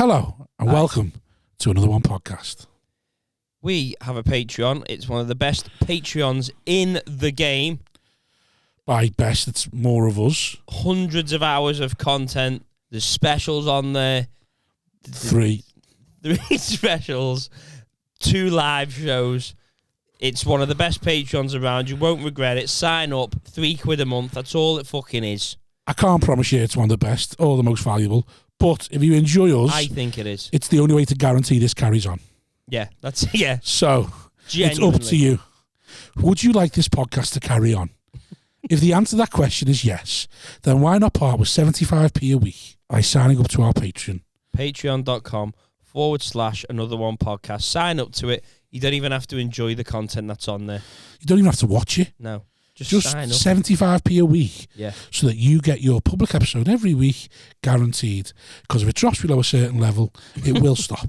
Hello and welcome to another one podcast. We have a Patreon. It's one of the best Patreons in the game. By best, it's more of us. Hundreds of hours of content. There's specials on there. Three specials. 2 live shows. It's one of the best Patreons around. You won't regret it. Sign up. £3 a month. That's all it fucking is. I can't promise you it's one of the best or the most valuable, but if you enjoy us, I think it is. It's the only way to guarantee this carries on. Yeah, that's yeah. So Genuinely. It's up to you. Would you like this podcast to carry on? If the answer to that question is yes, then why not part with 75p a week by signing up to our Patreon? Patreon.com/another one podcast. Sign up to it. You don't even have to enjoy the content that's on there. You don't even have to watch it. No. Just sign up. 75p a week, yeah, so that you get your public episode every week, guaranteed. Because if it drops below a certain level, it will stop.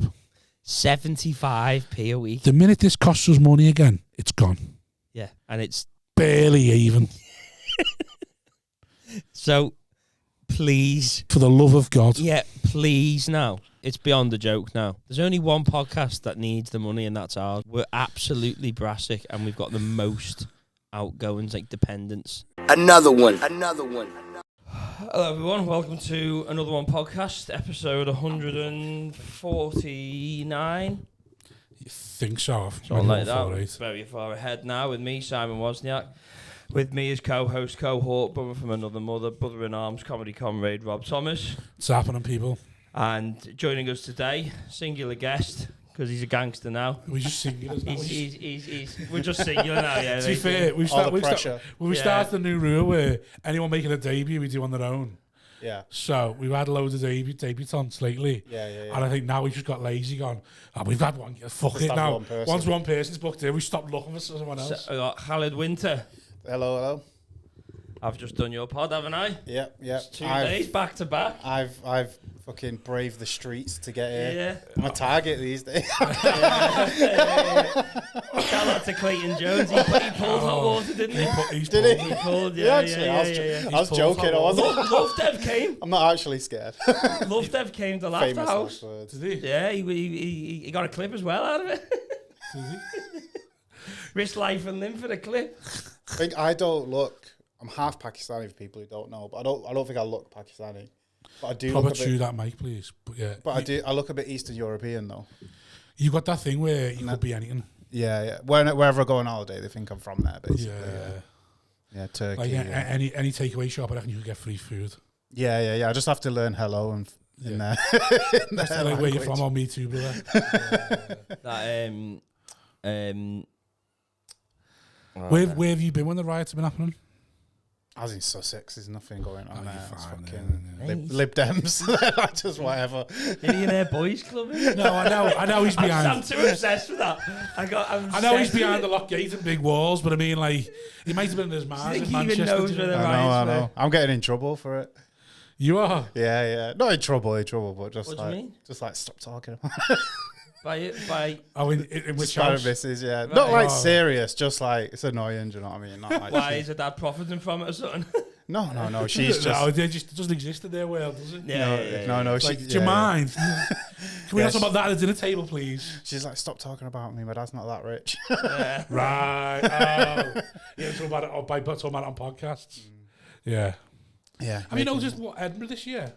75p a week. The minute this costs us money again, it's gone. Yeah, and it's barely even. So, please, for the love of God, please now. It's beyond a joke now. There's only one podcast that needs the money, and that's ours. We're absolutely brassic, and we've got the most outgoings, like dependents. Another one. Hello everyone, welcome to Another One podcast, episode 149. You think so? Something like that. It's very far ahead now with me, Simon Wozniak. With me is co-host, cohort, brother from another mother, brother in arms, comedy comrade Rob Thomas. What's happening, people? And joining us today, singular guest, because he's a gangster now. We're just singular. We're just singular now, yeah. To be fair, we started the new rule where anyone making a debut, we do on their own. Yeah. So we've had loads of debutants lately. Yeah. And I think now we've just got lazy, gone, we've had one, fuck it now. Once one person's booked in, we stopped looking for someone else. So I got Khalid Winter. Hello. I've just done your pod, haven't I? Yeah. It's 2 days back to back. I've fucking braved the streets to get here. Yeah. I'm a target these days. Shout out to Clayton Jones. He pulled hot water, didn't he? Did he? He pulled, Yeah. I was joking. I wasn't. Love Dev came. I'm not actually scared. Love Dev came to Laughter Famous House. words. Did he? Yeah, he got a clip as well out of it. Did he? Risk life and limb for the clip. I think I don't look. I'm half Pakistani for people who don't know, but I don't think I look Pakistani. But I do Probably look a chew bit. that mic, please. But yeah. But I look a bit Eastern European though. You got that thing where you could be anything. Yeah. Wherever I go on holiday, they think I'm from there, basically. Yeah, Turkey. Like any takeaway shop, I reckon you could get free food. Yeah. I just have to learn hello and in there. Just like where you're from on me too, brother. Where have you been when the riots have been happening? I was in Sussex. There's nothing going on there. It's fine, fucking Lib Dems. Just whatever. Millionaire Boys Club. No, I know he's behind. I'm too obsessed with that. I know he's behind the lock gate and big walls, but I mean, like, he might have been in his mind in Manchester. Even knows where the riots I know. I'm getting in trouble for it. You are? Yeah. Not in trouble, but just what like, do you mean? Just like stop talking. By oh, in which house? Misses, yeah. Right. Not like serious, just like it's annoying. Do you know what I mean? Not like why is her dad profiting from it or something? No. She's just. No, it just doesn't exist in their world, does it? No. Like, do you mind? Can we not talk about that at the dinner table, please? She's like, stop talking about me. My dad's not that rich. Right. Oh. Yeah, talking about it on podcasts. Yeah. Have you noticed what Edinburgh this year?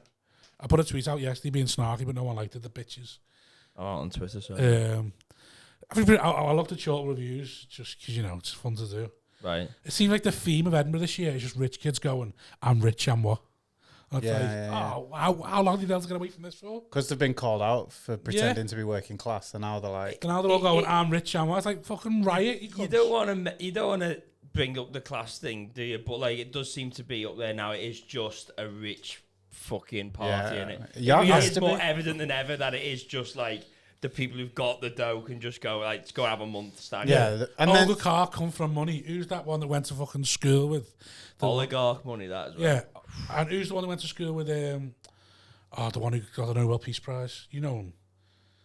I put a tweet out yesterday being snarky, but no one liked it. The bitches. Oh, on Twitter, so. I looked at short reviews just because, it's fun to do. Right. It seems like the theme of Edinburgh this year is just rich kids going, I'm rich, I'm what? And how long do you think they're going to wait from this for? Because they've been called out for pretending to be working class, and now they're like... And now they're all going, I'm rich, I'm what? It's like, fucking riot. You don't want to bring up the class thing, do you? But, like, it does seem to be up there now. It is just a rich fucking party, innit? Yeah, it's more evident than ever that it is just, like, the people who've got the dough can just go, like, let's go have a month stand. Yeah. And all the car come from money. Who's that one that went to fucking school with? Oligarch money, that as well. Yeah. And who's the one that went to school with, the one who got the Nobel Peace Prize? You know him.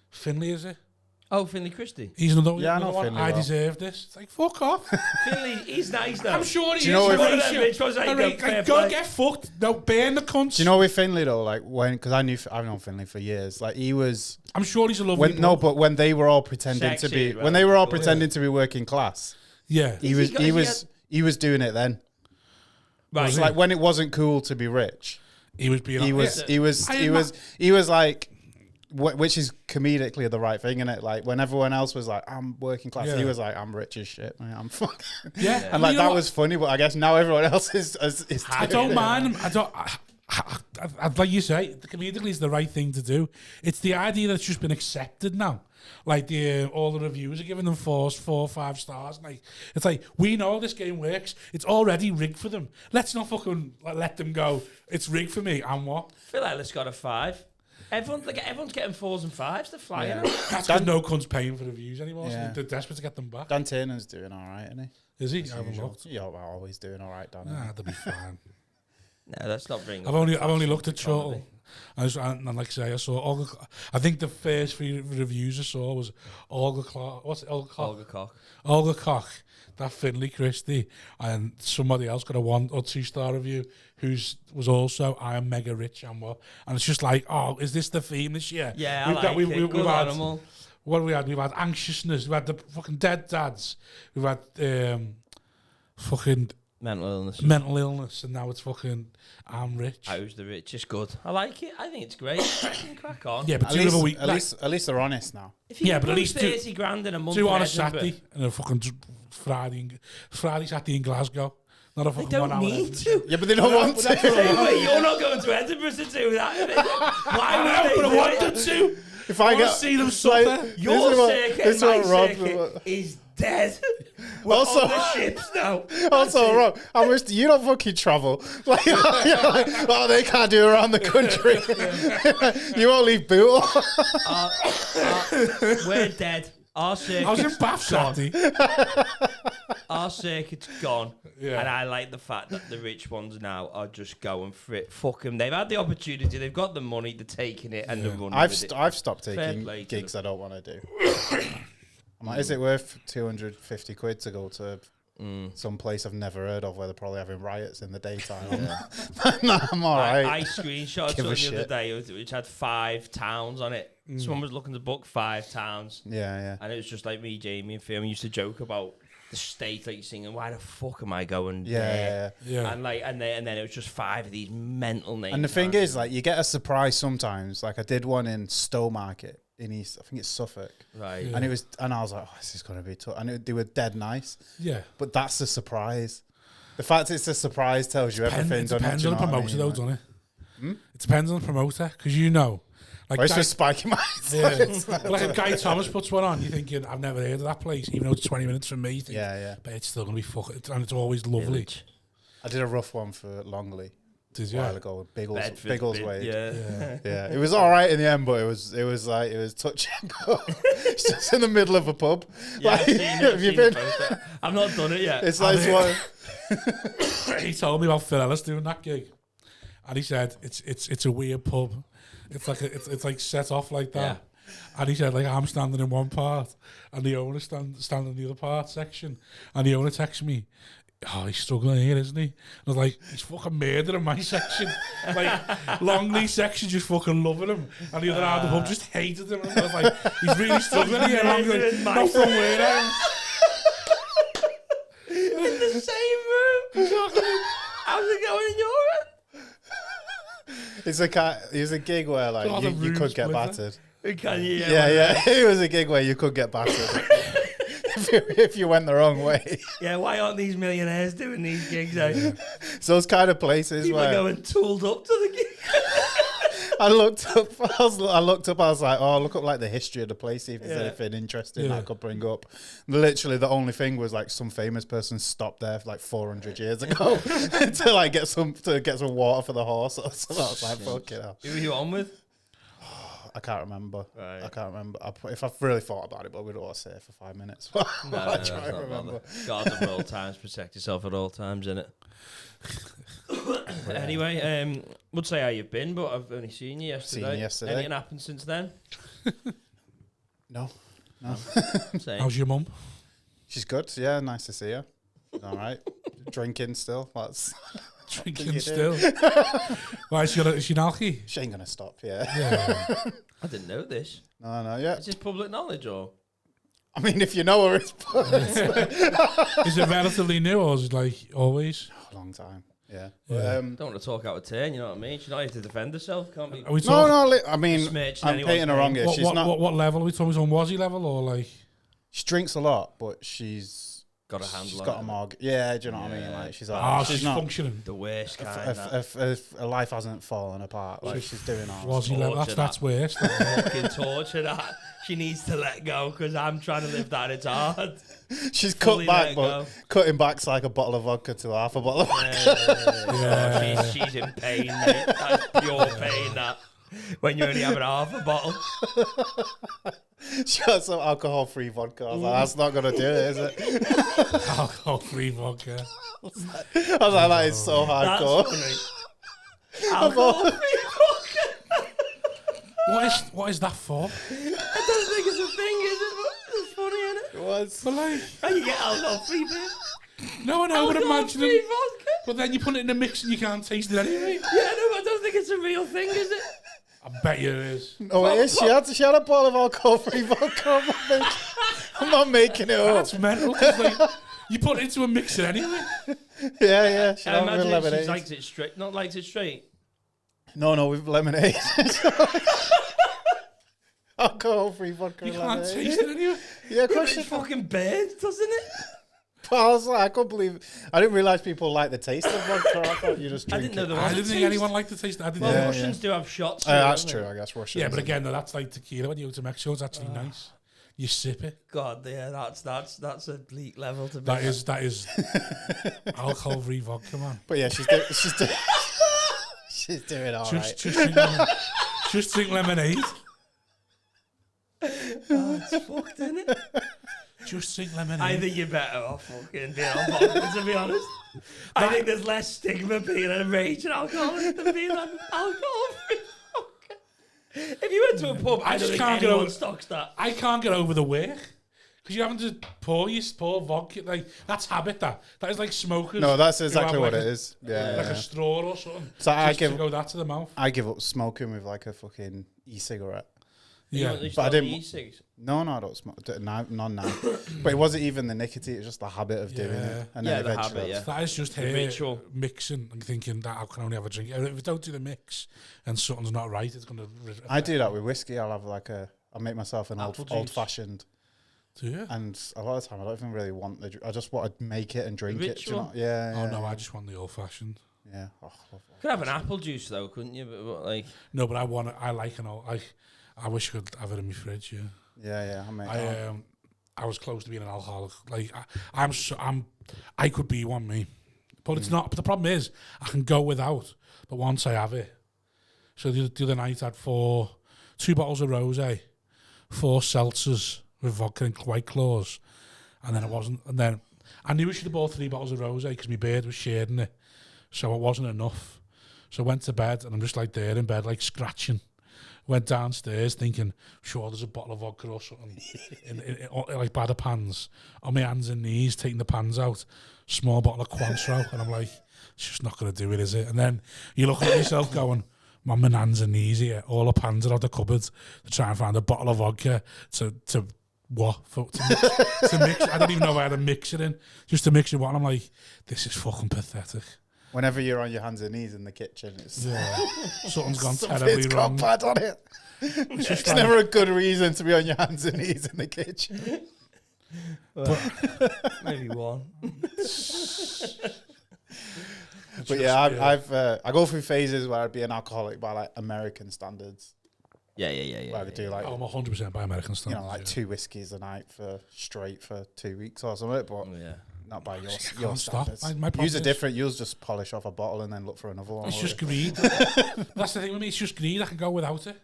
Finlay, is it? Oh, Finley Christie. He's another, Yeah, I know another one. Finley I well. deserve this. It's like, fuck off. Finley, he's nice though. I'm sure he Do you know is. if- One of them rich ones that Like, fair go play. get fucked. No, burn the cunts. Do you know with Finley though? Like because I've known Finley for years. Like he was I'm sure he's a lovely but when they were all pretending to be Sexy, right? when they were all pretending to be working class, Yeah. he was doing it then. Right. It's like when it wasn't cool to be rich. He was being He was like, which is comedically the right thing, innit? Like when everyone else was like, I'm working class, Yeah. he was like, I'm rich as shit, man. I'm fucking. Yeah. And like You know that what? was funny, but I guess now everyone else is I don't mind him. I'd like you say, the comedically is the right thing to do. It's the idea that it's just been accepted now. Like all the reviews are giving them 4 or 5 stars. Like it's like, we know this game works. It's already rigged for them. Let's not fucking let them go. It's rigged for me. And what? Phil Ellis got a 5. Everyone's getting 4s and 5s. They're flying. Yeah. out. That's because no cunt's paying for reviews anymore. Yeah. So they're desperate to get them back. Dan Turner's doing all right, isn't he? Is he? I haven't looked. You're always doing all right, Dan. Nah, they'll be fine. No, that's not bringing. I've only looked at Chortle. And like I say, I saw Olga. I think the first 3 reviews I saw was Olga Clark. What's it? Olga Cock? Olga Cock. Olga Cock. That Finley Christie, and somebody else got a 1 or 2 star review was also I am mega rich and what, and it's just like, oh, is this the theme this year? Yeah, we've I like it. Good had, animal. what have we had? We've had anxiousness. We've had the fucking dead dads. We've had fucking mental illness, and now it's fucking I'm rich. How's the rich? It's good. I like it. I think it's great. I can crack on. Yeah, but At 2 of a week. least they're honest now. If you Yeah, can but at put least 30 grand in a month. 2 on for a Edinburgh, Saturday and a fucking Friday, Saturday in Glasgow. Not a They fucking don't 1 hour. need to. Yeah, but they don't want to. Wait, you're not going to Edinburgh to do that. Why would But I they want do them it? to. If I wanna get see them like, suffer. Your circuit and my Rob. circuit is dead. We're Also- on the ships now. Also, Rob, how much do you don't fucking travel? Like, oh, they can't do around the country. You won't leave Bootle. We're dead. Our I was in circuit's Bath gone. Saturday. Our circuit's gone. Yeah. And I like the fact that the rich ones now are just going for it. Fuck them. They've had the opportunity. They've got the money. They're taking it and they're running with it. I've stopped Fair taking play to gigs I don't want to do. I'm like, is it worth 250 quid to go to some place I've never heard of where they're probably having riots in the daytime? No, I'm all right. I screenshot Give a something the other shit. day which had 5 towns on it. Someone was looking to book 5 towns. Yeah. And it was just like me, Jamie, and Phil. We used to joke about the state, like singing, "Why the fuck am I going there?" Yeah. And like, and then it was just 5 of these mental names. And the thing is, like, you get a surprise sometimes. Like, I did one in Stowmarket in East, I think it's Suffolk. right? Yeah. And I was like, oh, this is going to be tough. And they were dead nice. Yeah. But that's the surprise. The fact it's a surprise tells you everything. It depends on the promoter, though, doesn't it? It depends on the promoter, because like Well, it's just spiking my like if Guy Thomas puts one on, you're thinking, I've never heard of that place, even though it's 20 minutes from me. You think, Yeah. but it's still going to be fucking, and it's always lovely. Village. I did a rough one for Longley Did a you? while ago. Bedford, Biggles bit- Wade. Yeah. Yeah, it was all right in the end, but it was touch and go. It's just in the middle of a pub. Yeah, Like, I've seen it, have you I've seen been? the poster. I've not done it yet. It's like He told me about Phil Ellis doing that gig, and he said it's a weird pub. It's like it's like set off like that. And he said, like, I'm standing in one part, and the owner standing in the other part section, and the owner texts me, oh, he's struggling here, isn't he? And I was like, he's fucking murdering my section. Like, Longley section just fucking loving him, and the other half of the pub just hated him. And I was like, he's really struggling here. And I'm like, not from where I am. In the same room. How's it going in your end? It's a gig where like God, the you room's could get split, battered. Can you? Yeah. It was a gig where you could get battered if you went the wrong way. Yeah, why aren't these millionaires doing these gigs? Eh? So those kind of places People are where going tooled up to the gig. I looked up. I was like, oh, look up like the history of the place, see if there's anything interesting I could bring up. Literally, the only thing was like some famous person stopped there like 400 years ago to like get some water for the horse. So I was like, fuck it. Who were you on with? I can't remember. Right. I can't remember. If I've really thought about it, but we'd all say it for 5 minutes. No, I no, try it's and not remember. bother. Guard at all times, protect yourself at all times, innit? Anyway, would say how you've been, but I've only seen you yesterday. Seen you yesterday. Anything happened since then? No. No. Same. How's your mum? She's good. Yeah, nice to see her. All right. Drinking still. That's Drinking still. Why, is she an alky? she ain't gonna stop. Yeah. Yeah. I didn't know this. No. Yeah. Is this public knowledge or? I mean, if you know her, it's Is it relatively new or is it like always? a long time. Yeah. Yeah. Don't want to talk out of turn, you know what I mean? She's not here to defend herself, can't be. Are we talking? No. I mean, Smirching I'm anyone's painting her wrong name. here. She's not. What level are we talking? On Wazzy level or like? She drinks a lot, but she's Got a handle She's on got it. a morgue. Yeah, do you know what I mean? Like she's She's not functioning. The worst kind. if her life hasn't fallen apart, like she's doing all. Wazzy level. That's worse. Fucking torture that. She needs to let go because I'm trying to live that. It's hard. She's Fully cut back, let but go. cutting back's like a bottle of vodka to half a bottle of vodka. Yeah. She's in pain, mate. That's pure pain, that. When you're only having half a bottle. She got some alcohol-free vodka. I was like, that's not gonna do it, is it? Alcohol-free vodka. I was like, that is so hardcore. That's funny. Alcohol-free vodka. What is that for? I don't think it's a thing, is it? But it's funny, isn't it? It was. But like, How you get alcohol-free beer? no, I would imagine Alcohol-free it. vodka? But then you put it in a mix and you can't taste it anyway. Yeah, no, I don't think it's a real thing, is it? I bet you it is. Oh, it is. She had a bottle of alcohol-free vodka. I'm not making it up. That's mental. 'Cause like, you put it into a mixer anyway. Yeah. She I had it with imagine lemonade. she likes it straight. Not likes it straight. No, with lemonade. Alcohol-free vodka. You and can't lemonade. taste it anyway. Yeah, of Yeah, course but you it can. fucking burns, doesn't it? But I was like, I couldn't believe. I didn't realize people like the taste of vodka. I thought you just I drink didn't know it. there I was didn't a think taste. anyone liked the taste. I didn't. Well, Yeah, Russians do have shots. That's don't true, they? I guess. Russians. Yeah, but again, though, that's like tequila. When you go to Mexico, it's actually nice. You sip it. God, yeah, that's a bleak level to be. That is alcohol-free vodka, man. But yeah, she's she's doing all right. Just drink lemonade. Oh, it's fucked, isn't it? Just drink lemonade. I think you're better off fucking being on vodka, to be honest. I think there's less stigma being a raging alcoholic than being on alcohol-free vodka. If you went to a pub, I just don't think can't get anyone over- stocks that. I can't get over the work. Because you're having to pour vodka. Like, that's habit, that. That is like smokers. No, that's who exactly have what like it is. Yeah. Like a straw or something. So I just to give go that to the mouth. I give up smoking with like a fucking e-cigarette. Yeah. But I didn't- E6. No, I don't smoke. None now. But it wasn't even the nicotine. It was just the habit of doing Yeah. it. And Yeah, then the eventually, habit, yeah. That is just The here ritual. mixing and thinking that I can only have a drink. If I don't do the mix and something's not right, it's going to... I do that with whiskey. I'll have like I'll make myself an Apple juice. old-fashioned. Do you? And a lot of the time, I don't even really want I just want to make it and drink it. Do you know? Ritual? Yeah. Oh, yeah, no, yeah. I just want the old-fashioned. Yeah. Oh, love Could have an apple juice though, couldn't you? But like, No, but I like an old... I wish I could have it in my fridge, yeah. yeah. I was close to being an alcoholic. Like I could be one, me, but it's not. But the problem is, I can go without. But once I have it, so the other night I had 2 bottles of rosé, 4 seltzers with vodka and White Claws, and then it wasn't. And then I knew I should have bought 3 bottles of rosé because my beard was sharing it, so it wasn't enough. So I went to bed and I'm just like there in bed, like scratching. Went downstairs thinking, sure, there's a bottle of vodka or something, in like by the pans, on my hands and knees, taking the pans out, small bottle of Cointreau, and I'm like, it's just not going to do it, is it? And then you look at yourself going, I'm on my hands and knees here, all the pans are out the cupboard to try and find a bottle of vodka to mix. I don't even know if I had to mix it in, just to mix it. And I'm like, this is fucking pathetic. Whenever you're on your hands and knees in the kitchen, it's Something's gone terribly something's wrong. gone bad on it. It's just It's like, never a good reason to be on your hands and knees in the kitchen. maybe one. But yeah, I go through phases where I'd be an alcoholic by like American standards. Yeah. Where I would do like I'm 100% by American you standards. know like yeah. 2 whiskeys a night straight for 2 weeks or something. But Yeah. not by your can't stop. standards. My problem Yours are is- different. You'll just polish off a bottle and then look for another one. It's won't just you? greed. That's the thing with me. It's just greed. I can go without it.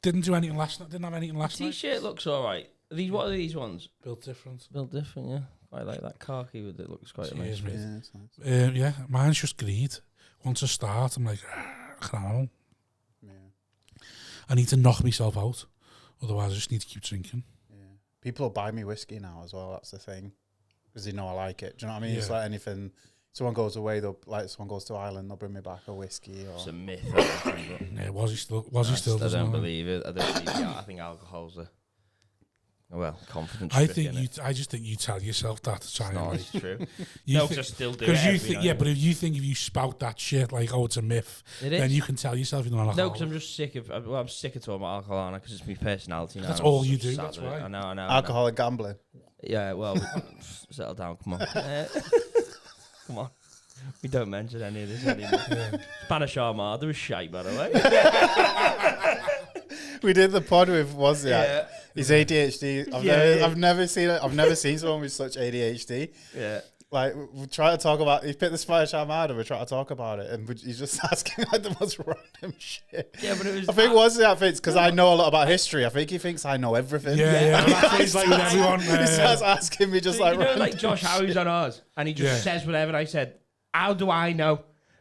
Didn't do anything last night. Didn't have anything last night. T-shirt looks all right. What are these ones? Built different. Built different, yeah. I like that khaki with it. Looks quite nice. Cheers, mate. Yeah, it's nice. Yeah, mine's just greed. Once I start, I'm like, I can't. Yeah. I need to knock myself out. Otherwise, I just need to keep drinking. Yeah. People will buy me whiskey now as well. That's the thing, because they know I like it. Do you know what I mean? It's like anything. Someone goes away, they'll like someone goes to Ireland, they'll bring me back a whiskey. Or It's a myth. I think, but Yeah, was he still? I don't believe it. I don't believe it. I think alcohol's confidence. I trick, think innit? I just think you tell yourself that to try It's not and. always true. You No, thi- because I still do it. Because you every think, night. yeah, but if you think if you spout that shit like, oh, it's a myth, It then is. you can tell yourself you're not an No, alcoholic. because I'm just sick of. Well, I'm sick of talking about alcohol, Anna, because it's my personality now. That's I'm all so you do, sad that's with it. why. I know. I know. alcohol and gambling. Yeah, well, settle down. Come on. Come on. We don't mention any of this anymore. Spanish Armada was shite, by the way. We did the pod with Wozzy. Yeah. He's ADHD. I've never seen it. I've never seen someone with such ADHD. Yeah. Like we try to talk about. He picked the Spanish Armada. We try to talk about it, and he's just asking like the most random shit. Yeah, but it was. I think Wozzy thinks because I know a lot about history. I think he thinks I know everything. Yeah. That's like with everyone. He starts asking me just So, like you know, random like Josh Howie's on ours, and he just says whatever. And I said, "How do I know?"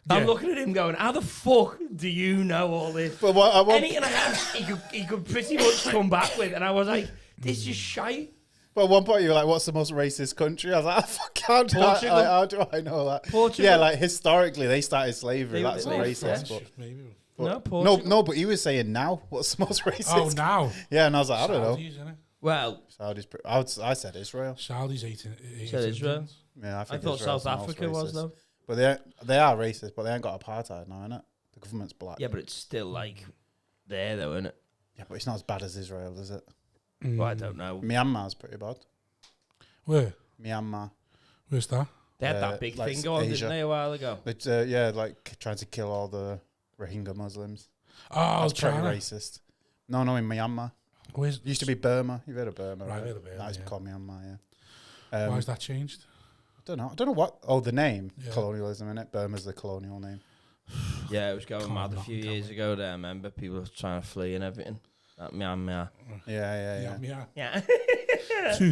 I'm looking at him going, "How the fuck do you know all this?" But what Anything I asked, he could pretty much come back with, and I was like, "This is shite." But at one point you were like, "What's the most racist country?" I was like, "Fuck, how do I know that?" Portugal. Yeah, like historically they started slavery. They- That's they were racist. French. Maybe. No, Portugal. No, but he was saying now. What's the most racist? Oh, now. Yeah, and I was like, I don't know. Saudis, innit? Well, I said Israel. Saudis 18. said Israel. Yeah, I think thought Israel's South the most Africa was racist. though. But they are racist, but they ain't got apartheid now, innit? The government's black. Yeah, but it's still like there though, isn't it? Yeah, but it's not as bad as Israel, is it? Well, I don't know. Myanmar's pretty bad. Where? Myanmar. Where's that? They had that big like thing going, Asia. didn't they, a while ago? It's like trying to kill all the Rohingya Muslims. Oh, That's pretty China. racist. No, in Myanmar. Where's, It used to be Burma. You've heard of Burma, Right, right? I've heard of Burma, Now it's yeah. called Myanmar, yeah. why is that changed? I don't know what. Oh, the name. Yeah. Colonialism, innit? Burma's the colonial name. Yeah, it was going Come mad on, a few tell years me. ago there. I remember people were trying to flee and everything. That Myanmar. Yeah. Yeah. So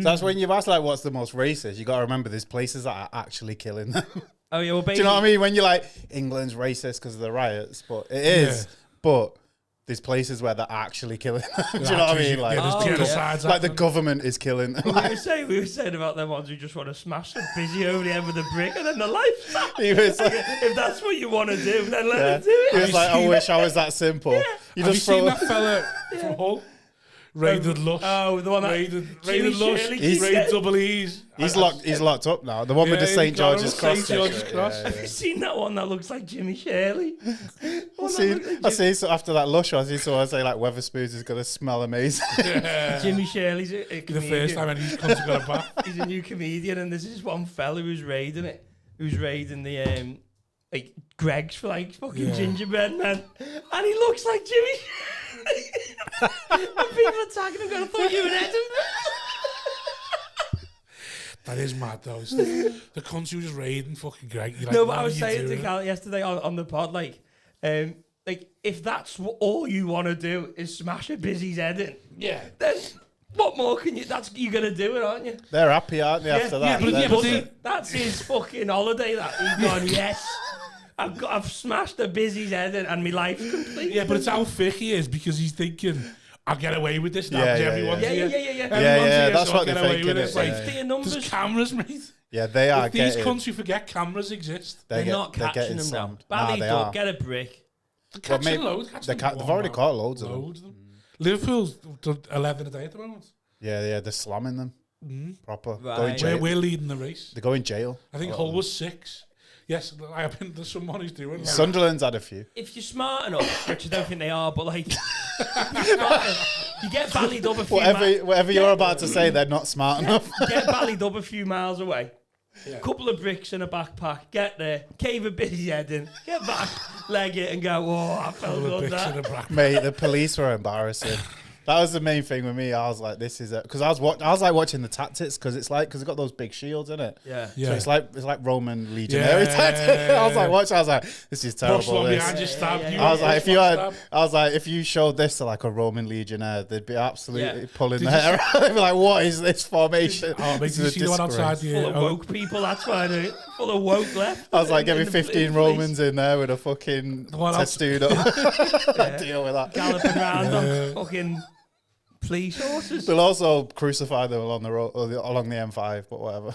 that's when you've asked, like, what's the most racist? You got to remember there's places that are actually killing them. Oh, yeah, well, Do basically. you know what I mean? When you're like, England's racist because of the riots, but it is. But there's places where they're actually killing them. Do you know what I mean? Like, there's Oh, genocides. like the happening. government is killing them. We were saying about them ones who just want to smash them busy over the head with a brick and then the life. He was like, If that's what you want to do, then let yeah. them do He it. was like, I wish I was that simple. You Have you just seen throw. that fella from Hull? Raided Lush. Oh, the one that Raided Jimmy Lush. Shirley He's- Raided double E's. He's locked up now. The one with the Yeah, St. he's got George's him, Cross. St. George's picture. Cross. Have you seen that one that looks like Jimmy Shirley? I see. So after that Lush, I see someone say like Weatherspoons is gonna smell amazing. Jimmy Shirley's a The comedian. first time anybody's come to go back. He's a new comedian, and there's this one fella who's raiding it. Who's raiding the like Greg's for like fucking Yeah. gingerbread man, and he looks like Jimmy. And people are tagging him, going, "I thought you were in Edinburgh." That is mad though. It's the cunts who just raiding fucking Greg. You're like, No, but what I was are you saying to doing? Khalid yesterday on the pod, like if that's all you want to do is smash a busy's head in, Yeah. then what more can you? That's you're gonna do it, aren't you? They're happy, aren't they? After that, but- They're- yeah, but they- That's his fucking holiday. That he's gone. Yes, I've smashed a busy's head in, and my life's complete. Yeah, but it's how thick he is because he's thinking, I'll get away with this now. Yeah, because yeah, everyone's yeah, here. yeah. Everyone's Yeah, here, that's so I'll what get they're away thinking, with it. it's It's like, like- Safety in numbers. there's cameras, mate. yeah, they are If these getting. cunts who forget cameras exist. They're not they're catching getting them now. slammed. Bally they duck, are. get a brick. They're catching maybe- loads. They've already caught loads of them. Liverpool's done 11 a day at the moment. Yeah, they're slamming them. Proper. Right. Going jail. We're leading the race. They go in jail. I think Hull was 6. Yes, I've been. There's someone who's doing that. Sunderland's had a few. If you're smart enough, which I don't think they are, but like, if you're smart enough, you get ballied up a few Whatever you're about to say, they're not smart enough. get ballied up a few miles away. Couple of bricks in a backpack, get there, cave a busy head in, get back, leg it, and go, "Whoa, I felt All the good." bits in That. the bracket. Mate, the police were embarrassing. That was the main thing with me. I was like, this is it. Because I was like watching the tactics because it's like, because they've got those big shields in it. Yeah. Yeah. So it's like Roman legionary Yeah. tactics. I was like, watching. I was like, this is Boss terrible. one This. behind you, stab you. I was like, if you Boss had, stab. I was like, if you showed this to like a Roman legionnaire, they'd be absolutely Yeah. pulling Did their you hair out. They'd be like, what is this formation? Oh, mate, This did you is a see the one disgrace. outside the Full of woke people, that's why I do it. Full of woke left. I was like, give me In the 15 police. Romans in there with a fucking one else- testudo. Yeah. Deal with that. Galloping around Yeah. on fucking police horses. They'll also crucify them along the road, along the M5, but whatever.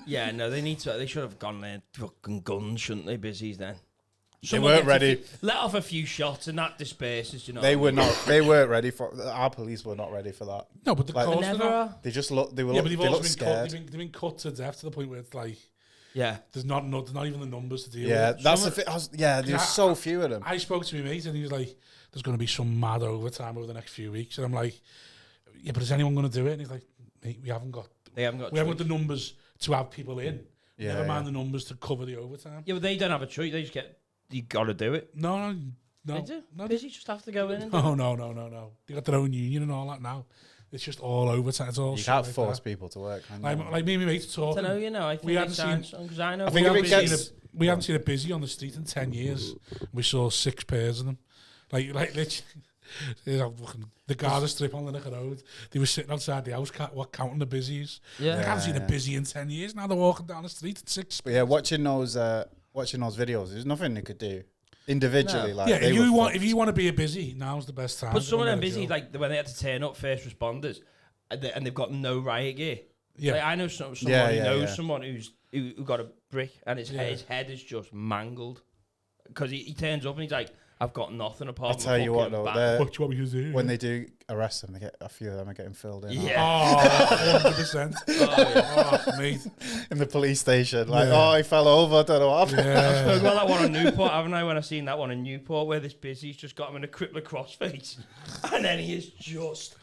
Yeah, no, they need to. They should have gone there fucking guns, shouldn't they? Busies then. They weren't ready. Let off a few shots and that disperses. You know. They were not. They weren't ready for. Our police were not ready for that. No, but the Like, course They they're never not. are. They just look. They were. Yeah, Look, but they've they also look been cut. scared. They've been cut to death to the point where it's like Yeah. there's not even the numbers to deal Yeah, with. that's the thing. There's so few of them. I spoke to my mate and he was like, "There's going to be some mad overtime over the next few weeks," and I'm like, "Yeah, but is anyone going to do it?" And he's like, "Mate, we haven't got the numbers to have people in. Yeah, Never mind the numbers to cover the overtime." Yeah, but they don't have a choice. They just get. You got to do it. No. They do. No, Busies just have to go in. And no. They got their own union and all that now. It's just all overtime. It's all You shit can't like force that. people to work. Can you? Like me and my mate I talking. don't know, you know. I think We we hadn't hadn't seen- because I know. I think if it gets. We haven't seen a busy on the street in 10 years. We saw 6 pairs of them. Like literally, the Gaza Strip on the Nicker Road. They were sitting outside the house, counting the busies. Yeah. I haven't seen a busy in 10 years. Now they're walking down the street at 6. But yeah, watching those videos, there's nothing they could do individually. No. Like, Yeah, they if were you want to be a busy, now's the best time. But some of them Get a busy, job. like when they had to turn up, first responders, and they've got no riot gear. Yeah. Like, I know someone who knows someone who got a brick and his head is just mangled because he turns up and he's like, "I've got nothing apart." I'll tell you what though, What do you want me to do? when they do arrest them, they get a few of them are getting filled in. Yeah. Oh, 100%. Oh, mate. In the police station, like, Yeah. oh, he fell over. I don't know what happened. Yeah. I've got that one in Newport, haven't I? When I seen that one in Newport, where this busy's just got him in a crippler crossface, and then he is just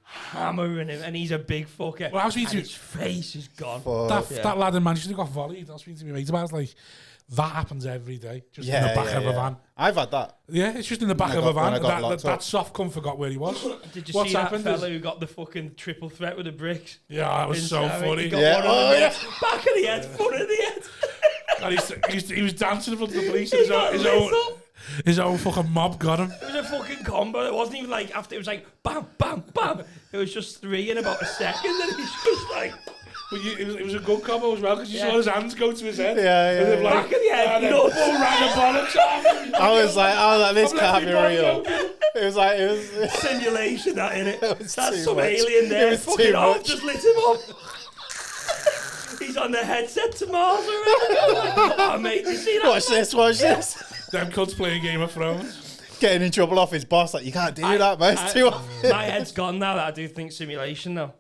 hammering him, and he's a big fucker. Well, I was and speaking his face is gone. that lad in Manchester got volleyed. I was speaking to my mate about it. Like, that happens every day, just in the back of a van. I've had that. Yeah, it's just in the back When of I a got van. locked That up. soft cunt forgot where he was. Did you What's see that happened fella is- who got the fucking triple threat with the bricks? Yeah, that was so funny. He got Yeah. one on Oh, the yeah. back of the head, front of the head. And he was dancing in front of the police. And He got lit up. his own fucking mob got him. It was a fucking combo. It wasn't even like after. It was like bam, bam, bam. It was just 3 in about a second, and he's just like But it was a good combo as well because you Yeah. saw his hands go to his head. Yeah, And then, yeah. back of the head. and then nuts. full round of bollocks off. I was like, this I'm can't be letting my real. body go. It was like, it was. Simulation, that innit? was That's too some much. alien there. It was Fucking too off, much. just lit him up. He's on the headset to Mars already. Oh, mate, you see that? Watch this. Them cunts playing Game of Thrones. Getting in trouble off his boss, like, you can't do that, man. It's too obvious. My head's gone now that I do think simulation now.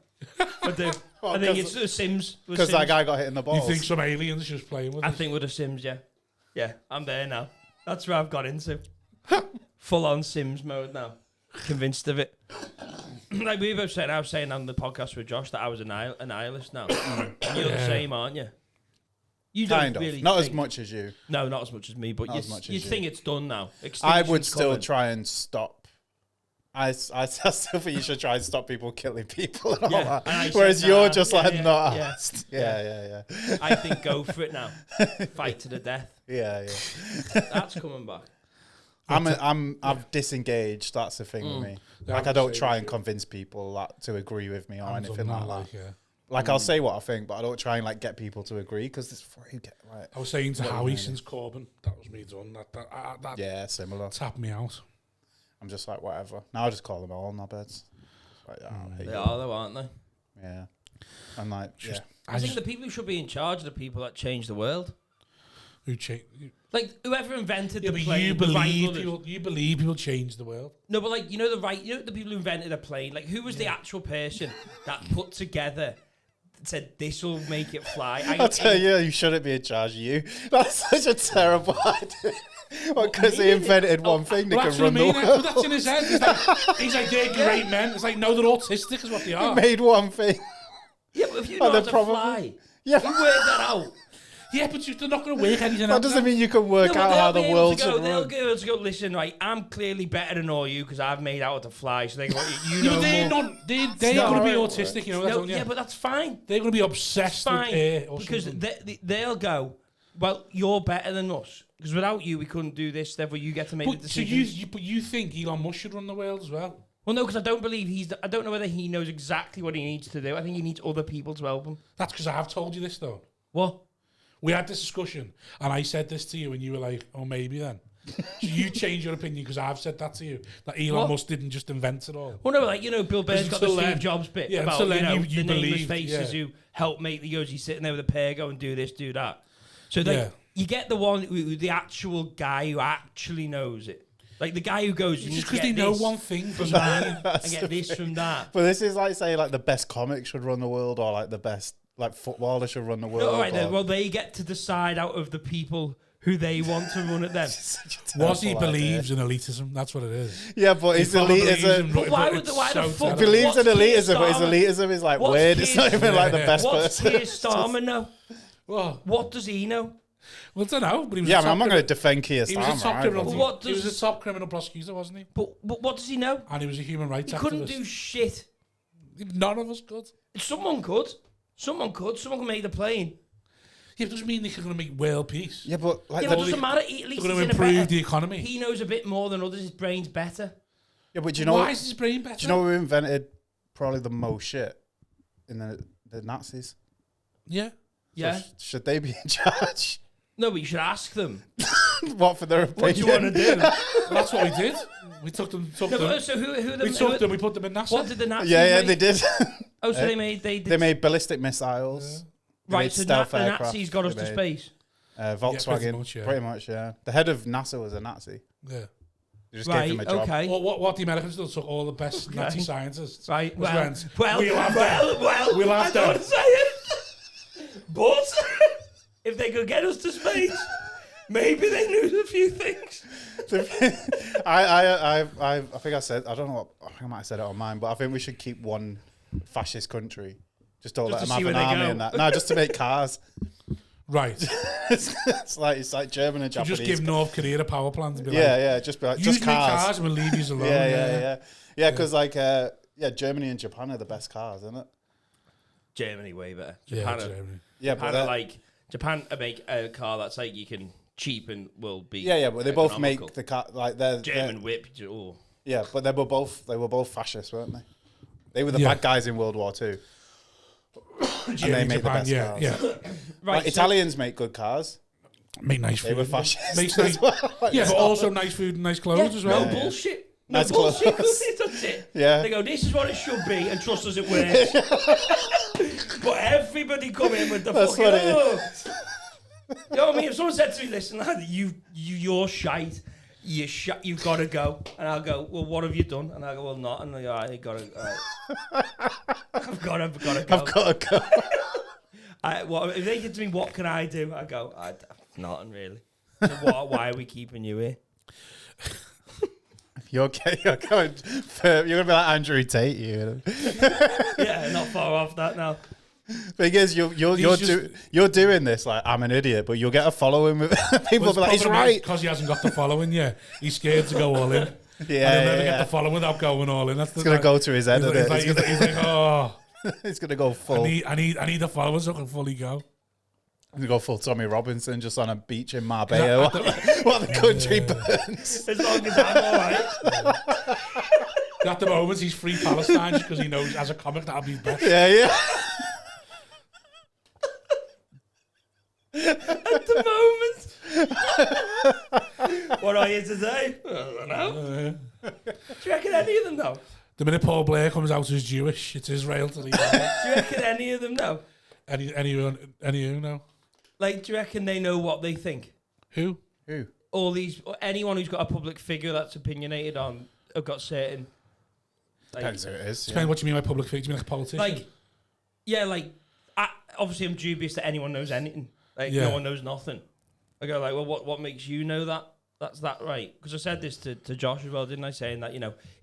I do. Well, I think 'cause- it's the Sims. with Because that Sims. guy got hit in the You balls. think some aliens just playing with I us? think with the Sims, yeah. Yeah, I'm there now. That's where I've got into. Full on Sims mode now. Convinced of it. Like we both said, I was saying on the podcast with Josh that I was a nihilist now. And you're the same, aren't you? You don't Kind of. really Not as think- much as you. No, not as much as me, but Not you, as much you as you. think it's done now. I would Extinction's still coming. try and stop. I still think you should try and stop people killing people and all Yeah, and I that. said Whereas that, you're just like yeah, not yeah, asked. Yeah. I think go for it now. Fight to the death. Yeah. That's coming back. I've disengaged. That's the thing with me. Yeah, Like I'm I don't the try same and convince people that to agree with me or I'm anything done like that. yeah. Like I'll say what I think, but I don't try and like get people to agree because it's before you get right. I was saying to What Howie really? since Corbyn, that was me done. That Yeah, similar. tapped me out. I'm just like whatever. Now I just call them all knobheads. Like, I hate They you. are though, aren't they? Yeah. I'm like, Just- yeah. I think the people who should be in charge are the people that change the world. Who changed? Like whoever invented Yeah, the but plane. you the Wright believe brothers. people change the world. No, but like you know the people who invented a plane. Like who was the actual person that put together? Said this will make it fly. I'll tell you, you shouldn't be in charge of you. That's such a terrible idea. Because he invented one thing, they Well, can that's what I run the mean. world. That's in his head. He's like they're great men. It's like, no, they're autistic is what they He are. made one thing. Yeah, but if you Oh, know how they're to probably- fly, Yeah. you work that out. Yeah, but they're not going to work anything That out. doesn't mean you can work No, out but how they'll the be able world to go. should They'll run. be able to go. Listen, right? I'm clearly better than all you because I've made out how to fly. So they go, you Yeah, know but they're more. not. They're not going to how be it autistic, you know. That's No, all, yeah, but that's fine. they're going to be obsessed Fine, with air or because something. they'll go. Well, you're better than us because without you, we couldn't do this. Therefore, you get to make the But, so decisions. you think Elon Musk should run the world as well? Well, no, because I don't believe I don't know whether he knows exactly what he needs to do. I think he needs other people to help him. That's because I have told you this though. What? We had this discussion, and I said this to you, and you were like, "Oh, maybe then." So you change your opinion because I've said that to you, that Elon Musk didn't just invent it all. Well, no, like, you know, Bill Burr's got the Steve Jobs bit about, you know, the nameless faces who help make the Yoda sitting there with a pair go and do this, do that. So, like, you get the one, the actual guy who actually knows it. Like, the guy who goes, you just because they know one thing from that and get this from that. But this is like, say, like, the best comic should run the world, or, like, the best, like, footballer should run the world. All right, then, well, they get to decide out of the people who they want to run it then. Wazzy believes in elitism. That's what it is. Yeah, but his elitism... But why the fuck... He believes in elitism, but his elitism is, like, weird. It's not even, like, the best what's person. Keir Starmer know? What does he know? Well, I don't know. But he was I'm not going to defend Keir Starmer. He was a top criminal. He was a top criminal prosecutor, wasn't he? But what does he know? And he was a human rights activist. He couldn't do shit. None of us could. Someone could. Someone could make the plane. Yeah, it doesn't mean they're going to make world peace. Yeah, but like, it doesn't matter. At least they're going to improve the economy. He knows a bit more than others. His brain's better. Yeah, but do you know why is his brain better? Do you know who invented probably the most shit in the Nazis? Yeah. Yeah. Should they be in charge? No, but you should ask them. What for their opinion? What do you want to do? Well, that's what we did. We took them. So who We put them in NASA. What did the Nazis? Yeah, they did. Oh, so they made ballistic missiles. Yeah. Right, so the Nazis got us to space. Volkswagen, pretty much, yeah. The head of NASA was a Nazi. Yeah. They just gave him a job. Okay. Well, what the Americans did, took all the best Nazi scientists. Right. We'll have to I don't say it. But if they could get us to space, maybe they knew a few things. I think I said, I don't know what, I think I might have said it on mine, but I think we should keep one fascist country. Just don't let them have an army and that. No, just to make cars. Right. it's like German and Japanese. So just give North Korea a power plant and be just be like, just cars. And we'll leave you alone. Yeah, because Germany and Japan are the best cars, isn't it? Germany way better. Germany. Japan make a car that's like you can cheap and will be. Yeah, but they both make the car like they're German whip. Oh. Yeah, but they were both fascists, weren't they? They were the bad guys in World War II. And they make the best cars. Yeah. Right, like, Italians make good cars. Make nice food. They were fascists. Nice, but also nice food and nice clothes as well. No bullshit. Nice bullshit. clothes. That's it. Yeah. They go, this is what it should be, and trust us, it works. But everybody come in with the fucking. You know what I mean? If someone said to me, "Listen, lad, you're shite. You've got to go," and I'll go, "Well, what have you done?" And I go, "Well, not." And they go, "I got to. I've got to go. I've got to go." If they get to me, what can I do? I go, nothing really. So why are we keeping you here? You're going to be like Andrew Tate, you. Yeah, not far off that now. Thing is, you're doing this like I'm an idiot, but you'll get a following with people. Be like, he's right because he hasn't got the following. Yeah, he's scared to go all in. Yeah, and he'll never get the following without going all in. That's it's gonna go to his head. He's like, oh, he's gonna go full. I need the followers so I can fully go. I'm gonna go full Tommy Robinson just on a beach in Marbella while the country burns. As long as I'm alright. At the moment, he's free Palestine just because he knows as a comic that'll be best. Yeah. At the moment. What are you today? I don't know. Do you reckon any of them know? The minute Paul Blair comes out as Jewish, it's Israel to leave. Do you reckon any of them know? Anyone know? Like, do you reckon they know what they think? Who? All these, anyone who's got a public figure that's opinionated on, have got certain. Like, depends who it is. Depends what you mean by public figure. Do you mean like a politician? Obviously I'm dubious that anyone knows anything. Like, no one knows nothing. I go like, well, what makes you know that? That's that right? Because I said this to Josh as well, didn't I? Saying that,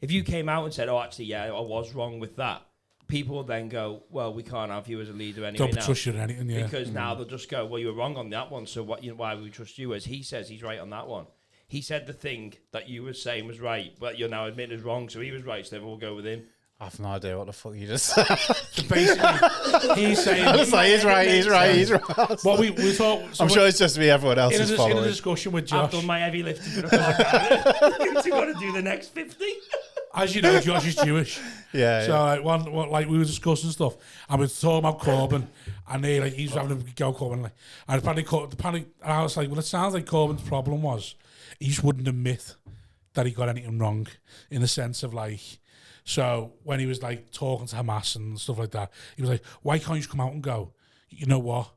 if you came out and said, oh, actually, yeah, I was wrong with that, people will then go, well, we can't have you as a leader anyway. Don't trust you in anything, yeah. Because now they'll just go, well, you were wrong on that one, so why would we trust you? As he says, he's right on that one. He said the thing that you were saying was right, but you're now admitting is wrong, so he was right, so then we'll go with him. I have no idea what the fuck you just said. So basically, he's saying... I was like, he's right. Well, we talk... I'm sure it's just me, everyone else is following. In a discussion with Josh... I've done my heavy lifting. You've got to do the next 50. As you know, Josh is Jewish. Yeah. So we were discussing stuff, and we were talking about Corbyn, and he's having a go Corbyn, and apparently, and I was like, well, it sounds like Corbyn's problem was he just wouldn't admit that he got anything wrong, in the sense of like, so when he was like talking to Hamas and stuff like that, he was like, why can't you just come out and go, you know what?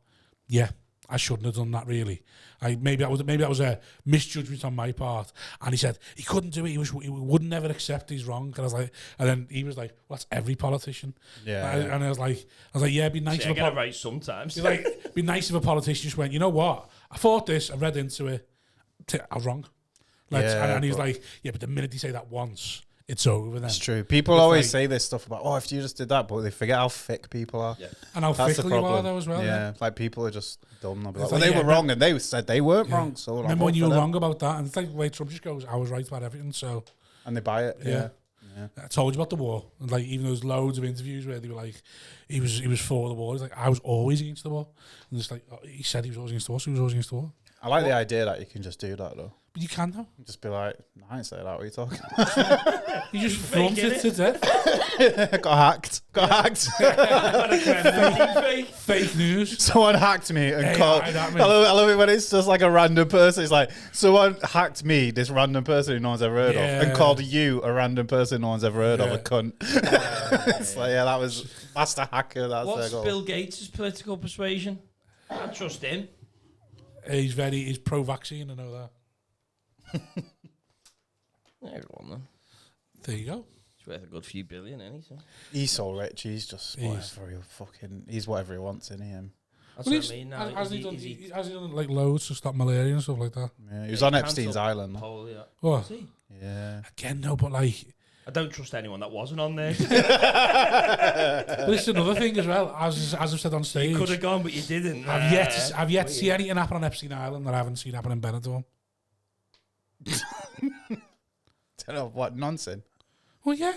Yeah, I shouldn't have done that, really. Maybe that was a misjudgment on my part. And he said he couldn't do it. He wouldn't never accept he's wrong. And I was like, and then he was like, well, that's every politician. Yeah. And I was like, yeah, it'd be nice. I get it right sometimes. Like, it'd be nice if a politician just went, you know what? I thought this. I read into it. I was wrong. Like, and he's like, yeah, but the minute you say that once, it's over then. It's true. People always say this stuff about, if you just did that, but they forget how thick people are. Yeah. And how fickle you are, though, as well. Yeah, like people are just dumb. They'll be like, Like, they were wrong, and they said they weren't wrong. So remember when you were wrong about that? And it's like the way Trump just goes, I was right about everything, so... And they buy it, yeah. I told you about the war. And like, even those loads of interviews where they were like, he was for the war. He's like, I was always against the war. And it's like, he said he was always against the war, so he was always against the war. I like the idea that you can just do that, though. But you can, though. Just be like, I didn't say that, what are you talking about? You just front it to death. Got hacked. Fake news. Someone hacked me and called. I love it when it's just like a random person. It's like, someone hacked me, this random person who no one's ever heard of, and called you, a random person no one's ever heard of, a cunt. It's like, that's the hacker. What's Bill Gates' political persuasion? I trust him. He's pro-vaccine, I know that. Everyone then. There you go. It's worth a good few billion, isn't he? So. He's so rich. He's just he's whatever he wants in him. That's what I mean. Now, has he done like loads to stop malaria and stuff like that? Yeah, he was on Epstein's Island. What? Yeah. Again, no, but like, I don't trust anyone that wasn't on there. but it's another thing as well. As I've said on stage, You could have gone, but you didn't. I've yet to see anything happen on Epstein Island that I haven't seen happen in Benidorm. Don't know what nonsense. Well, yeah.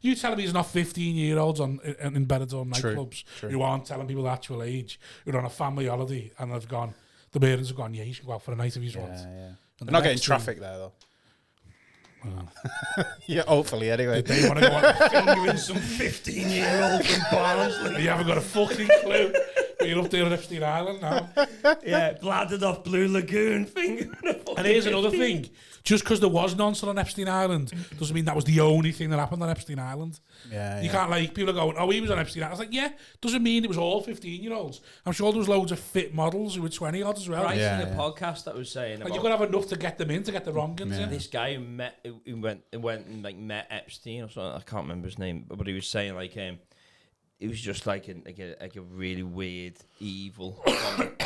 You telling me there's not 15-year-olds in Benidorm nightclubs who aren't telling people the actual age, who are on a family holiday and they've gone, the parents have gone, yeah, you should go out for a night if you want. Yeah. They're not getting traffic there, though. Yeah, hopefully, anyway. They want to go on fingering some 15-year-old from Barnsley. You haven't got a fucking clue. But you're up there on Epstein Island now. Yeah, bladdered off Blue Lagoon, fingering a fucking And here's another 15. thing. Just because there was nonsense on Epstein Island doesn't mean that was the only thing that happened on Epstein Island. Yeah, You can't, like, people are going, oh, he was on Epstein Island. I was like, yeah, doesn't mean it was all 15-year-olds. I'm sure there was loads of fit models who were 20-odds as well. Right, Yeah, in the podcast that was saying about... Like, you've got to have enough to get them in, to get the wrong ones in. This guy who went and like met Epstein or something, I can't remember his name, but he was saying like it was just like a really weird, evil comment.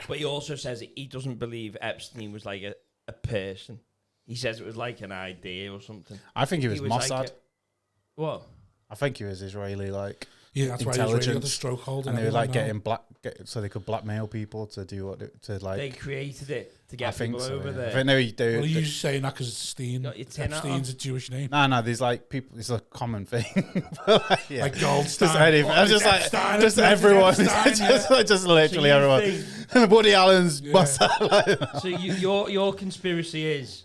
But he also says he doesn't believe Epstein was like a person. He says it was like an idea or something. I think he was Mossad. Like what? I think he was Israeli, like... Yeah, that's why he really got the stroke hold. And they were like so they could blackmail people to do They created it to get people over there. I think they do. Well, you just saying that because Epstein's a Jewish name. No, there's like people. It's a common thing. Yeah. Like Goldstein. Just everyone. Just literally everyone. Woody Allen's. So your conspiracy is.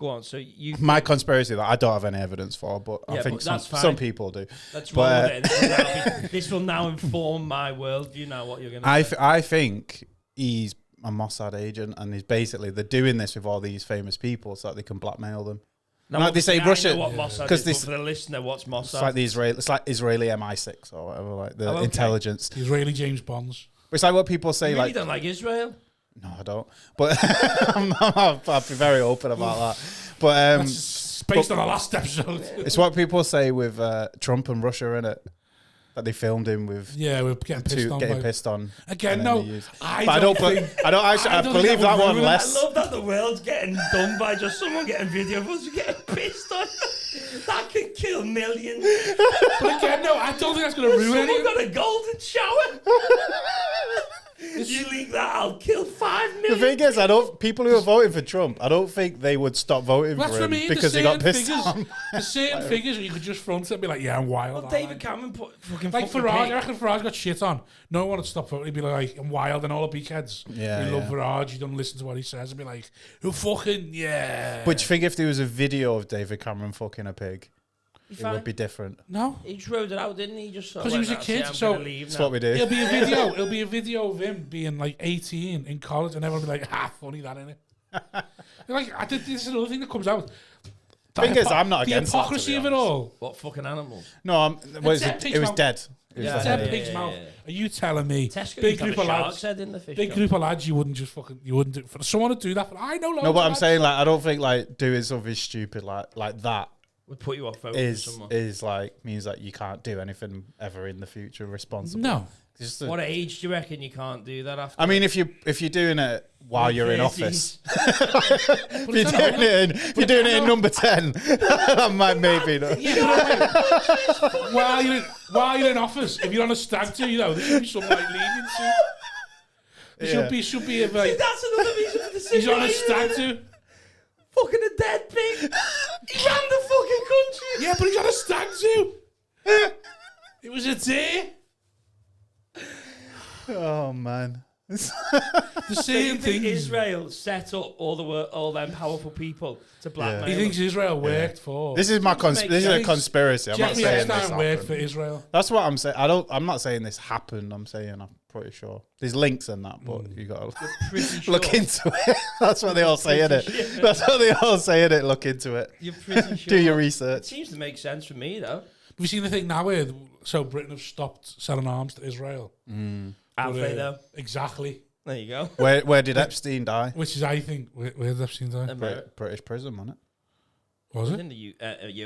Go on. So my conspiracy that I don't have any evidence for, but I think some people do. Let's roll with it. This will now inform my worldview. Now, what you're going to say. I think he's a Mossad agent, and he's basically they're doing this with all these famous people so that they can blackmail them. Now, like they say, Russia. Because for the listener, what's Mossad? It's like Israeli MI6 or whatever, like the intelligence. The Israeli James Bonds. It's like what people say. You don't like Israel. No, I don't. But I'll be very open about that. But based on the last episode. It's what people say with Trump and Russia, innit? That they filmed him with. Yeah, we're getting pissed on. Again, no. I believe that one less. I love that the world's getting done by just someone getting video of us getting pissed on. That can kill millions. But again, no, I don't think that's going to ruin anything. Someone got a golden shower. You leak that, I'll kill 5 million. The thing is, people who are voting for Trump, I don't think they would stop voting for him because they got pissed on. The same figures you could just front it and be like, yeah, I'm wild. Well, David Cameron put fucking like Farage. I reckon Farage got shit on. No one would stop voting. He'd be like, I'm wild, and all the beakheads. Yeah, we love Farage. You don't listen to what he says. He'd be like, who fucking yeah. But do you think if there was a video of David Cameron fucking a pig, it would be different? No, he just wrote it out, didn't he? Just because he was a kid. So that's what we do. It'll be a video. It'll be a video of him being like 18 in college, and everyone will be like, "Ah, funny that, innit?" Like, this is another thing that comes out. Thing is, I'm not against the hypocrisy that, of it all. What fucking animals? No, it was dead. It was It's dead. a pig's mouth. Are you telling me? Tesco Big group of lads. Big group of lads. You wouldn't do for someone to do that. But I know. No, but I'm saying like I don't think like doing something stupid like that would put you off voting for someone. Is like means that you can't do anything ever in the future responsible. No. What age do you reckon you can't do that after? I mean, if you're doing it while you're in office, if you're doing it in number 10, that might maybe not. Yeah, while you're in office, if you're on a stag do, there should be some like leniency. There should be a like. See, that's another reason for the situation. He's on a stag do. Fucking a dead pig. He ran the fucking country. Yeah, but he's on a stag do. It was a day. Oh man. The same thing. Israel set up all them powerful people to blackmail. He thinks Israel worked for. This is this is a conspiracy. I'm not saying this Epstein worked for Israel. That's what I'm saying. I'm not saying this happened. I'm saying I'm pretty sure. There's links in that, but you got to look into it. That's what they all say in it. That's what they all say in it. Look into it. You're pretty sure. Do your research. It seems to make sense for me though. Have you seen the thing now where Britain have stopped selling arms to Israel? Have they though? Exactly. There you go. Where did Epstein die? Which is, I think, where did Epstein die? British prison, wasn't it? Was it? In the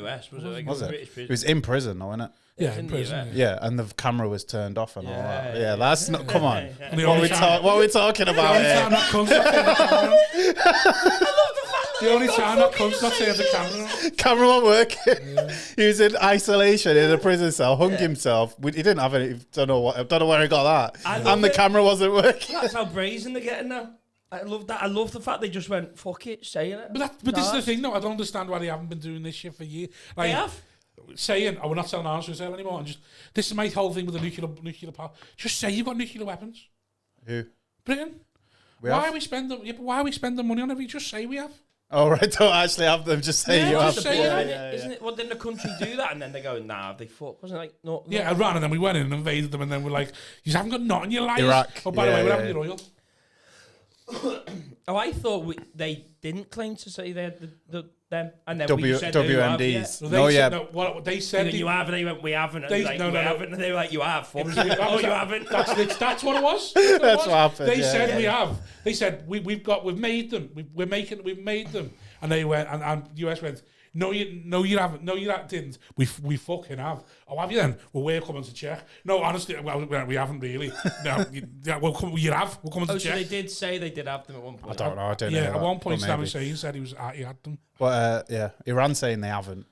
US, was it? Like Was it? British prison? It was in prison, though, wasn't it? Yeah, in in prison. Yeah, and the camera was turned off and all that. Yeah, That's not. Come on. Yeah. What are we talking about here? The only time that comes not saying the camera. Camera wasn't working. Yeah. He was in isolation in a prison cell, hung himself. He didn't have any. Don't know where he got that. And the camera wasn't working. That's how brazen they're getting now. I love that. I love the fact they just went fuck it, saying it. But this is the thing, though. I don't understand why they haven't been doing this shit for years. Like, they have. Saying, we're not selling arms to Israel anymore, and this is my whole thing with the nuclear power. Just say you've got nuclear weapons. Who? Britain. Why are we spending money on it? We just say we have. Oh right, don't actually have them. Just say you have. Isn't it? Well, didn't the country do that, and then they go, nah, they fuck. Wasn't it like no? Yeah, Iran, and then we went in and invaded them, and then we're like, you haven't got nothing, you liars. Iraq. Oh, by the way, we're having your oil. Oh, I thought they didn't claim to say they had them, and then we said WMDs. They said you have, and they went, we haven't. And haven't, and they were like, you have. You haven't. That's what it was. That's what happened. They said we have. They said we've made them. We've made them, and they went, and US went, no, you haven't. No, you didn't. We fucking have. Oh, have you then? Well, we're coming to check. No, honestly, we haven't really. No, we'll come. You have. We're coming to check. So they did say they did have them at one point. I don't know. I don't know. Yeah, at one point, Saddam Hussein said he had them. But Iran saying they haven't.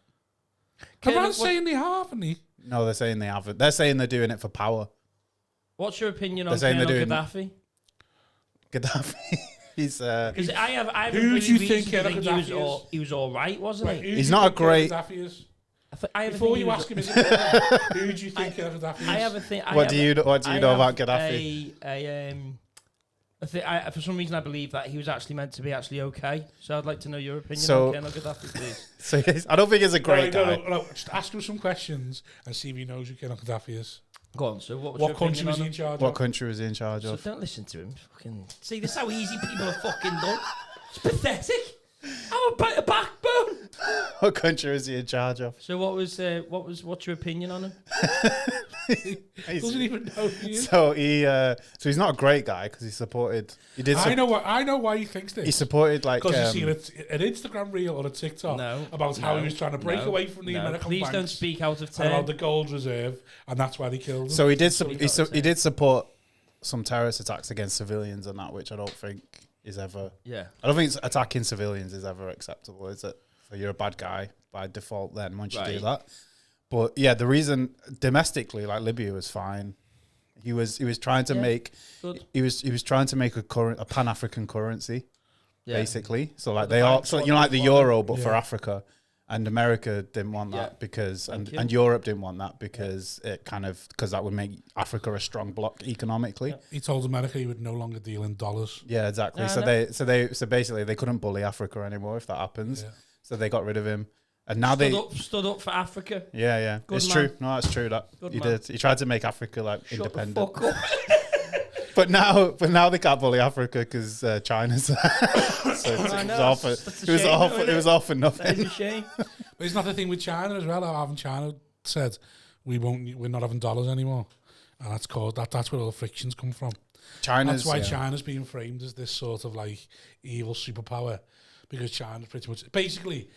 Iran saying they haven't. No, they're saying they haven't. They're saying they're doing it for power. What's your opinion on Colonel Gaddafi? Gaddafi. He's. Because I have who do you think Gaddafi he was all right, wasn't he? He's not a great. Gaddafi is? Before you ask him, who do you think Gaddafi is? I have a thing. What do you know about Gaddafi? For some reason, I believe that he was actually meant to be okay. So I'd like to know your opinion on Colonel Gaddafi, please. So I don't think he's a great guy. No, just ask him some questions and see if he knows who Colonel Gaddafi is. Go on. So what country was he in charge of? What country was he in charge of? So don't listen to him. Fucking see, this is how easy people are fucking done. It's pathetic. I'm a backbone. What country is he in charge of? So what's your opinion on him? Doesn't even know you. So he's not a great guy because he supported. I know why he thinks this. He supported because you've seen an Instagram reel or a TikTok about how he was trying to break away from the American Please banks. Don't speak out of turn. About the gold reserve, and that's why they killed him. So he did support some terrorist attacks against civilians and that, which I don't think is ever. Yeah. I don't think attacking civilians is ever acceptable, is it? So you're a bad guy by default then once you do that. But yeah, the reason domestically, like Libya was fine. He was trying to make he was trying to make a Pan-African currency, basically. So like like the euro, but for Africa. And America didn't want that because and Europe didn't want that because because that would make Africa a strong bloc economically. He told America he would no longer deal in dollars. Yeah, exactly. So basically they couldn't bully Africa anymore if that happens. Yeah. So they got rid of him. And now stood up for Africa. Yeah. Good it's man. True. No, that's true. That Good he man. did. He tried to make Africa independent. The fuck up. But now they can't bully Africa because China's there. So it was all for nothing. That is a shame. But it's not the thing with China as well. Haven't China said we're not having dollars anymore, and that's caused that's where all the frictions come from. That's why China's being framed as this sort of like evil superpower, because China's pretty much basically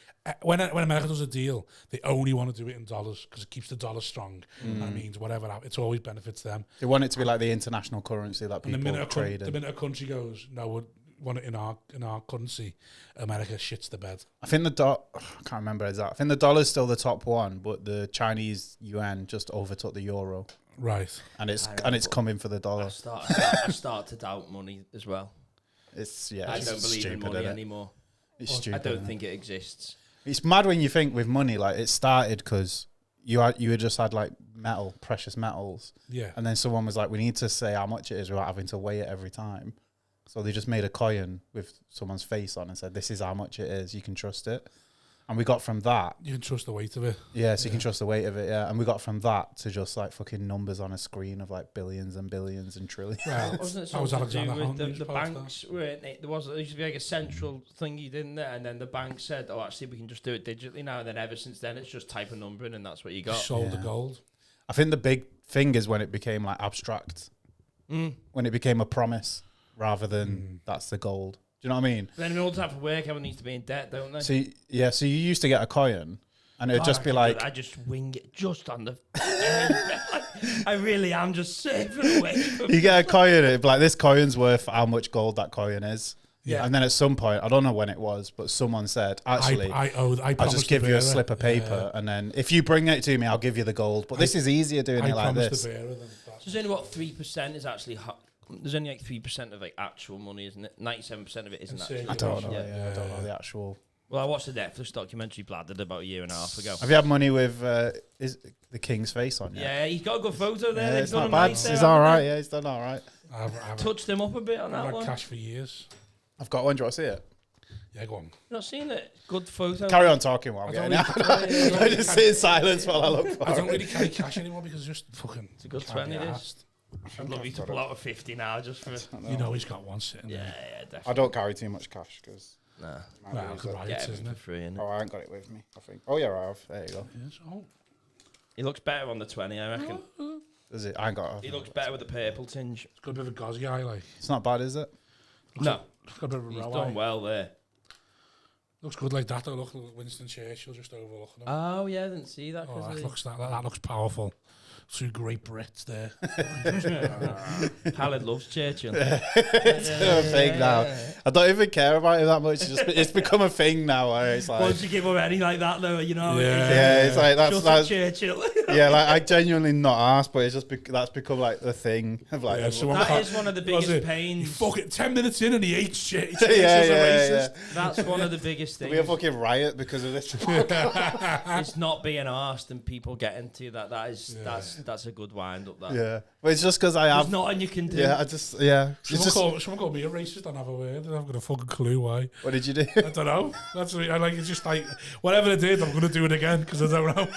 when America does a deal, they only want to do it in dollars because it keeps the dollar strong, and it means whatever it always benefits them. They want it to be like the international currency that people trade in. The minute a country goes, no, we want it in our currency, America shits the bed. I think I can't remember exactly. I think the dollar's still the top one, but the Chinese yuan just overtook the euro. Right, and it's coming for the dollar. I start to doubt money as well. I don't believe in money anymore. It's stupid. I don't think it exists. It's mad when you think with money, like it started because you had just had like precious metals, and then someone was like, we need to say how much it is without having to weigh it every time. So they just made a coin with someone's face on and said, this is how much it is. You can trust it. And we got from that. You can trust the weight of it. Yeah, so you can trust the weight of it, yeah. And we got from that to just like fucking numbers on a screen of like billions and billions and trillions. Well, wasn't it something to do with the banks? Weren't they? There used to be like a central thingy, didn't there? And then the bank said, oh, actually, we can just do it digitally now. And then ever since then, it's just type a number in and that's what you got. Sold the gold. I think the big thing is when it became like abstract. When it became a promise rather than that's the gold. Do you know what I mean? Then in order to have to work, everyone needs to be in debt, don't they? So so you used to get a coin, and it'd just be like, I just wing it just on the. I really am just saving away. You get a coin, it'd be like, this coin's worth how much gold that coin is. Yeah. And then at some point, I don't know when it was, but someone said, actually, I'll just give you a slip of paper, and then if you bring it to me, I'll give you the gold. But this is easier doing it like this. So there's only 3% is actually. There's only like 3% of like actual money, isn't it? 97% of it isn't actually. I don't know. Yeah, I don't know the actual. Well, I watched the Netflix documentary bladdered about a year and a half ago. Have you had money with is the king's face on? Yeah, he's got a good photo there. Yeah, it's not bad. He's all right. Yeah, he's done all right. I've touched him up a bit on that one. I've had cash for years. I've got one. Do you want to see it? Yeah, go on. You've not seen it? Good photo. Carry on talking while I'm getting out. I just sit in silence while I look for it. I don't really carry cash anymore because it's just fucking. It's a good 20 this. I'd love you to pull out a 50 now just for... You know he's got one sitting there. Yeah, definitely. I don't carry too much cash because... Nah. Riots, isn't it? Free, oh, I ain't got it with me, I think. Oh, yeah, I have. There you go. Yes, he looks better on the 20, I reckon. Does it? I ain't got it. He looks better with the purple tinge. It's got a bit of a gauzy eye, like. It's not bad, is it? No. It's got a bit of a He's row done eye. well there. Looks good like that, though. Look, Winston Churchill just overlooking him. Oh, yeah, I didn't see that. That looks powerful. Two great Brits there. Khalid loves Churchill. It's a thing now. I don't even care about it that much. It's become a thing now. Where it's like, once you give up any like that, though, you know. Yeah, it's like that's Churchill. Yeah, like I genuinely not asked, but it's just that's become like the thing of like. That is one of the biggest pains. You fucking 10 minutes in and he hates Churchill. Yeah. That's one of the biggest things. We a fucking riot because of this. It's not being asked and people getting to that. That's a good wind up. That. Yeah, but it's just because I have. There's nothing you can do. Yeah, Someone called me a racist. I don't have a word. I haven't got a fucking clue why. What did you do? I don't know. That's I like. It's just like whatever I did, I'm gonna do it again because I don't know.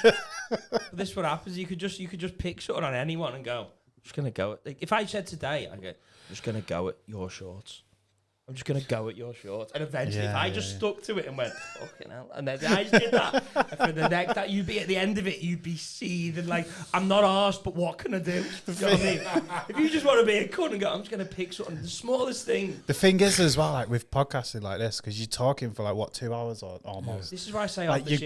This is what happens. You could just pick something on anyone and go. I'm just gonna go. Like, if I said today, I go, I'm just gonna go at your shorts. I'm just going to go at your shorts. And eventually, if I just stuck to it and went, fucking hell, and then I just did that, and for the next, that you'd be at the end of it, you'd be seething like, I'm not arsed, but what can I do? You know what I mean? If you just want to be a cunt and go, I'm just going to pick something, the smallest thing. The thing is as well, like with podcasting like this, because you're talking for like, 2 hours or almost. This is why I say like you're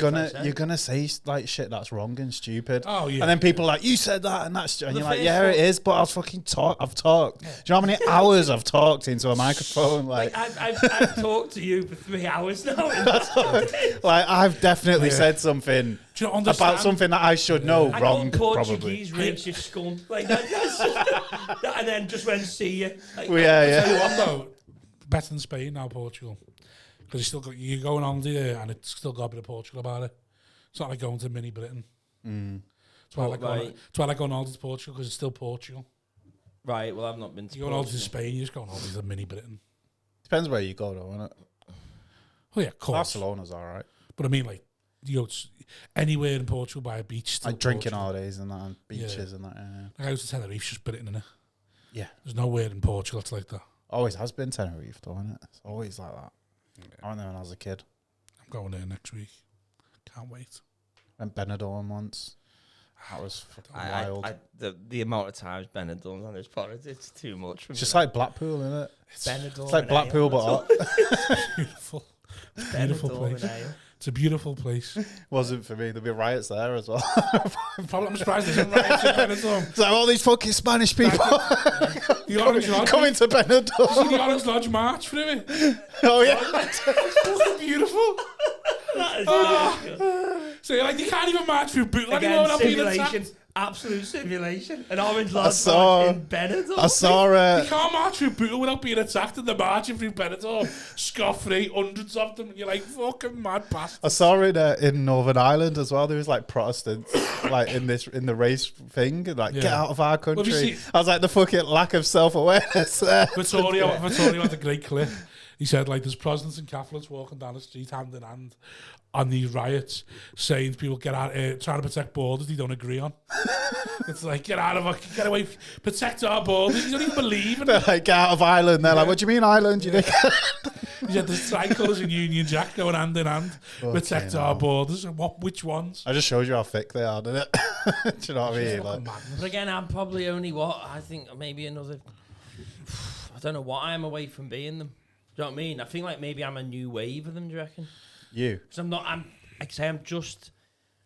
gonna say like shit that's wrong and stupid. Oh, yeah. And then people are like, you said that and that's... And you're like, yeah, it is, but I've fucking I've talked. Do you know how many hours I've talked into a microphone? Like I've talked to you for 3 hours now. Like I've definitely said something about something that I should know wrong. Portuguese racist scum like that, and then just went see you. Like, yeah. Tell you what though, better than Spain now, Portugal, because you're going on there and it's still got a bit of Portugal about it. It's not like going to mini Britain. It's why I like going on to Portugal because it's still Portugal. Right. Well, I've not been to. You're going on to Spain, you're just going on to mini Britain. Depends where you go, though, innit? Oh yeah, of course. Barcelona's all right, but I mean, like, you go anywhere in Portugal by a beach, like drinking holidays and that, and beaches and that. Yeah. Like I was to Tenerife, just Britain, innit? Yeah. There's nowhere in Portugal it's like that. Always has been Tenerife, though, isn't it? It's always like that. Yeah. I went there when I was a kid. I'm going there next week. Can't wait. Went Benidorm once. That was fucking wild. The amount of times Benidorm's on this pod, it's too much for me. It's just like Blackpool, isn't it? Benidorm. It's like Blackpool, but hot. Beautiful. It's a beautiful place. It's a beautiful place. Wasn't for me. There'll be riots there as well. Probably, I'm surprised there's some riots in Benidorm. It's like all these fucking Spanish people The Orange Lodge. coming to You see Benidorm. the Orange Lodge march through it? Oh, yeah. It's fucking beautiful. That is So you're like, you can't even march through Bootle anymore again, without being simulation. attacked. Absolute simulation. An orange lodge saw- in Benidorm. I saw You can't march through Bootle without being attacked, and they're marching through Benidorm, scot-free, hundreds of them, and you're like, fucking mad bastard. I saw it in Northern Ireland as well. There was like Protestants like in the race thing, like get Yeah. out of our Well, have you country. seen- I was like the fucking lack of self-awareness there. Vittorio had a great clip. He said, like, there's Protestants and Catholics walking down the street hand in hand on these riots, saying to people, get out, trying to protect borders they don't agree on. It's like, get away, protect our borders. You don't even believe in They're it. like, get out of Ireland. They're like, what do you mean Ireland? You dickhead? He said, there's tricolours and Union Jack going hand in hand, protect our borders. And which ones? I just showed you how thick they are, didn't it? Do you know what I mean? Fucking Like, madness. But again, I'm probably only I think maybe another. I don't know what I am away from being them. Do you know what I mean? I think like maybe I'm a new wave of them. Do you reckon? you. Because I'm just.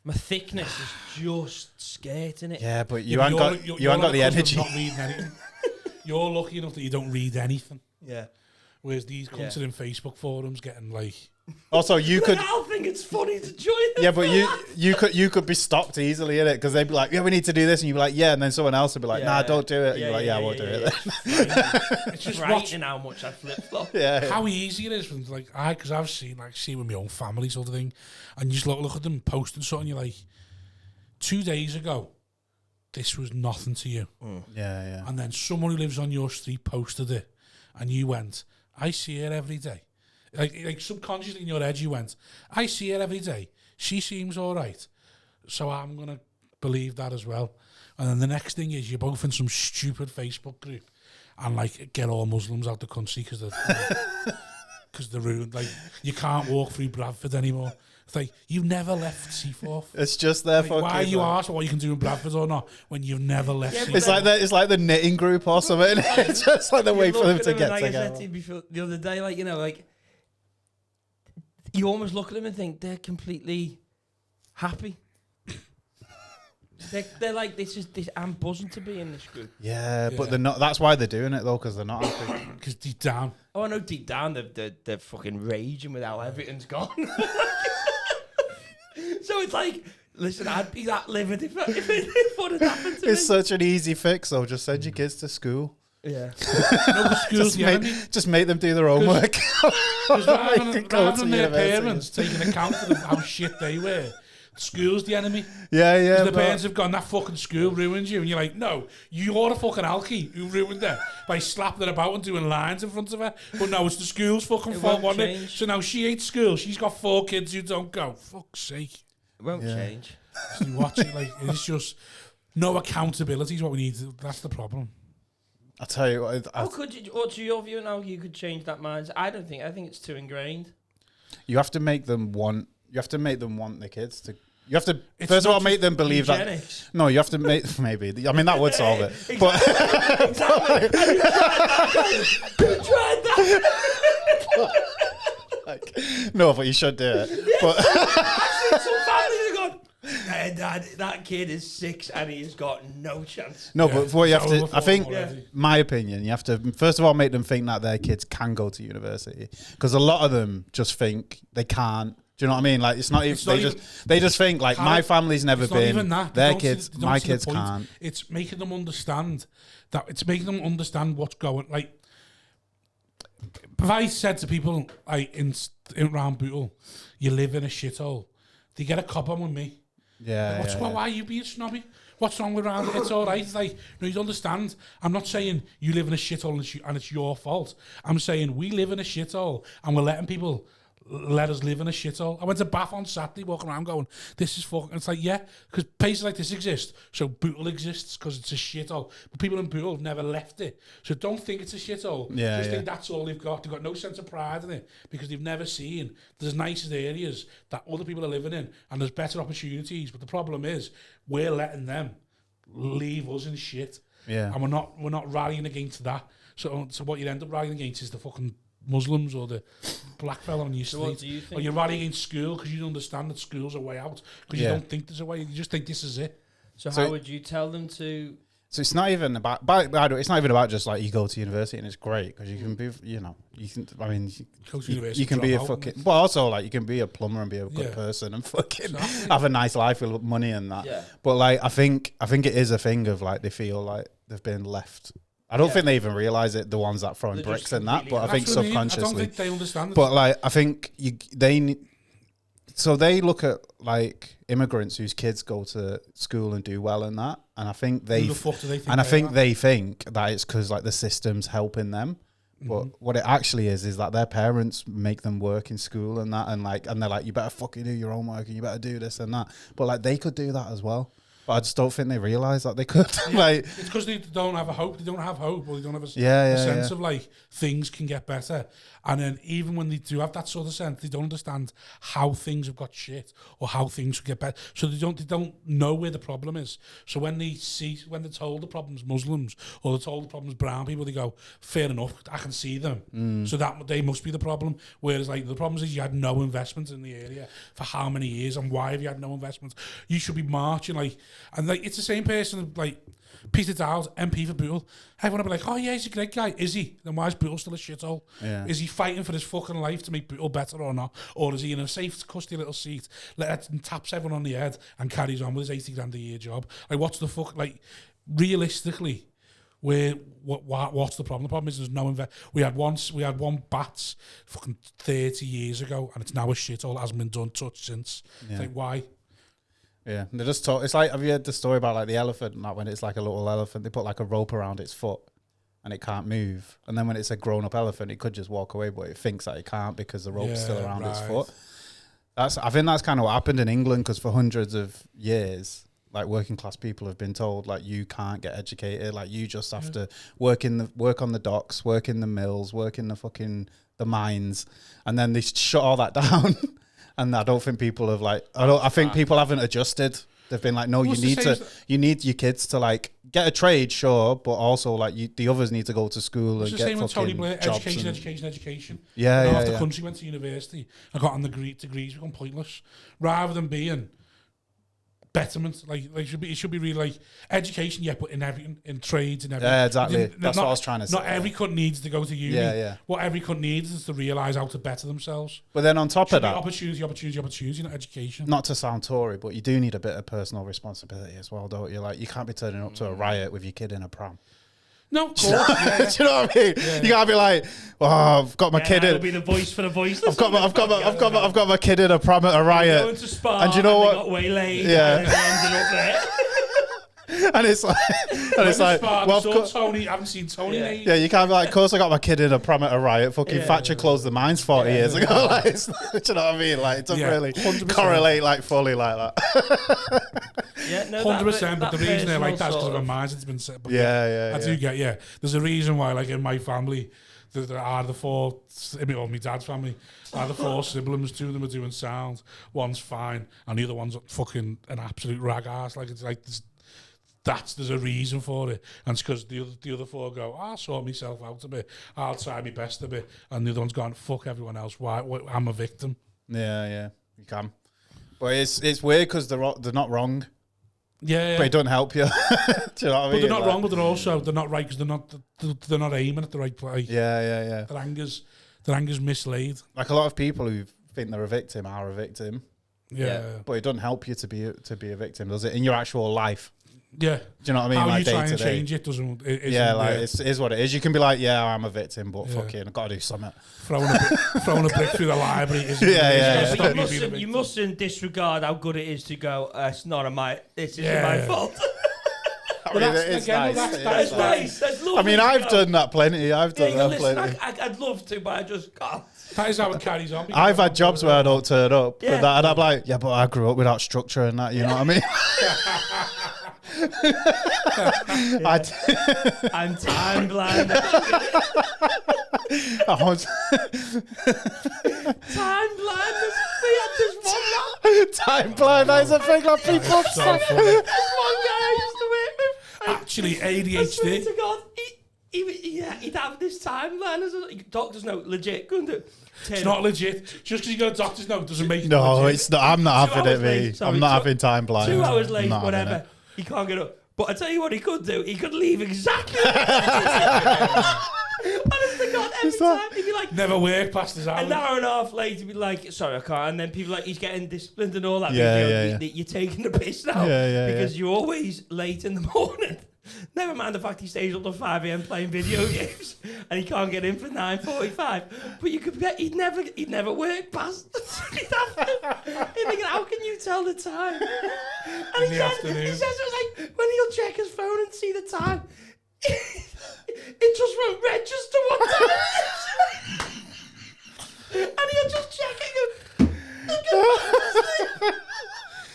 My thickness is just skirting it. Yeah, but you Yeah, ain't but got you ain't got the lucky energy. not reading anything. You're lucky enough that you don't read anything. Yeah. Whereas these cunts are in Facebook forums getting like, Also, you could. I think it's funny to join them. Yeah, but you could be stopped easily in it because they'd be like, yeah, we need to do this, and you'd be like, yeah, and then someone else would be like, nah, don't do it. And you're like, yeah, I won't do it. it's just Frightening how much I flip flop. Yeah, how easy it is. From like, because I've seen with my own family sort of thing, and you just look at them posting something, you're like, 2 days ago, this was nothing to you. yeah. And then someone who lives on your street posted it, and you went, I see her every day. Like subconsciously in your head, you went, I see her every day. She seems all right. So I'm going to believe that as well. And then the next thing is you're both in some stupid Facebook group and like get all Muslims out the country because they're ruined. Like you can't walk through Bradford anymore. It's like you've never left Seaforth. It's just their Like, fucking. why are you asked what you can do in Bradford or not when you've never left Seaforth? It's like the knitting group or something. It's just like the way for them to get like together. I said to you before, the other day, like, you know, like, you almost look at them and think they're completely happy. they're like, this. I'm buzzing to be in this group. Yeah, but they're not. That's why they're doing it though, because they're not happy. Because deep down, Oh, I know deep down they're fucking raging with how everything's gone. So it's like, listen, I'd be that livid if what had happened to me. It's such an easy fix though. Just send your kids to school. Yeah. no school's the enemy. Just make them do their homework. Because rather They can go than to their university. parents taking account of how shit they were, school's the enemy. Yeah. The but- parents have gone, that fucking school ruined you. And you're like, no, you're the fucking alky who ruined her by slapping her about and doing lines in front of her. But no, it's the school's fucking It fault, won't wasn't it? change. So now she hates school. She's got 4 kids who don't go. Fuck's sake. It won't Yeah. change. So you watch it, like, it's just no accountability is what we need. That's the problem. I'll tell you what. How could you, or to your view now, you could change that mindset? I think it's too ingrained. You have to make them want. You have to make them want the kids to. You have to It's first of not all make just them believe that. Eugenics. No, you have to make maybe. I mean, that would solve it. But Exactly. You tried that. like, no, but you should do it. But Some families have gone, hey, Dad, that kid is 6 and he's got no chance. no, Yeah, but what you have it's to. I overthought think, already. my opinion, you have to first of all make them think that their kids can go to university because a lot of them just think they can't. Do you know what I mean? Like it's not even. They just think like my family's never It's not been. even that. They Their don't see kids, the- they don't my see the kids point. can't. It's making them understand that. It's making them understand what's going. Like, if I said to people like in round Bootle, you live in a shithole, they get a cop on with me. Yeah. Like, why are you being snobby? What's wrong with round? It's all right. It's like, no, you don't understand. I'm not saying you live in a shithole and it's your fault. I'm saying we live in a shithole and we're letting people let us live in a shithole. I went to Bath on Saturday, walking around going, this is fucking... It's like, yeah, because places like this exist, so Bootle exists because it's a shithole. But people in Bootle have never left it. So don't think it's a shithole. Just think that's all they've got. They've got no sense of pride in it because they've never seen there's nicer areas that other people are living in and there's better opportunities. But the problem is, we're letting them leave us in shit. Yeah. And we're not rallying against that. So what you end up rallying against is the fucking Muslims or the black fella on your street. Or you're rallying against school because you don't understand that school's a way out. Because you don't think there's a way. You just think this is it. So how would you tell them to... So it's not even about... By the way, it's not even about just like you go to university and it's great because you can be, you know, you can... I mean, you can be a fucking... But also like you can be a plumber and be a good person and fucking have a nice life with money and that. Yeah. But like I think it is a thing of like they feel like they've been left... I don't think they even realise it, the ones that throwing bricks and that, but I think subconsciously. I don't think they understand it. But like, I think so they look at like immigrants whose kids go to school and do well in that, and I think they think that it's because like the system's helping them. But what it actually is that their parents make them work in school and that, and they're like, you better fucking do your homework and you better do this and that. But like, they could do that as well. But I just don't think they realise that they could. Like, it's because they don't have a hope. They don't have hope, or they don't have a sense of like things can get better. And then even when they do have that sort of sense, they don't understand how things have got shit or how things could get better. So they don't know where the problem is. So when they're told the problem's Muslims or they're told the problem's brown people, they go, fair enough, I can see them. So that they must be the problem. Whereas like the problem is you had no investment in the area for how many years, and why have you had no investment? You should be marching like. And like it's the same person like Peter Dowd, MP for Bootle. Everyone will be like, oh yeah, he's a great guy. Is he? Then why is Bootle still a shithole? Yeah. Is he fighting for his fucking life to make Bootle better or not? Or is he in a safe, cushy little seat, taps everyone on the head and carries on with his 80 grand a year job? Like what's the fuck? Like realistically, what's the problem? The problem is there's no We had one Bats fucking 30 years ago, and it's now a shithole. Hasn't been touched since. Yeah. It's like why? Yeah, they just talk. It's like, have you heard the story about like the elephant? Like when it's like a little elephant, they put like a rope around its foot, and it can't move. And then when it's a grown-up elephant, it could just walk away, but it thinks that it can't because the rope's still around its foot. I think that's kind of what happened in England, because for hundreds of years, like working class people have been told like you can't get educated, like you just have to work on the docks, work in the mills, work in the mines, and then they shut all that down. And I don't think people have I think people haven't adjusted. They've been like, no, you need your kids to like get a trade, sure, but also like the others need to go to school and get fucking jobs. Tony Blair, education. Yeah, half the country went to university and got on the degrees, become pointless, rather than being betterment. Like it should be really like education, but in everything, in trades and everything. Yeah, exactly. That's what I was trying to say. Not every cunt needs to go to uni. Yeah. What every cunt needs is to realise how to better themselves. But then on top of that, opportunity, not education. Not to sound Tory, but you do need a bit of personal responsibility as well, don't you? Like you can't be turning up to a riot with your kid in a pram. No, of course. Do you know what I mean? Yeah. You gotta be like, oh, I've got my kid in. Be the voice for the voiceless. I've got my kid in a pram at a riot. Going to Spa, and you know what? They got waylaid. Yeah. And they ended up there. And it's like, well, Tony, I haven't seen Tony. Yeah, you can't be like, of course I got my kid in a pram at a riot. Fucking Thatcher closed the mines 40 years ago. Like, do you know what I mean? Like, it doesn't really 100%. Correlate like fully like that. 100%. But the reason they're like that is because of our minds. It's been set. I do get. There's a reason why, like in my family, there are the four. My dad's family are the four siblings. Two of them are doing sound. One's fine, and the other one's fucking an absolute rag ass. Like it's like this. There's a reason for it, and it's because the other four go, I'll sort myself out a bit, I'll try my best a bit, and the other one's gone, fuck everyone else. Why? I'm a victim. Yeah, you can, but it's weird because they're not wrong. Yeah, but it doesn't help you. Do you know what I mean? But they're not wrong, but they're not right because they're not aiming at the right place. Yeah. Their anger's mislaid. Like a lot of people who think they're a victim are a victim. Yeah. But it doesn't help you to be a victim, does it? In your actual life. Yeah. Do you know what I mean? How like you try and change it doesn't. It is what it is. You can be like, yeah, I'm a victim, but fucking, I've got to do something. Throwing a brick through the library isn't. Yeah. You mustn't disregard how good it is to go. This isn't my fault. It's That's nice. That's lovely. I mean, I've done that plenty. I've done that plenty. I'd love to, but I just can't. That is how it carries on. I've had jobs where I don't turn up, Yeah. and I'm like, yeah, but I grew up without structure and that. You know what I mean? I'm time blind. I was Time blind. We had this one man. time blind. That is a thing that people So say. funny. This one guy I used to work with. Actually, I swear ADHD. to God, he'd have this timeline. Doctors know, legit, couldn't do. It's not legit. Just because you got a doctor's note doesn't make it No, legit. it's not. I'm not 2 having it, hours late, me. sorry, I'm not two- having time blind. 2 hours late, I'm not having whatever. it. He can't get up. But I tell you what he could do. He could leave exactly. Honest to God, every time he'd be like, Never work past his hours. an hour and a half late, he'd be like, sorry, I can't. And then people like, he's getting disciplined and all that. Yeah, You're taking the piss now. Because you're always late in the morning. Never mind the fact he stays up till 5 a.m. playing video games and he can't get in for 9:45. But you could bet he'd never work past. He'd thinking, how can you tell the time? And he says it was like when he'll check his phone and see the time, it just won't register what time it is. And he'll just check it and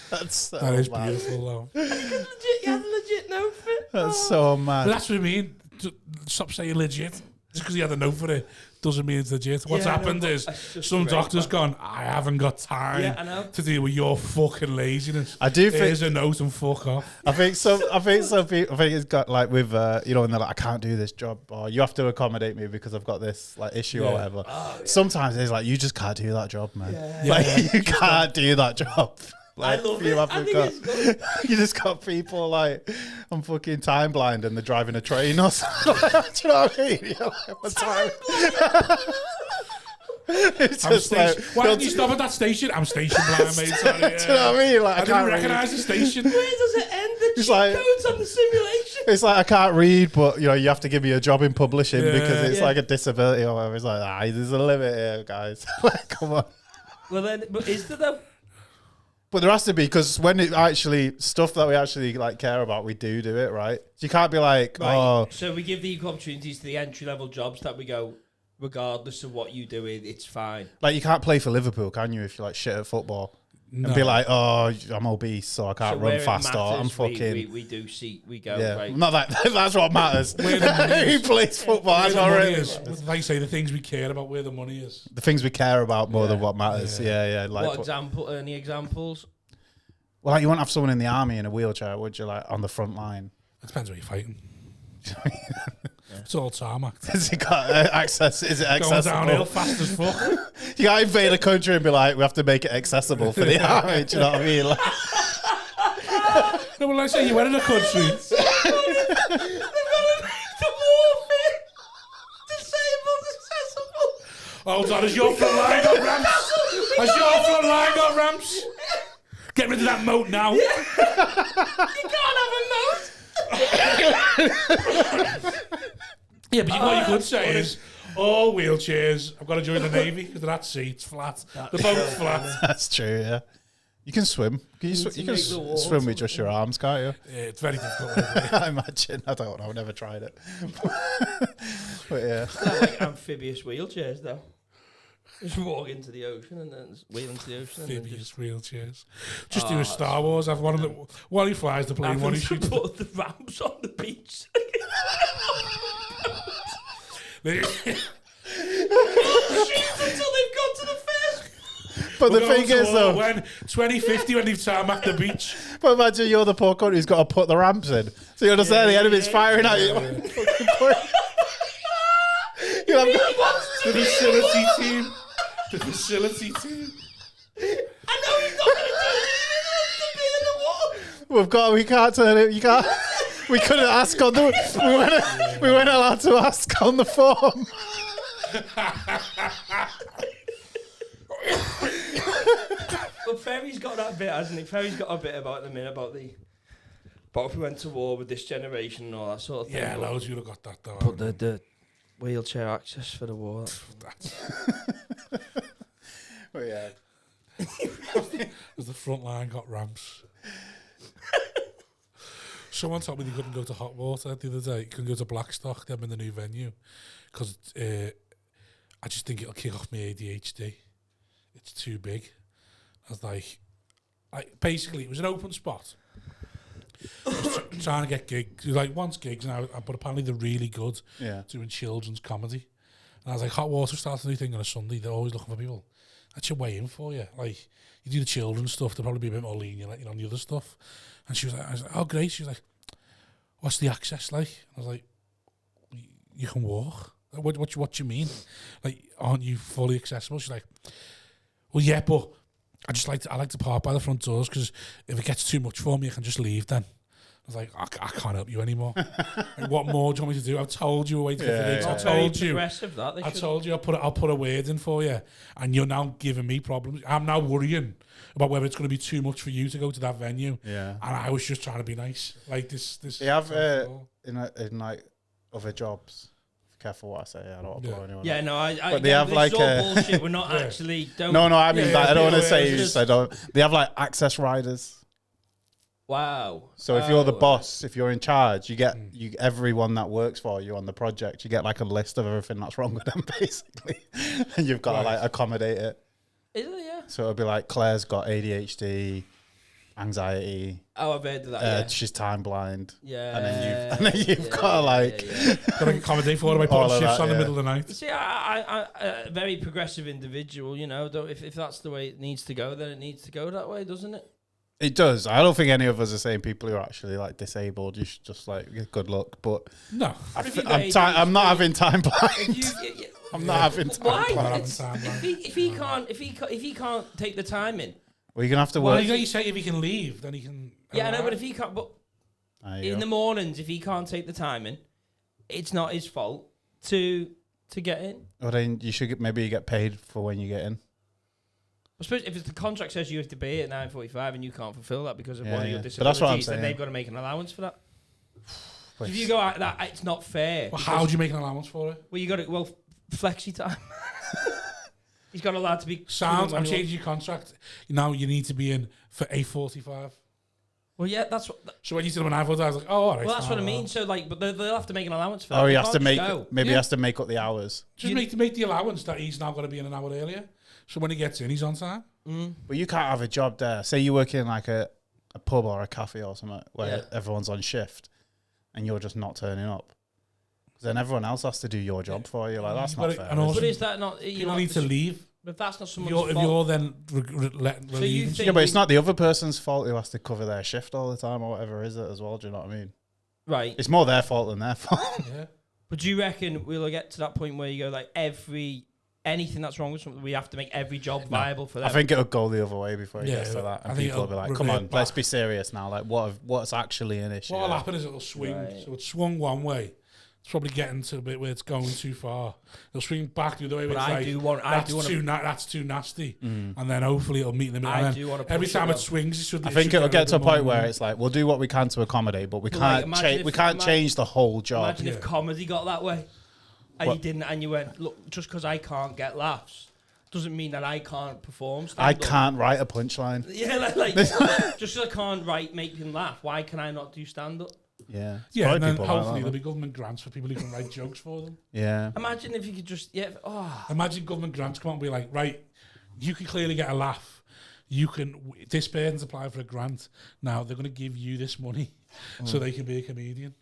That's That is mad. beautiful, though. you have a legit note for it. That's so mad. But that's what I mean. Stop saying legit. Just because you had a note for it doesn't mean it's legit. What's Yeah, I know, happened but is that's just some great, doctor's man. gone, I haven't got time Yeah, I know. to deal with your fucking laziness. I do think. Here's a note and fuck off. I think some people. I think it's got like with you know, when they're like, I can't do this job, or you have to accommodate me because I've got this like issue or Yeah. whatever. Sometimes it's like you just can't do that job, man. Yeah. Yeah, Like yeah. you can't do that job. Like, I love you it. haven't I think got- it's good. You just got people like, I'm fucking time blind and they're driving a train or something. Do you know what I mean? You're like, "What time?" It's I'm just station. like, Why didn't you stop at that station? I'm station blind, mate. Sorry, do you know what I mean? Like, I I didn't can't read. recognise the station. Where does it end? The It's cheat like- codes on the simulation. It's like I can't read, but you know you have to give me a job in publishing Yeah. because it's Yeah. like a disability or whatever. It's like, there's a limit here, guys. Like, come on. Well then, but is there though? But there has to be, because when it actually stuff that we actually like care about, we do it, right? So you can't be like, Right. oh, So we give the equal opportunities to the entry level jobs that we go, regardless of what you do, it's fine. like you can't play for Liverpool, can you? If you're like shit at football No. and be like, oh, I'm obese, so I can't So where run it fast, or I'm matters, fucking. we do see, we go, Yeah, right. not that. That's what matters. Where the money Who is. plays football? Where That's the not money really. is. Like you say, the things we care about, where the money is. The things we care about more than Yeah. what matters. Yeah, Like, What example? Any examples? well, like you won't have someone in the army in a wheelchair, would you? Like on the front line. It depends where you're fighting. It's all tarmac. Has it got access? Is it Going accessible? downhill fast as fuck. You can't invade a country and be like, we have to make it accessible for the army. Do you know what I mean? Like, No, well, let's say you went in a country. They've got to make the warfare disabled accessible. Hold on, has your front line got ramps? Has your front line got ramps? Get rid of that moat now. You can't have a moat. Yeah, but what you could say is, all wheelchairs, I've got to join the Navy because that seat's flat. The boat's flat. that's true, yeah. You can swim. You to can make the wall swim with just your arms, can't you? Yeah, it's very difficult. Isn't it? I imagine. I don't know. I've never tried it. But yeah. They're like amphibious wheelchairs, though. Just walk into the ocean and then wheel into the ocean. And then Amphibious just wheelchairs. Just do a Star Wars. Have one of the while he flies the plane, have one them he to shoots. put the ramps on the beach. Until they've got to the first. But the thing is, though, when 2050, when they've tarmacked the beach, but imagine you're the poor country who's got to put the ramps in. So you're just there, the enemy's firing at you. You'll have the facility team, the facility team. I know he's not going to do it. He wants to be in the water. we can't turn it. You can't. We couldn't ask on the. We weren't allowed to ask on the form. But Ferry's got that bit, hasn't he? Ferry's got a bit about the minute about if we went to war with this generation and all that sort of thing. Yeah, but, loads of you have got that though. but the wheelchair access for the war. But yeah. As the front line got ramps. Someone told me they couldn't go to hot water the other day. You couldn't go to Blackstock, them in the new venue, because I just think it'll kick off my ADHD. It's too big. I was like, basically, it was an open spot. I was trying to get gigs. Like, once gigs, but apparently they're really good doing children's comedy. And I was like, Hot Water starts a new thing on a Sunday. They're always looking for people. That's your way in for you. Like, you do the children's stuff, they'll probably be a bit more lenient, like, on the other stuff. And I was like, oh, great. She was like, what's the access like? And I was like, you can walk. What do you mean? Like, aren't you fully accessible? She's like, well, yeah, but I like to park by the front doors because if it gets too much for me, I can just leave then. I was like, I can't help you anymore. Like, what more do you want me to do? I've told you a way to get the gigs. I told you I'll put a word in for you, and you're now giving me problems. I'm now worrying about whether it's going to be too much for you to go to that venue. Yeah, and I was just trying to be nice. Like this. You have in like other jobs. Careful what I say. I don't want to blow anyone. Yeah, no, but they have like bullshit. We're not actually. Don't. No, I mean, I don't want to say. I don't. They have like access riders. Wow. So if you're the boss, if you're in charge, you get everyone that works for you on the project. You get like a list of everything that's wrong with them, basically, and you've got to like accommodate it. Is it? Yeah. So it'll be like Claire's got ADHD, anxiety. Oh, I've heard of that. She's time blind. Yeah. And then you've got to like gotta accommodate for it by putting shifts on the middle of the night. See, I a very progressive individual. You know, if that's the way it needs to go, then it needs to go that way, doesn't it? It does. I don't think any of us are saying people who are actually like disabled. You should just like good luck. But no, I'm not having time blind. I'm not having time blind. If he can't take the time in, well, you're gonna have to work. Well, you say if he can leave, then he can. Yeah, I know, but if he can't, but in the mornings, if he can't take the time in, it's not his fault to get in. Well, then you should maybe you get paid for when you get in. I suppose if it's the contract says you have to be at 9:45 and you can't fulfil that because of one of your disabilities, but that's what I'm saying. Then they've got to make an allowance for that. So if you go out that, it's not fair. Well, how do you make an allowance for it? Well, you got to flexi time. He's got allowed to be. Sounds. I'm changing your contract. Now you need to be in for 8:45. Well, yeah, that's what. So when you said 9:45, I was like, oh, all right. Well, that's what I mean. So like, but they'll have to make an allowance for that. Oh, he has to make. Maybe he has to make up the hours. Just make the allowance that he's now going to be in an hour earlier. So when he gets in, he's on time. But you can't have a job there. Say you work in like a pub or a cafe or something where everyone's on shift and you're just not turning up. Then everyone else has to do your job for you. Like, that's not fair. But is that not... People need to leave. But that's not someone's fault. If you're then relieving... Yeah, but it's not the other person's fault who has to cover their shift all the time or whatever, is it, as well? Do you know what I mean? Right. It's more their fault than their fault. Yeah. But do you reckon we'll get to that point where you go, like, anything that's wrong with something, we have to make every job viable for them? I think it'll go the other way before it gets to that. And people will be like, come on, let's be serious now. Like, what's actually an issue? What'll happen is it'll swing. Right. So it's swung one way. It's probably getting to a bit where it's going too far. It'll swing back the other way. But that's too nasty. And then hopefully it'll meet them. Every time it swings, I think it'll get to a point where it's like, we'll do what we can to accommodate, but we can't change the whole job. Imagine if comedy got that way. And you didn't, and you went, look, just because I can't get laughs doesn't mean that I can't perform stand-up. I can't write a punchline. Yeah, like just because I can't make him laugh, why can I not do stand-up? Yeah. Yeah, and then hopefully there'll be government grants for people who can write jokes for them. Yeah. Imagine if you could just, Imagine government grants come on and be like, right, you can clearly get a laugh. This person's applied for a grant. Now they're going to give you this money so they can be a comedian.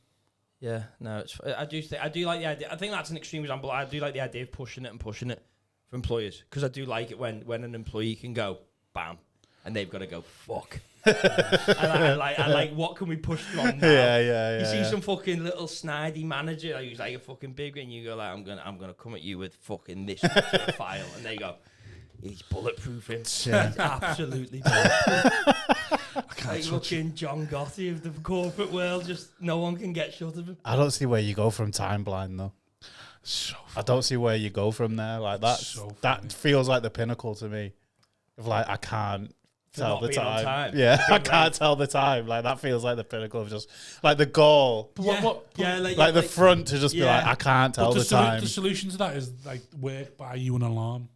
Yeah, no, I do like the idea. I think that's an extreme example. I do like the idea of pushing it for employers, because I do like it when an employee can go bam, and they've got to go fuck. and I like what can we push on now? Yeah. You see some fucking little snidey manager who's like a fucking big, and you go like, I'm gonna come at you with fucking this file, and they go, he's bulletproof. He's absolutely bulletproof. Like fucking John Gotti of the corporate world, just no one can get shut of him. I don't see where you go from time blind though. I don't see where you go from there. Like that feels like the pinnacle to me. Of like I can't tell the time. Yeah, I can't tell the time. Like that feels like the pinnacle of just like the goal. Like the front to just be like I can't tell the time. The solution to that is like buy you an alarm.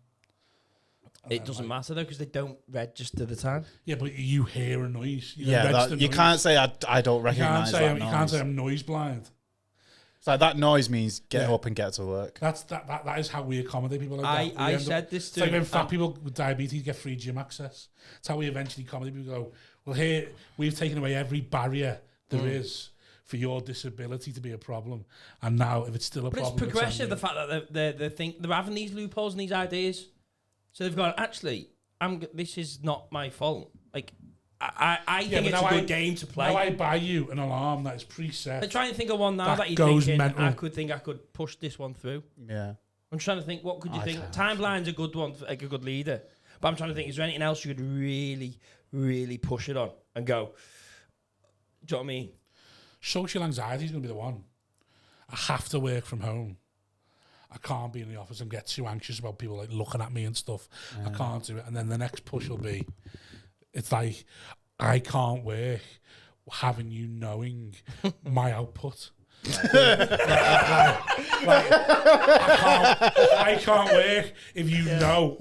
It doesn't matter though because they don't register the time. Yeah, but you hear a noise. You can't say I don't recognize that noise. You can't say I'm noise blind. It's like that noise means get up and get to work. That is how we accommodate people like that. I said this It's to like when fat people with diabetes get free gym access. It's how we eventually accommodate people. Go, well, here we've taken away every barrier there is for your disability to be a problem, and now if it's still a problem, it's progressive. The fact that they're having these loopholes and these ideas, so they've gone. Actually, this is not my fault. Like. I think it's a good game to play. Now I buy you an alarm that is preset. I'm trying to think of one now that you think I could push this one through. Yeah. I'm trying to think, what could you think? Timeline's a good one, like a good leader. But I'm trying to think, is there anything else you could really, really push it on and go, do you know what I mean? Social anxiety is going to be the one. I have to work from home. I can't be in the office and get too anxious about people like looking at me and stuff. I can't do it. And then the next push will be, it's like, I can't work having you knowing my output. I can't work if you know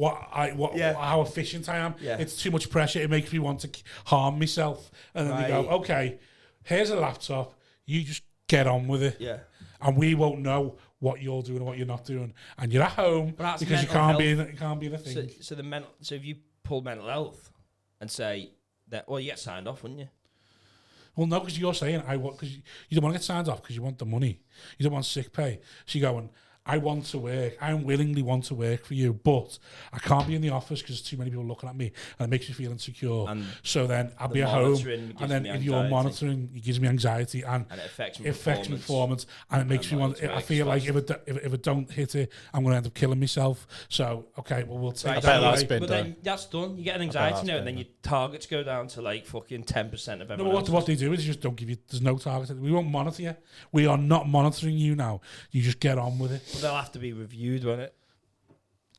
how efficient I am. Yeah. It's too much pressure. It makes me want to harm myself. And then they go, okay, here's a laptop. You just get on with it. Yeah. And we won't know what you're doing and what you're not doing. And you're at home because you can't be in the thing. So if you pull mental health and say that, well, you get signed off, wouldn't you? Well, no, because you're saying because you don't want to get signed off because you want the money. You don't want sick pay. So you're going, I want to work. I willingly want to work for you, but I can't be in the office because there's too many people looking at me and it makes me feel insecure. And so then I'll be at home, and then if you're monitoring, it gives me anxiety and it affects my performance, and it makes me want. I feel like if I don't hit it, I'm going to end up killing myself. So okay, well we'll take that away. But then that's done. You get an anxiety note, and then your targets go down to like fucking 10% of everyone. No, what they do is just don't give you. There's no target. We won't monitor you. We are not monitoring you now. You just get on with it. But they'll have to be reviewed, won't it?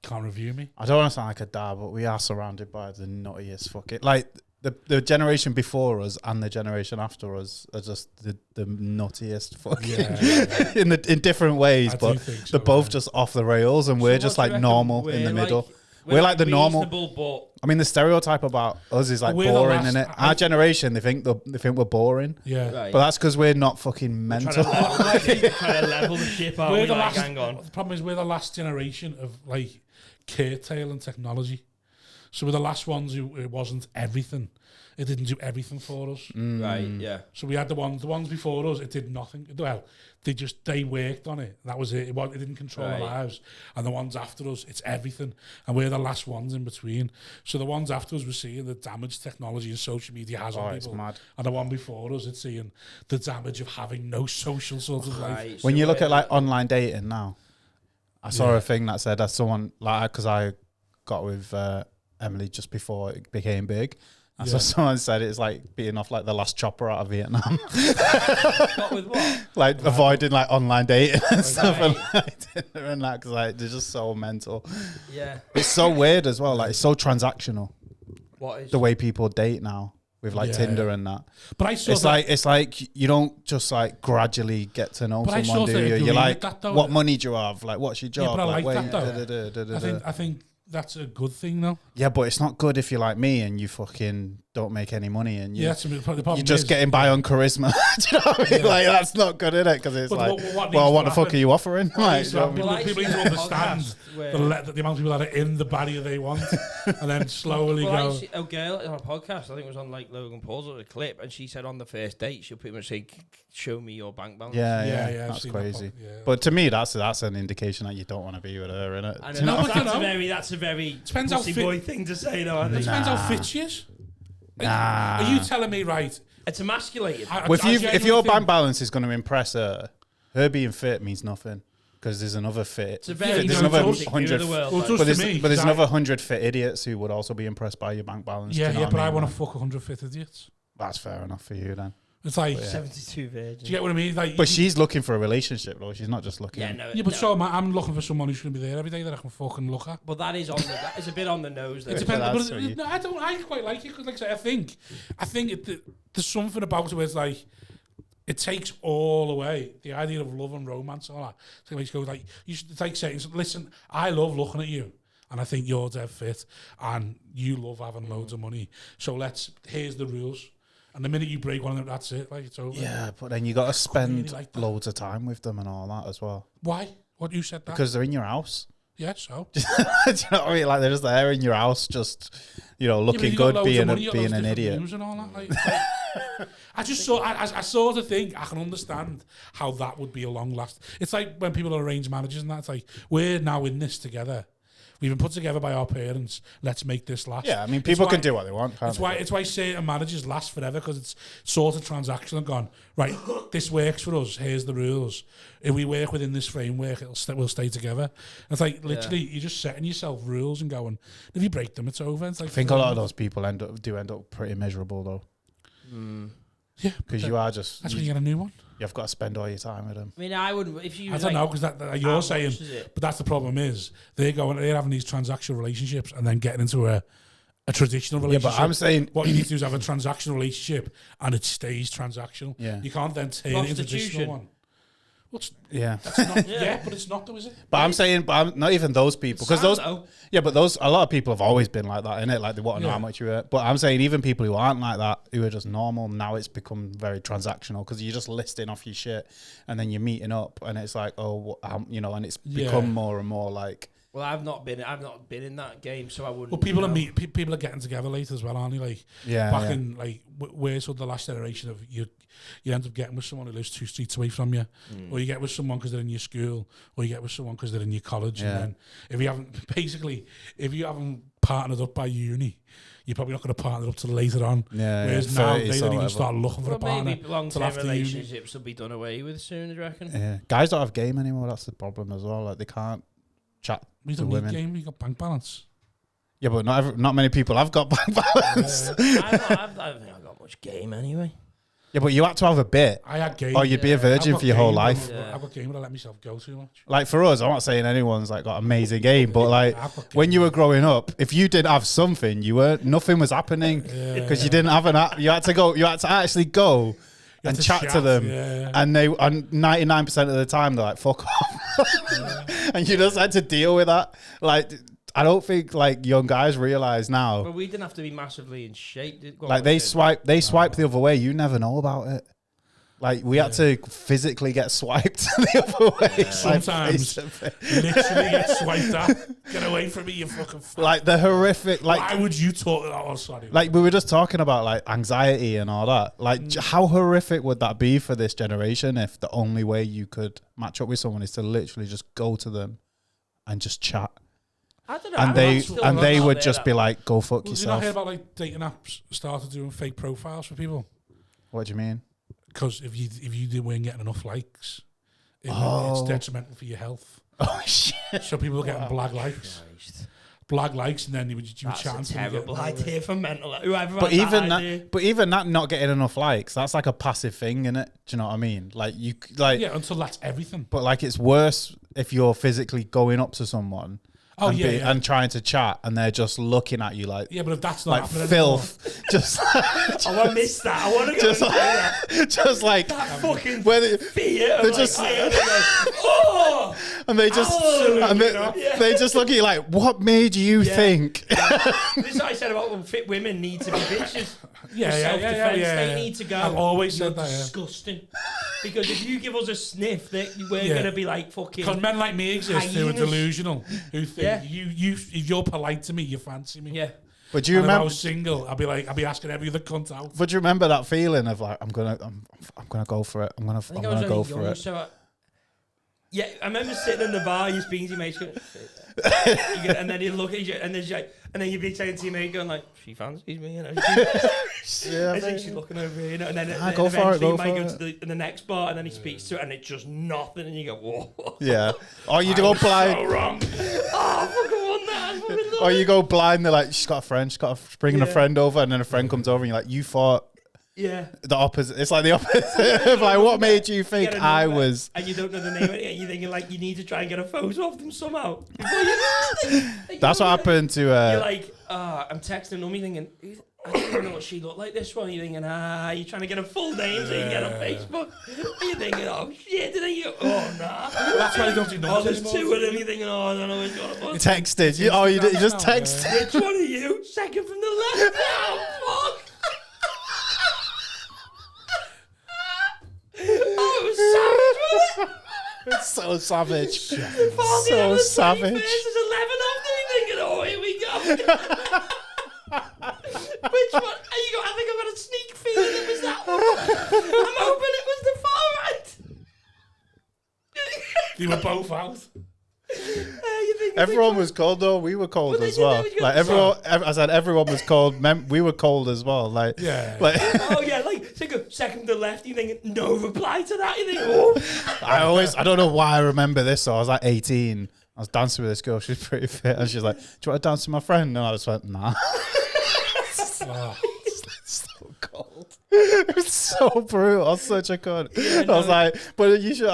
Can't review me. I don't want to sound like a dad, but we are surrounded by the nuttiest fucking... Like, the generation before us and the generation after us are just the nuttiest fucking... in different ways, but they're both just off the rails, and we're just like normal in the middle. We're like the normal. But I mean, the stereotype about us is like boring, isn't it? Our generation, they think we're boring. Yeah, right. But that's because we're not fucking mental. Trying to level the ship out. Hang on. The problem is we're the last generation of like curtailing technology. So we're the last ones who it wasn't everything. It didn't do everything for us. Right, yeah. So we had the ones before us, it did nothing. Well, they worked on it. That was it. It didn't control our lives. And the ones after us, it's everything. And we're the last ones in between. So the ones after us, we're seeing the damage technology and social media has on people. It's mad. And the one before us, it's seeing the damage of having no social sort of life. When you look at like online dating now, I saw a thing that said that someone, like, because I got with Emily just before it became big. And so someone said it's like being off like the last chopper out of Vietnam. What with what? Like avoiding like online dating and stuff and that, because like they're just so mental. Yeah. It's so weird as well. Like it's so transactional. What is the way people date now with like Tinder and that? But I saw it's like you don't just like gradually get to know someone, do you? You're like, what money do you have? Like, what's your job? Yeah, but I like that though. I think that's a good thing, though. Yeah, but it's not good if you're like me and you fucking don't make any money and the problem you're just getting by on charisma. Do you know what I mean? Like, that's not good, is it? Because it's what the fuck are you offering? Like, people need to understand the amount of people that are in the barrier they want, and then slowly go. A girl on a podcast, I think it was on like Logan Paul's or a clip, and she said on the first date she'll pretty much say, "Show me your bank balance." Yeah, that's crazy. But to me, that's an indication that you don't want to be with her, innit? I know, that's a very pussy boy thing to say, though. It depends how fit she is. Are you telling me, right? It's emasculated. If your bank balance is going to impress her being fit means nothing. Because there's another fit. There's another 100. But there's another 100 fit idiots who would also be impressed by your bank balance. Yeah, but I want to fuck 100 fit idiots. That's fair enough for you then. It's like 72 virgins. Do you get what I mean? Like, but she's looking for a relationship, though. She's not just looking. So I'm looking for someone who's going to be there every day that I can fucking look at. But that is a bit on the nose. It depends. But I quite like it because, like I say, I think there's something about it where it's like it takes all away the idea of love and romance and all that. So it goes like it's like saying, listen, I love looking at you. And I think you're dead fit, and you love having loads of money. So here's the rules. And the minute you break one of them, that's it. Like, it's over. Yeah, but then you got to spend like that. loads of time with them and all that as well. Why? What, you said that? Because they're in your house. Yeah, so. Do you know what I mean? Like, they're just there in your house, just, looking good, being an idiot. And all that. Like, I just saw, I sort of think I can understand how that would be a long last. It's like when people arrange marriages and that. It's like, we're now in this together. We've been put together by our parents. Let's make this last. Yeah, I mean, people can do what they want. It's why certain marriages last forever, because it's sort of transactional and gone, right, this works for us, here's the rules. If we work within this framework, we'll stay together. And it's like, literally, you're just setting yourself rules and going, if you break them, it's over. It's like, I think a lot of those people end up pretty miserable, though. Yeah. Because you are just... That's when you get a new one. You've got to spend all your time with them. I mean, I wouldn't. If you, I don't know, because that you're saying, but that's the problem is they're having these transactional relationships and then getting into a traditional relationship. Yeah, but I'm saying what you need to do is have a transactional relationship and it stays transactional. Yeah. You can't then turn it into a traditional one. Yeah. That's not, yeah, but it's not though, is it? But I'm saying, not even those people, because a lot of people have always been like that, innit? Like, they want to know how much you earn. But I'm saying, even people who aren't like that, who are just normal, now it's become very transactional, because you're just listing off your shit, and then you're meeting up, and it's like, and it's become more and more like. Well, I've not been in that game, so I wouldn't. Well, people are getting together later as well, aren't they? Like, in like where's the last generation of you end up getting with someone who lives 2 streets away from you, or you get with someone because they're in your school, or you get with someone because they're in your college. And then if you haven't partnered up by uni, you're probably not going to partner up till later on. Whereas now they don't even start looking for a partner. Maybe long-term relationships will be done away with soon, do you reckon? Yeah, guys don't have game anymore. That's the problem as well. Like, they can't chat to women. Game, you got bank balance. Yeah, but not many people have got bank balance. I don't think I've got much game anyway. Yeah, but you had to have a bit. I had game. Or you'd be a virgin for your whole life. I've got game, but I let myself go too much. Like, for us, I'm not saying anyone's like got amazing game, but like when you were growing up, if you didn't have something, nothing was happening because you didn't have you had to actually go and chat to them, and 99% of the time they're like, fuck off. And you just had to deal with that. Like, I don't think like young guys realize now. But we didn't have to be massively in shape. Like, they swipe the other way. You never know about it. Like, we had to physically get swiped the other way. Sometimes literally get swiped up. Get away from me, you fucking fuck. Like, the horrific. Like, why would you talk? Oh, sorry. Like, we were just talking about like anxiety and all that. Like, how horrific would that be for this generation if the only way you could match up with someone is to literally just go to them and just chat? I don't know. And they would just be like, "Go fuck yourself." Did you not hear about like dating apps started doing fake profiles for people? What do you mean? Because if you weren't getting enough likes, it's detrimental for your health. Oh shit! So people were getting black likes. Black likes, and then you would chat. That's a terrible idea for mental health. Whoever but even that not getting enough likes, that's like a passive thing, innit? Do you know what I mean? Like, until that's everything. But like, it's worse if you're physically going up to someone. And trying to chat, and they're just looking at you like, but if that's not like filth, just I want to miss that. I want to go and do that. Just like that fucking fear. They're just and they just they just look at you like, what made you think? This is what I said about fit women need to be bitches. Self-defense. They need to go. I've always said that. Disgusting. Because if you give us a sniff, we're gonna be like fucking. Because men like me exist who are delusional, who think you if you're polite to me, you fancy me. Yeah. But do you remember? If I was single, I'd be asking every other cunt out. But do you remember that feeling of like, I'm gonna go for it. I'm gonna go for it. So I remember sitting in the bar, you speaking to your mates, and then you look at you, and then you'd be saying to your mate, going like, "She fancies me," you know. She's looking over here, you know, and then go for it. You might go to the next bar, and then he speaks to her, and it's just nothing, and you go, "Whoa." Yeah. Or you go blind. So wrong. I fucking want that. Or you go blind. They're like, she's got a friend. She's got bringing a friend over, and then a friend comes over, and you're like, you thought. Yeah. The opposite. It's like the opposite of like, what made you think I was? And you don't know the name of it, and you're thinking like you need to try and get a photo of them somehow. That's what happened to. You're like, I'm texting Nummy thinking, I don't even know what she looked like this one. You're thinking, you're trying to get a full name so you can get on Facebook. And you're thinking, oh shit, and then you go, oh nah. That's why you don't do numbers there's anymore. two of them. You're thinking, I don't know which one it was. Texted. You just texted. Which one are you? Second from the left. Oh fuck. So savage. So There's savage. 11 of them. You're thinking, oh, here we go. Which one? I think I've got a sneak feeling it was that one. I'm hoping it was the far right. They were both out. Everyone was cold though. We were cold Well, as well. Like everyone, I said everyone was cold. We were cold as well. Like Yeah. Like Oh yeah, like think of second to left. You think no reply to that. You think oh. I don't know why I remember this. So I was like 18. I was dancing with this girl. She's pretty fit, and she's like, "Do you want to dance with my friend?" And I just went, "Nah." Oh. So cold. It was so brutal. I was such a cunt. I was like, but you should.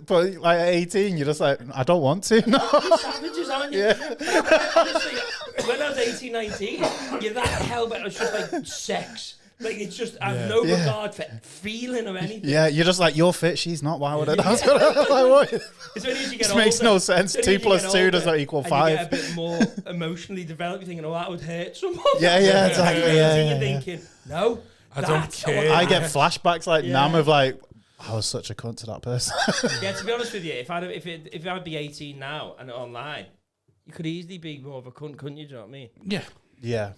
But like at 18, you're just like, I don't want to. No. You're savages, aren't you? Yeah. Honestly, when I was 18, 19, you're that hell bent. It's just like sex. Like it's just I have no regard for feeling or anything. Yeah, you're just like, you're fit. She's not. Why would I dance? Like what? It's only as you get This older. makes no sense. 2 + 2 does not equal 5. You get a bit more emotionally developed. You're thinking, oh, that would hurt someone. Yeah, exactly. Yeah, You're thinking, no, I don't care. I get flashbacks like now of like, I was such a cunt to that person. Yeah, to be honest with you, if I'd be 18 now and online, you could easily be more of a cunt, couldn't you? Do you know what I mean? Yeah. Yeah.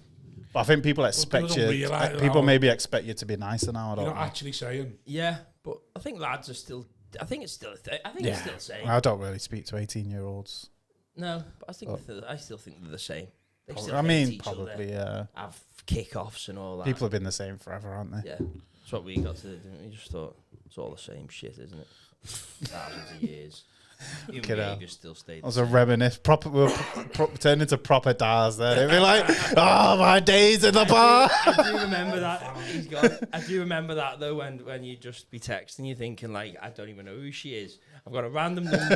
But I think people expect people don't realise people how- maybe expect you to be nicer now. I don't You're not know. actually saying. Yeah, but I think lads are still. I think it's still. I think it's still the same. I don't really speak to 18-year-olds. No, but I still think they're the same. They still I hate mean, each other, probably, yeah. have kick-offs and all that. People have been the same forever, aren't they? Yeah, that's what we got to do, didn't we? Just thought it's all the same shit, isn't it? Thousands of years. Human behaviour still stayed I the was same. a reminisce. We were turned into proper dars there. They'd be like, oh, my days in the bar. I do remember that. He's gone. I do remember that though. When you just be texting, you thinking like, I don't even know who she is. I've got a random number.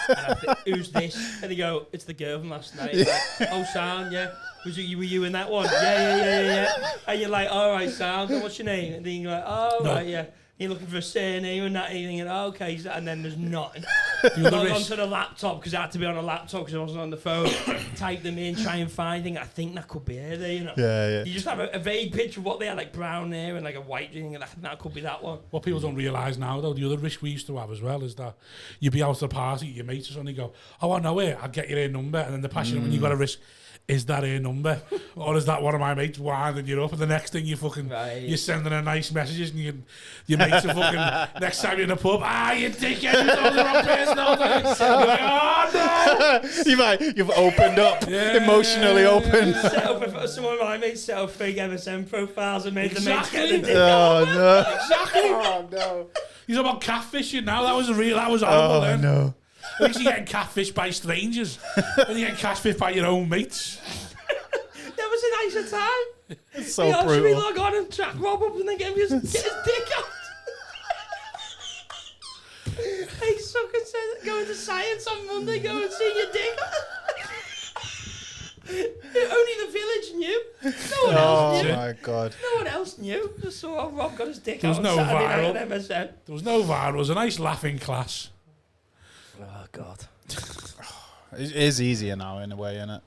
And I think, who's this? And they go, it's the girl from last night. Like, oh, sound, yeah. Were you in that one? Yeah. And you're like, all right, sound. What's your name? And then you're like, oh, right, yeah. You're looking for a surname and that, and you're thinking, oh, okay, and then there's nothing. Log onto the laptop because I had to be on a laptop because I wasn't on the phone. Type them in, try and find things. I think that could be her there, you know. Yeah. You just have a vague picture of what they had, like brown hair and like a white thing, and that could be that one. What people don't realise now, though, the other risk we used to have as well is that you'd be out at a party, your mates or something, go, oh, I know her, I'll get you her number, and then the passion when you got a risk. Is that her number? Or is that one of my mates winding you up? And the next thing you fucking, you're sending her nice messages and your mates are fucking, next time you're in a pub, you dickhead, you told the wrong person all day. You're like, oh no! You've opened up, emotionally opened. Some of my mates set up fake MSN profiles and made the mates get the dick Oh, no. Exactly. Oh, no. He's about catfishing now. That was horrible then. No. At least you're getting catfished by strangers. When you get catfished by your own mates. That was a nicer time. It's so Should we brutal. log on and track Rob up and then get his dick out? Hey, sucker says going to science on Monday, go and see your dick. Only the village knew. No one else knew. Oh my god. No one else knew. Just saw Rob got his dick There was out no on Saturday viral. night on MSN. There was no viral. It was a nice laughing class. Oh God. It is easier now in a way, isn't it?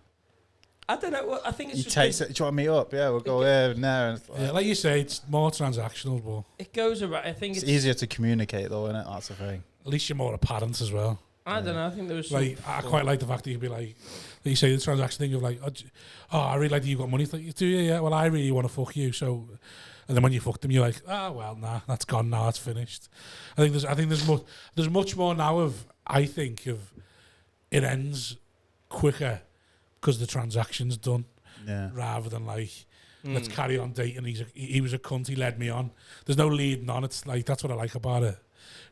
I don't know. Well, I think it's You just text it. Do you want to meet up? Yeah, we'll go here and there. And Yeah, like you say, it's more transactional, but it goes around. I think it's easier to communicate, though, isn't it? That's the thing. at least you're more apparent as well. I don't know. I think there was Like, I quite like the fact that you can be like, that you say the transaction thing of like, oh, I really like that you've got money. It's like, you do, yeah, well, I really want to fuck you, so. And then when you fuck them, you're like, oh, well, nah, that's gone now, it's finished. I think there's much more now of, I think, of it ends quicker because the transaction's done. Yeah. Rather than like, let's carry on dating. He was a cunt, he led me on. There's no leading on. It's like, that's what I like about it.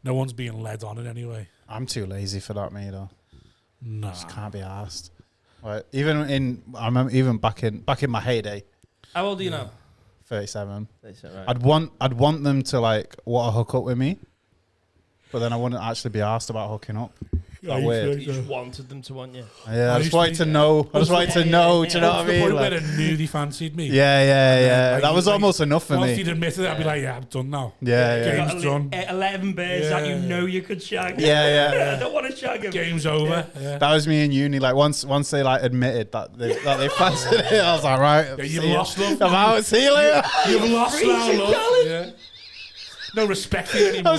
No one's being led on it anyway. I'm too lazy for that, me though. No. Just can't be asked. Like, I remember even back in my heyday, How old are you now? 37. Right. I'd want them to like want to hook up with me, but then I wouldn't actually be asked about hooking up. That weird. You just wanted them to want you. Yeah, I just wanted to know. I just wanted to know. Do you know what I The mean? point Like, where they knew they fancied me. yeah. like, That was like, almost enough for Once me. he'd admitted it, I'd be like, yeah, I'm done now. Yeah. Game's done. 11 birds that you know you could shag. Yeah. I don't want to shag him. Game's over. Yeah. That was me in uni. Like once they like admitted that they fancied it, I was like, right. Yeah, you've see ya. lost love. I'm out. See you later. You've lost now, Freezing love. Khalid. Yeah. no respect for you anymore.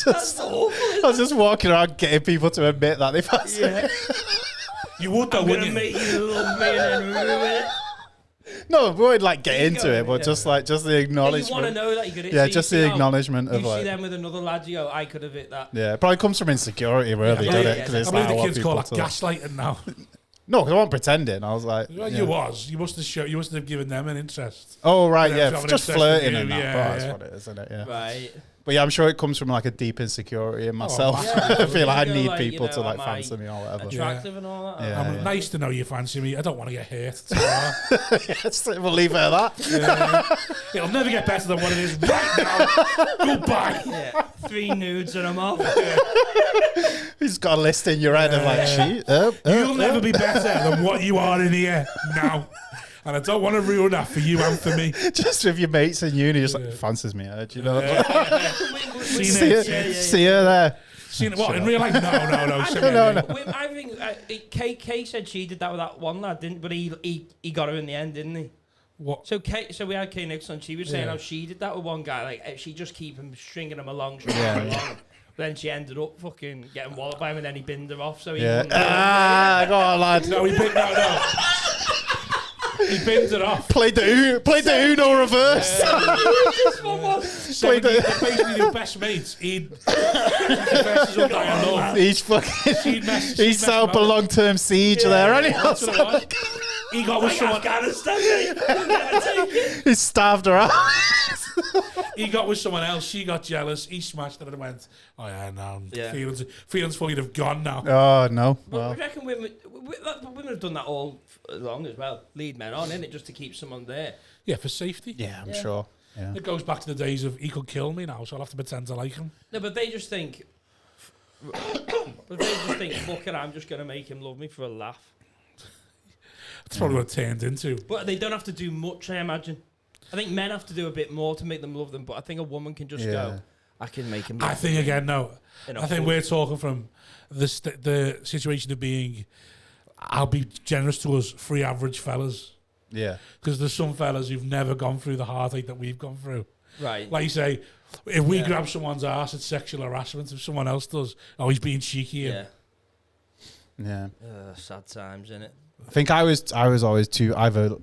That's awful. I was just walking around getting people to admit that they fancy me. You would though, I'm wouldn't gonna you? make you love me and then ruin it. No, we would like get into it, but yeah. just the Yeah, you want to acknowledgement. know that you could hit. Yeah, so you just see, the oh, acknowledgement of You see like. them with another lad, you go, I could have hit that. Yeah, it probably comes from insecurity, really, Yeah, doesn't yeah, it? Because yeah. it's I like, believe I the want kids call people that to. gaslighting now. No, because I wasn't pretending. I was like, Well, yeah. you was. You must have shown. You must have given them an interest. Oh right, Yeah, yeah, having just obsessed with flirting you, and that. yeah, Oh, that's yeah. what it is, isn't it? Yeah. Right. But yeah, I'm sure it comes from like a deep insecurity in myself. massively. I feel like I You go, need like, you people know, to like am I fancy me or whatever. Attractive and all that. Yeah. I'm nice to know you fancy me. I don't want to get hurt. tomorrow. Yes, we'll leave it at that. Yeah. It'll never get better than what it is right now. Goodbye. Yeah. 3 nudes and I'm off. He's got a list in your head of like, You'll never be better than what you are in here now. And I don't want to ruin that for you and for me. just with your mates in uni, just like fancies me. Do you know? Seen See it. her, see her there. Seen it. What, in real life? No. No. I think Kay said she did that with that one lad, didn't? But he got her in the end, didn't he? What? So we had Kay Nixon. She was saying Yeah. how she did that with one guy. Like she just keep him stringing him along. Yeah. Then she ended up fucking getting walloped by him, and then he binned her off. So he Yeah. wouldn't do it. Go on, lad. No, he binned it off. Played the Uno reverse. They're basically your best mates. He'd confess his undying love. He's fucking. She'd mess He's set up a long-term siege there, and That's what it was. He got with someone. Afghanistan, mate. he starved her out. He got with someone else. She got jealous. He smashed her and went, "Oh yeah, no, Yeah. Oh, feelings for you'd have gone now." Oh no. But Well, I reckon women have done that all along as well. Lead men on, innit? Just to keep someone there. Yeah, for safety. yeah, I'm Yeah. sure. Yeah. It goes back to the days of he could kill me now, so I'll have to pretend to like him. No, but they just think. Fuck it, I'm just gonna make him love me for a laugh. That's probably what it turned into. But they don't have to do much, I imagine. I think men have to do a bit more to make them love them, but I think a woman can just go, I can make him love I think again, no. in a I think full- we're talking from the situation of being, I'll be generous to us free average fellas. Yeah. Because there's some fellas who've never gone through the heartache that we've gone through. Right. Like you say, if we Yeah. grab someone's ass, it's sexual harassment. If someone else does, oh, he's being cheeky. Yeah. Yeah. Sad times, innit? I think I was always too either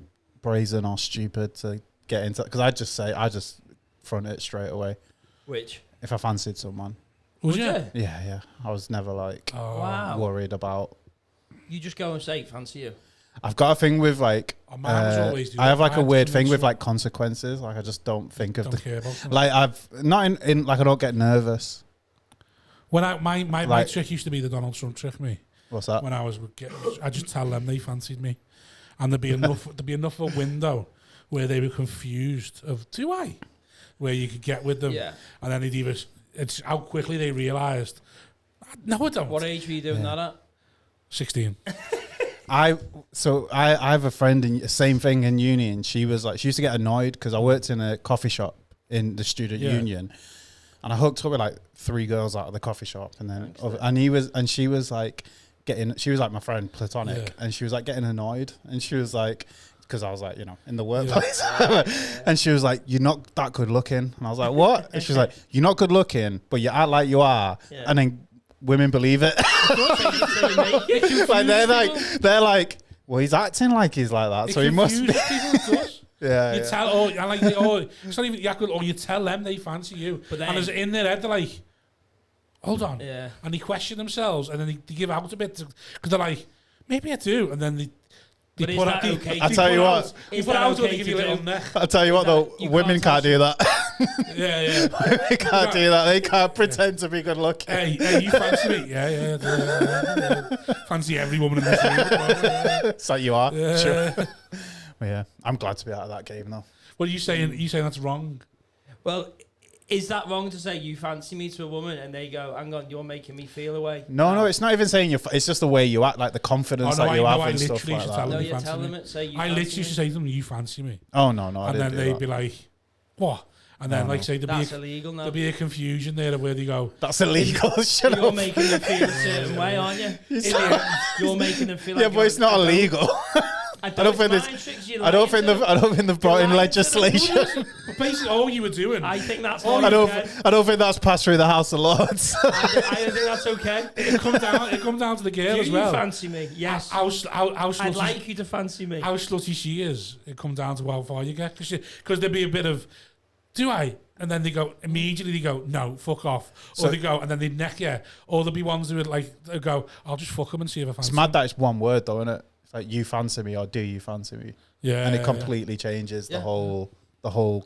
brazen or stupid to get into, because I just front it straight away Which? if I fancied someone. Was you? Yeah. I was never like Oh, Wow. worried about. You just go and say, fancy you. I've got a thing with like Oh, mine was always do I have that. like I a had weird too thing much with fun. like consequences. Like I just don't think of Don't care about them. like I've not in like I don't get nervous. When my like- trick used to be the Donald Trump trick. What's that? When I was I just tell them they fancied me, and there'd be enough of a window where they were confused of do I, where you could get with them, Yeah. and then they'd either it's how quickly they realised. No, I don't. What age were you doing that at? 16. I have a friend in same thing in uni, and she was like she used to get annoyed because I worked in a coffee shop in the student Yeah. union, and I hooked up with like 3 girls out of the coffee shop, and then Excellent. she was like my friend platonic, Yeah. and she was like getting annoyed, and she was like, because I was like, you know, in the workplace, and she was like, you're not that good looking, and I was like, what? And she's like, you're not good looking, but you act like you are, Yeah. and then women believe it. Like they're like, well, he's acting like he's like that, so he must be. Yeah, You yeah. tell, it's not even you tell them they fancy you, But then- and as in their head they're like, hold on, Yeah. and they question themselves, and then they give out a bit because they're like, maybe I do, and then they But is put that out. okay? I'll tell you what. They Is put that out okay they give you a to little do? neck. I'll tell you what though, You women can't can't do that. Yeah. They can't do that. They can't pretend to be good looking. Hey, you fancy me? Yeah. Fancy every woman in this room. It's like you are. Sure. Yeah. But yeah, I'm glad to be out of that game though. What are you saying? Are you saying that's wrong? Well, is that wrong to say you fancy me to a woman and they go, hang on, you're making me feel away? No, it's not even saying it's just the way you act, like the confidence that you have and stuff literally like should that. tell No, them you fancy tell me. them it, say you I fancy literally me. should say to them, you fancy me. Oh no, I And didn't then do they'd that. be like, what? And then, like, say, That's illegal now. there'd be a confusion there of where they go, That's illegal. Shut You're up. making them feel a certain way, aren't you? You're making them feel like Yeah, but it's not illegal. I don't think they've brought in legislation. But basically, all you were doing. I think that's. I don't think that's passed through the House of Lords. I don't think that's okay. It comes down to the girl as well. Do you fancy me? Yes. I'd like you to fancy me. How slutty she is. It comes down to how far you get, because there'd be a bit of, do I? And then they go, no, fuck off. Or they go, and then they neck you. Or there'll be ones who would they'll go, I'll just fuck them and see if I fancy. It's mad that it's one word though, isn't it? It's like, you fancy me or do you fancy me? Yeah. And it completely changes the whole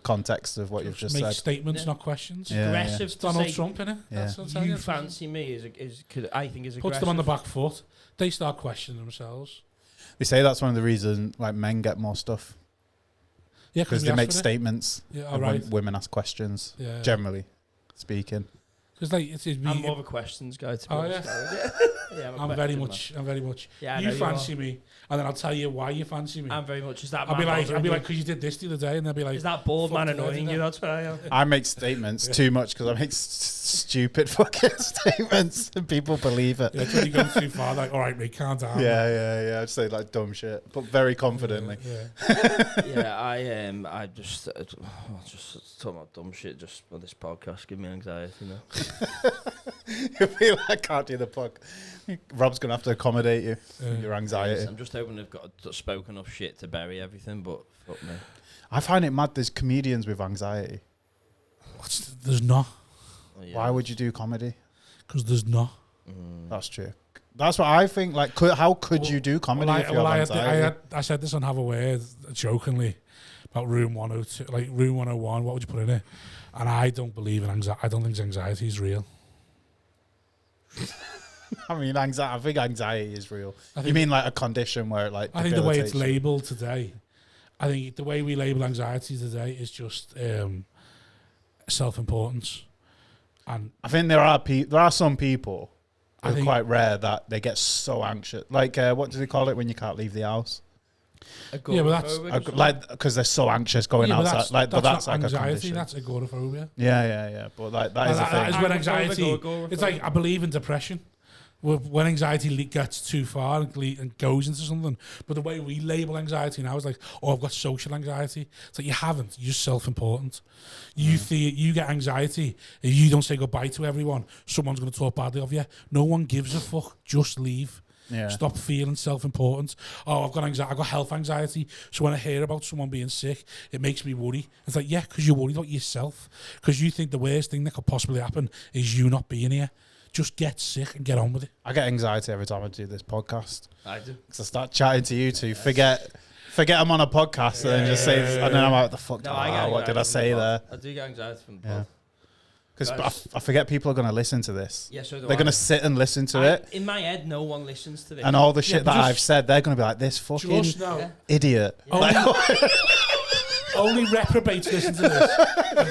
context of what you've just said. Make statements, not questions. Yeah, aggressive. Yeah. Donald Trump, innit? Yeah. You fancy me is I think is aggressive. Puts them on the back foot. They start questioning themselves. They say that's one of the reasons like men get more stuff. Yeah, because they make statements. Yeah, and women ask questions. Yeah. Generally speaking. Because I'm more of a questions guy. To be honest. Yeah, I'm very much. Yeah, you fancy me, and then I'll tell you why you fancy me. I'm very much. Is that? I'll be like, because you did this the other day, and they'll be like, is that bald man annoying you? That's what I am. I make statements too much because I make stupid fucking statements, and people believe it. Yeah, it's when you go too far. Like, all right, mate, calm down. Yeah. I'd say like dumb shit, but very confidently. I just talking about dumb shit just on this podcast. Give me anxiety, you know. You feel like I can't do the podcast. Rob's gonna have to accommodate you. Your anxiety. I'm just hoping they've got spoken enough shit to bury everything, but fuck me. I find it mad. There's comedians with anxiety. There's not. Oh, yeah. Why would you do comedy? Because there's not. That's true. That's what I think. Like, how could you do comedy if you have anxiety? I said this on Have a Word jokingly about Room 102, like Room 101. What would you put in it? And I don't believe in anxiety. I don't think anxiety is real. I mean, I think anxiety is real. You mean like a condition where it like I think the way it's labelled today, I think the way we label anxiety today is just self-importance. And I think there are some people, it's quite rare that they get so anxious. Like, what do they call it when you can't leave the house? Yeah, but that's like because they're so anxious going outside. That's like anxiety. A condition. That's agoraphobia. Yeah. But like that is a thing. That is when anxiety. It's like I believe in depression. When anxiety gets too far and goes into something, but the way we label anxiety now is like, oh, I've got social anxiety. It's like you haven't. You're just self-important. You get anxiety if you don't say goodbye to everyone. Someone's going to talk badly of you. No one gives a fuck. Just leave. Yeah. Stop feeling self-important. Oh, I've got anxiety. I've got health anxiety. So when I hear about someone being sick, it makes me worry. It's like, yeah, because you're worried about yourself. Because you think the worst thing that could possibly happen is you not being here. Just get sick and get on with it. I get anxiety every time I do this podcast. I do. Because I start chatting to you two. Forget I'm on a podcast and then just say, and then I'm like, what the fuck? What did I say there? I do get anxiety from the pod. Because I forget people are going to listen to this. Yeah, so they're going to sit and listen to it. In my head, no one listens to this. And all the shit that I've said, they're going to be like, this fucking idiot. Only reprobates listen to this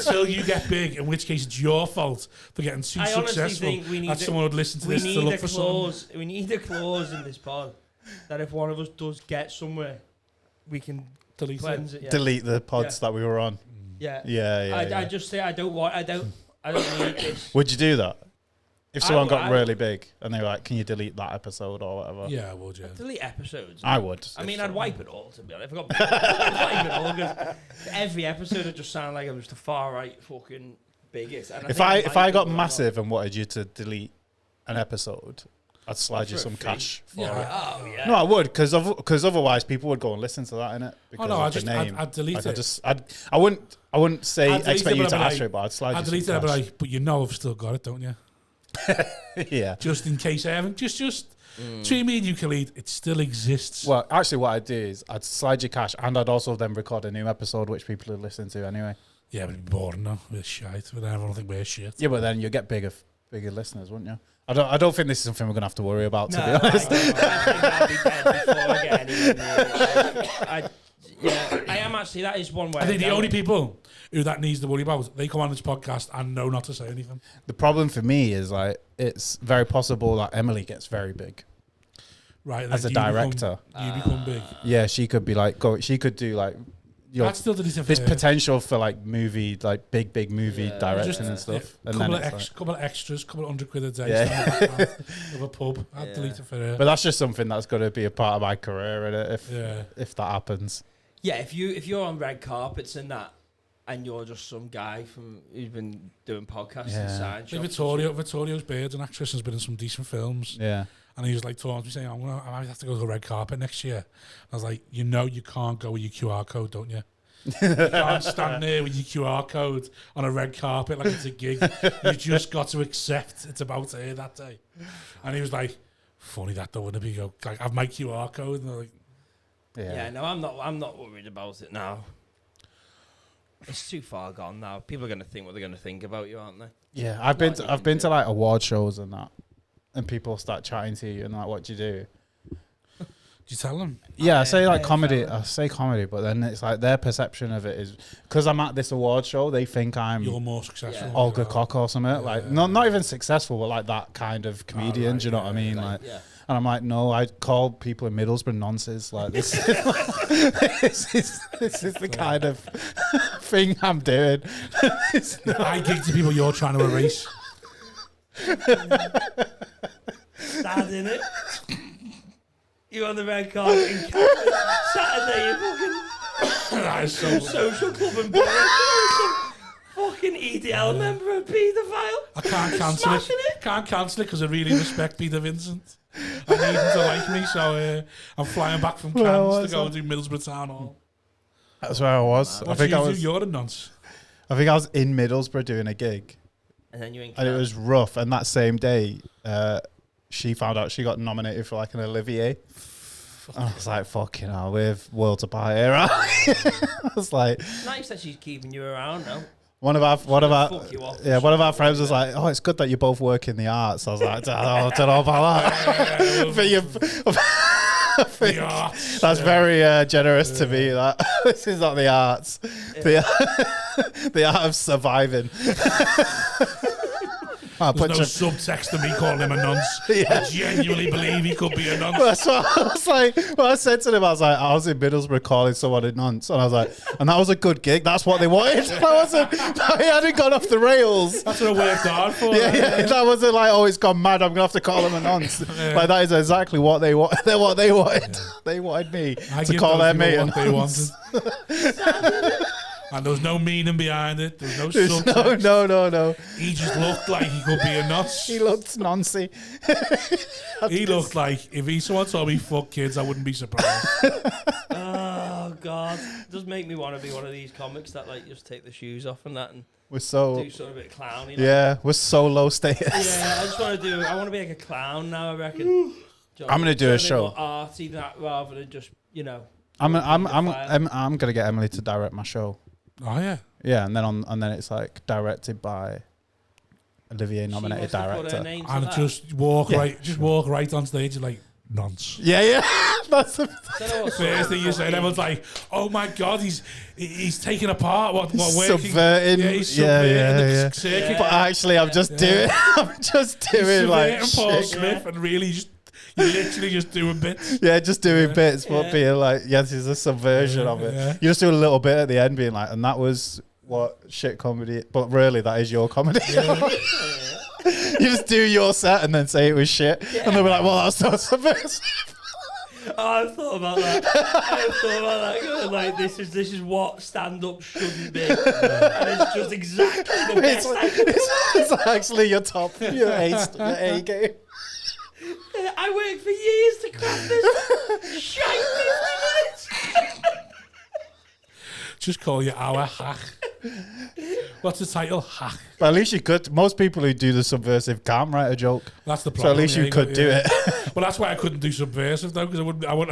until you get big, in which case it's your fault for getting too successful that someone would listen to this to look for something. We need a clause in this pod that if one of us does get somewhere, we can delete it. Yeah. Delete the pods that we were on. Yeah. I just say I don't need this. Would you do that? If someone got really big and they were like, can you delete that episode or whatever? Yeah, I would, yeah. Delete episodes. I would. I mean, I'd wipe it all, to be honest. I'd wipe it all, because every episode would just sound like it was the far right fucking biggest. And if I got massive and wanted you to delete an episode, I'd slide you some cash for it. Oh, yeah. No, I would, because otherwise people would go and listen to that, innit? Because I'd delete it. I wouldn't say expect you to answer it, but I'd slide you some cash. I'd delete it, but you know I've still got it, don't you? Yeah. Just in case I haven't. Just between me and you, Khalid, it still exists. Well, actually, what I'd do is I'd slide you cash, and I'd also then record a new episode, which people would listen to anyway. Yeah, but it'd be boring though. We're shite. But then everyone will think we're shit. Yeah, but then you'll get bigger listeners, wouldn't you? I don't think this is something we're gonna have to worry about, to be honest. I am actually. That is one way. I think the only people who that needs to worry about, they come on this podcast and know not to say anything. The problem for me is like it's very possible that Emily gets very big, right? As a director, you become big. Yeah, she could be like she could do like That's still deleted there's for potential for like movie, like big movie direction and stuff. And then couple of extras, couple of £100 a day. Yeah. Of a pub. I'd delete it for her. But that's just something that's got to be a part of my career, innit? If that happens. Yeah, if you're on red carpets and that, and you're just some guy who's been doing podcasts and sign shops. Vittorio's Beard's an actress and has been in some decent films. Yeah. And he was like talking to me saying, I might have to go to the red carpet next year. I was like, you know you can't go with your QR code, don't you? You can't stand there with your QR code on a red carpet like it's a gig. You just got to accept it's about to air that day. And he was like, funny that though, wouldn't it be? Go, like, have my QR code. And they're like, no, I'm not worried about it now. It's too far gone now. People are going to think what they're going to think about you, aren't they? Yeah, I've been to like award shows and that, and people start chatting to you and like, what do you do? Do you tell them? Yeah, I say like comedy. I say comedy, but then it's like their perception of it is because I'm at this award show, they think you're more successful. Olga Cock or something. Yeah. Like not even successful, but like that kind of comedian. Right, do you know what I mean? Like, and I'm like, no, I call people in Middlesbrough nonsense. Like this, this is the kind of thing I'm doing. I gig to people you're trying to erase. Sad, innit? You on the red carpet in Canada, Saturday, you fucking That is so social club and bar. Fucking EDL member of paedophile. I can't cancel it. Can't cancel it because I really respect Peter Vincent. I need him to like me, so I'm flying back from Cannes to go and do Middlesbrough Town Hall. That's where I was. I think you're a nonce. I think I was in Middlesbrough doing a gig. And then you in and it was rough. And that same day, she found out she got nominated for like an Olivier. I was like, fucking hell, we're worlds apart here. I was like, nice that she's keeping you around now. One of our friends was like, "Oh, it's good that you both work in the arts." I was like, "I don't know about that." That's very generous to me. That this is not the arts, the art of surviving. There's no subtext to me calling him a nonce. I genuinely believe he could be a nonce. That's what I was like. Well, I said to him, I was in Middlesbrough calling someone a nonce, and I was like, and that was a good gig. That's what they wanted. I hadn't gone off the rails. That's what I worked hard for. Yeah. That wasn't like, oh, it's gone mad. I'm gonna have to call him a nonce. Like that is exactly what they want. What they wanted. Yeah. They wanted me to call their mate a nonce. And there was no meaning behind it. There was no subtext. No. He just looked like he could be a nonce. He looked noncy. He looked like if someone told me fuck kids, I wouldn't be surprised. Oh God, it does make me want to be one of these comics that like just take the shoes off and that and do sort of a bit clowny. Like. Yeah, we're so low status. Yeah, I want to be like a clown now. I reckon. I'm gonna do a show. More arty that rather than just I'm gonna get Emily to direct my show. Oh yeah. Yeah, and then it's like directed by Olivier nominated director. And just walk right on stage and like nonce. Yeah. That's the first thing you say. And everyone's like, "Oh my God, he's taking apart what working." Subverting. Yeah, he's subverting the circuit. Yeah. But actually, I'm just doing like Paul Smith and really just. You're literally just doing bits. Yeah, just doing bits, but being like, this is a subversion of it. Yeah. You just do a little bit at the end, being like, and that was what shit comedy, but really, that is your comedy. Yeah. You just do your set and then say it was shit, and they'll be like, well, that's not subversive. I've thought about that. Going like, this is what stand-up shouldn't be, and it's just exactly the best. It's actually your A game. I worked for years to craft this shite 50 minutes. Just call you our hack. What's the title? Hack. But at least you could. Most people who do the subversive can't write a joke. That's the problem. So at least you could do it. Well, that's why I couldn't do subversive though, because I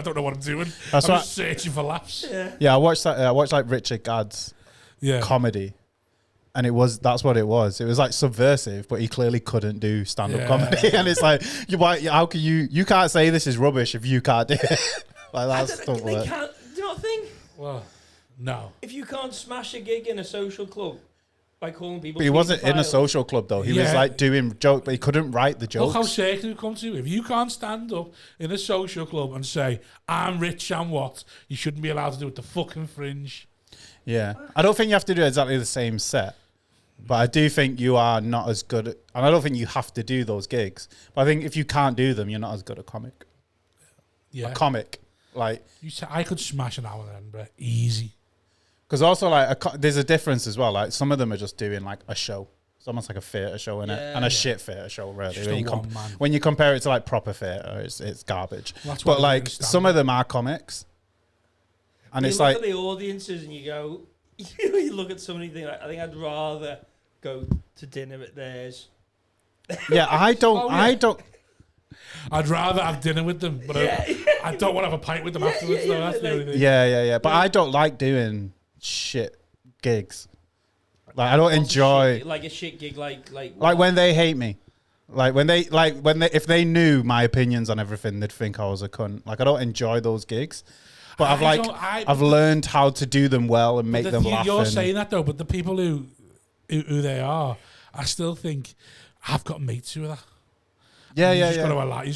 don't know what I'm doing. I'm just searching for laughs. Yeah, I watched that. I watched like Richard Gadd's comedy. And that's what it was. It was like subversive, but he clearly couldn't do stand-up comedy. And it's like, how can you can't say this is rubbish if you can't do it. Like that's stuff. Do you not think? Well, no. If you can't smash a gig in a social club by calling people, but he wasn't in a social club though. He was like doing jokes, but he couldn't write the jokes. Look how circular we've come to. If you can't stand up in a social club and say, "I'm rich and what," you shouldn't be allowed to do it. The fucking Fringe. Yeah. I don't think you have to do exactly the same set. But I do think you are not as good at, and I don't think you have to do those gigs. But I think if you can't do them, you're not as good at comic. Yeah. A comic. Like, You say I could smash an hour then, but easy. because also like there's a difference as well. Like some of them are just doing like a show. It's almost like a theatre show in it, and a shit theatre show really. Just When you compare it to like proper theatre, it's garbage. Well, but like some of them are comics, and you it's look like at the audiences and you go, you look at somebody and think, like, I think I'd rather go to dinner at theirs. yeah, I don't, Oh, yeah. I don't. I'd rather have dinner with them, but I don't want to have a pint with them afterwards. Though. That's the only thing. Yeah. But I don't like doing shit gigs. Like I don't enjoy like a shit gig, like when they hate me. If they knew my opinions on everything, they'd think I was a cunt. Like I don't enjoy those gigs. But I've learned how to do them well and make them laugh. You're saying that though, but the people who they are, I still think I've got mates who are that. You just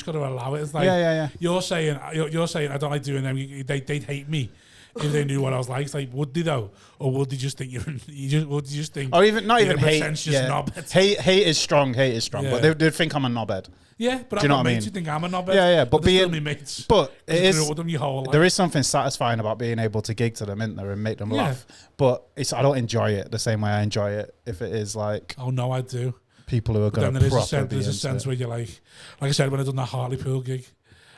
got to allow it. It's like You're saying I don't like doing them. They'd hate me if they knew what I was like. It's like, would they though, or would they just think would you just think? Or even not you're even a hate. pretentious knobhead? Hate is strong. But they'd think I'm a knobhead. Yeah, but do you know what I mean? You think I'm a knobhead? Yeah. But being me mates. But it is. With them your whole life. There is something satisfying about being able to gig to them, isn't there, and make them laugh. But I don't enjoy it the same way I enjoy it if it is like. Oh no, I do. People who are going to properly there's a sense where you're like I said when I done that Hartlepool gig,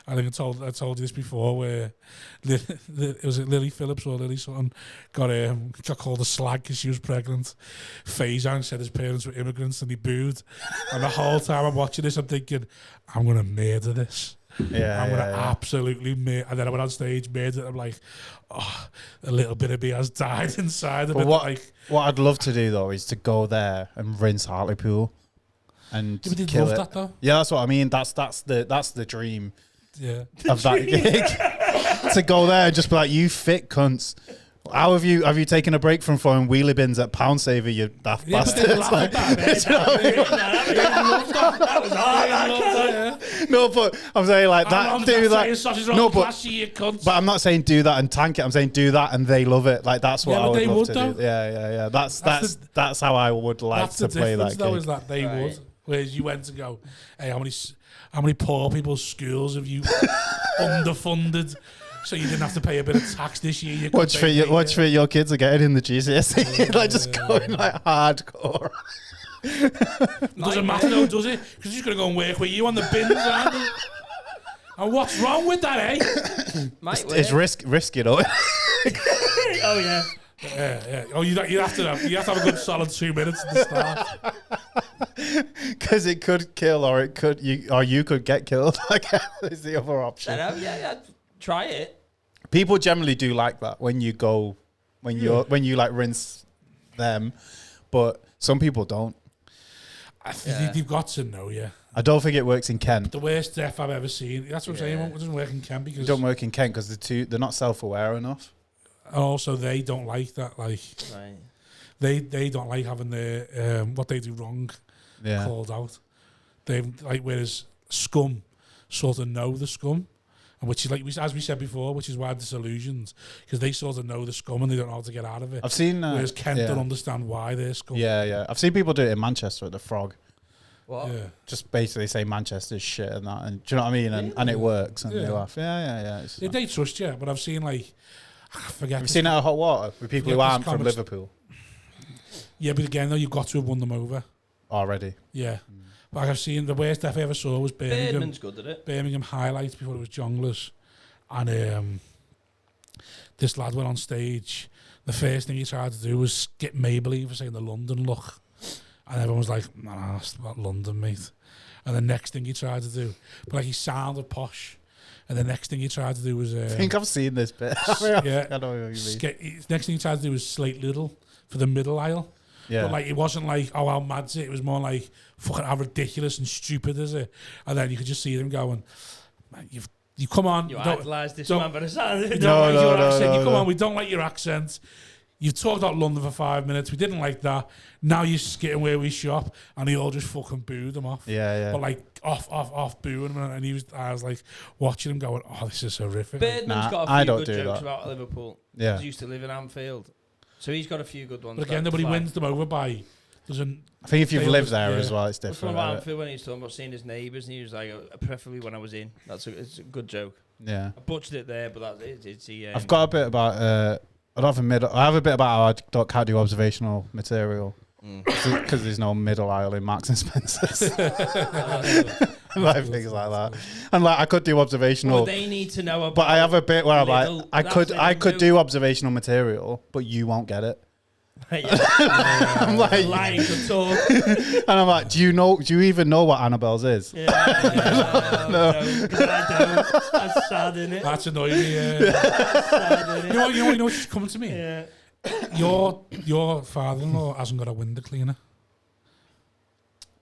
I think I told you this before, where it was Lily Phillips or Lily something got called a slag because she was pregnant. Faison said his parents were immigrants and he booed, and the whole time I'm watching this I'm thinking I'm gonna murder this. I'm gonna absolutely murder. And then I went on stage, murdered it. I'm like, oh, a little bit of me has died inside of it. What I'd love to do though is to go there and rinse Hartlepool. And kill it. That though. Yeah, that's what I mean. That's the dream. Yeah. Of that gig. To go there and just be like, you fit cunts. How have you taken a break from throwing wheelie bins at Pound Saver, you daft bastards? No, but I'm saying like that. Do that. But I'm not saying do that and tank it. I'm saying do that and they love it. Like that's what I would love to do. Yeah. That's how I would like to play that game. Is that they would. Whereas you went to go, hey, how many poor people's schools have you underfunded? So you didn't have to pay a bit of tax this year. Watch for your kids are getting in the GCSE. Like just going like hardcore. Doesn't matter though, does it? Because you're just gonna go and work with you on the bins, aren't you? And what's wrong with that, eh? It's risky, though. Oh yeah. Yeah. Oh, you have to have a good solid 2 minutes at the start. Because it could kill, or you could get killed. Like is the other option. Yeah. Try it. People generally do like that when you go, when you like rinse them, but some people don't. I think you've got to know, yeah. I don't think it works in Kent. The worst death I've ever seen. That's what I'm saying. It doesn't work in Kent because it don't work in Kent because they're not self-aware enough. And also, they don't like that. Like, they don't like having their what they do wrong called out. They like, whereas scum sort of know the scum, and which is like as we said before, which is why disillusions, because they sort of know the scum and they don't know how to get out of it. I've seen whereas Kent don't understand why they're scum. Yeah. I've seen people do it in Manchester at the Frog. What? Yeah. Just basically say Manchester's shit and that, and do you know what I mean? And it works, and they laugh. Yeah. They trust you, but I've seen like. I forget. Have you seen it at Hot Water with people who aren't from Liverpool? Yeah, but again, though, you've got to have won them over already. Yeah, but I've seen the worst death I ever saw was Birmingham. Birdman's good at it. Birmingham highlights before it was Jonglers, and this lad went on stage. The first thing he tried to do was skip Maybelline for saying the London look, and everyone was like, "Nah, that's about London, mate." And the next thing he tried to do, but like he sounded posh. And the next thing he tried to do was... I think I've seen this bit. Yeah. I know what you mean. Next thing he tried to do was Slate Little for the middle aisle. Yeah. But like, it wasn't like, oh, how mad's it? It was more like, fucking how ridiculous and stupid is it? And then you could just see them going, man, you come on. You idolise this man, but it's not... You come on, we don't like your accent. You've talked about London for 5 minutes. We didn't like that. Now you're skitting where we shop, and he all just fucking booed him off. Yeah. But like off booing him, and I was like watching him going, "Oh, this is horrific." Birdman's got a few good jokes about Liverpool. Yeah, he used to live in Anfield, So he's got a few good ones. But again, nobody wins them over by. Doesn't. I think if you've lived there yeah. as well, it's That's different. what Anfield when he was talking about seeing his neighbours, and he was like, preferably when I was in. It's a good joke. Yeah. I butchered it there, but it's I've got a bit about. I have a bit about how can't do observational material because there's no middle aisle in Marks and Spencer's. Like things like that, and like I could do observational. Well, they need to know about. But I have a bit where I'm like, I could do do observational material, but you won't get it. I'm like lying to talk, and I'm like, do you even know what Annabelle's is? no, because I don't. That's sad, isn't it? That's annoying me. You know what's coming to me? Yeah. Your father-in-law hasn't got a window cleaner.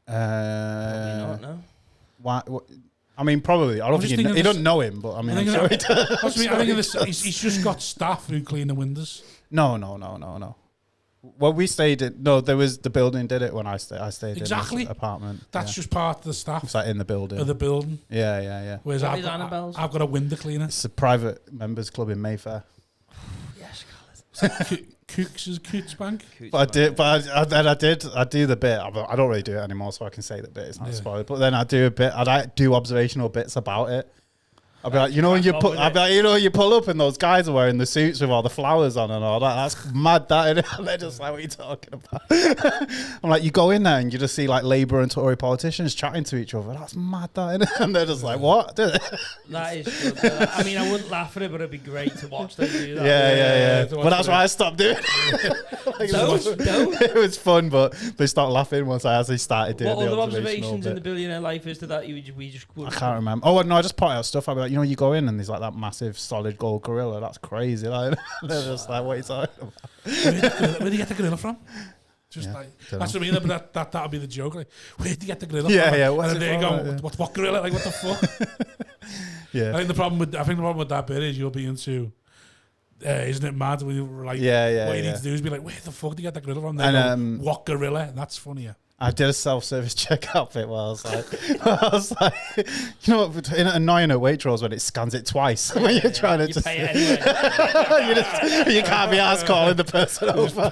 Probably not, no. Why? I mean, probably. I don't think he don't know him, but I mean, I'm sure he does. I think he's just got staff who clean the windows. No. Well, we stayed in. No, there was the building did it when I stayed. I stayed Exactly. in this apartment. That's just part of the staff. It's like in the building. Of the building. Yeah. Whereas I've got a window cleaner. It's a private members club in Mayfair. Yes, Khalid. Coots Bank. But I do the bit. I don't really do it anymore, so I can say the bit. It's not spoiled. But then I do a bit. I do observational bits about it. I'll be like, when you pull up and those guys are wearing the suits with all the flowers on and all that. That's mad, that, innit? And they're just like, what are you talking about? I'm like, you go in there and you just see like Labour and Tory politicians chatting to each other. That's mad, that, innit? And they're just like, what? That is good. I mean, I wouldn't laugh at it, but it'd be great to watch them do that. Yeah. But that's why I stopped doing it. It was fun, but they stopped laughing once I actually started doing what the other observations in the billionaire life is to that we just I can't remember. Oh, no, I just point out stuff. I'll be like, you go in and there's like that massive solid gold gorilla. That's crazy. Like, they're just like, what are you talking about? Where do you get the gorilla from? Just like that's what I mean. But that'll be the joke. Like, where do you get the gorilla from? Yeah. And then they go, what gorilla? Like, what the fuck? Yeah. I think the problem with that bit is you'll be into. Isn't it mad when you're like, what you need to do is be like, where the fuck do you get that gorilla from? And what gorilla? And that's funnier. I did a self-service checkout bit where I was like, you know what, annoying at Waitrose when it scans it twice when you're trying to you just, pay it anyway. you can't be asked calling the person over.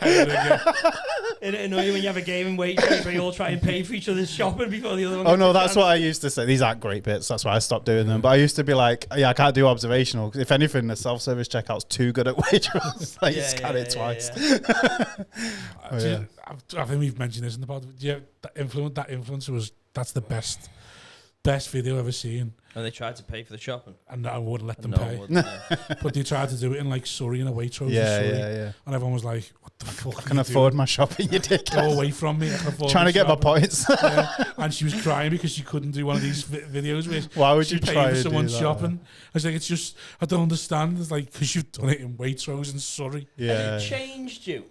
It annoys you when you have a game and wait where you all try and pay for each other's shopping before the other one. Oh no, that's what I used to say. These aren't great bits. That's why I stopped doing them. But I used to be like, I can't do observational. If anything, the self-service checkout's too good at Waitrose. Like you scan it twice. I think we've mentioned this in the pod. Yeah, that influencer that's the best video I've ever seen. And they tried to pay for the shopping. And I wouldn't let them pay. But they tried to do it in like Surrey, in a Waitrose. Yeah. And everyone was like, what the fuck? I can afford my shopping, you dick. Go away from me. I can afford trying to get my points. And she was crying because she couldn't do one of these videos where why would you try for to someone's do that? shopping. I was like, it's just, I don't understand. It's like, because you've done it in Waitrose in Surrey. Yeah. Has it changed you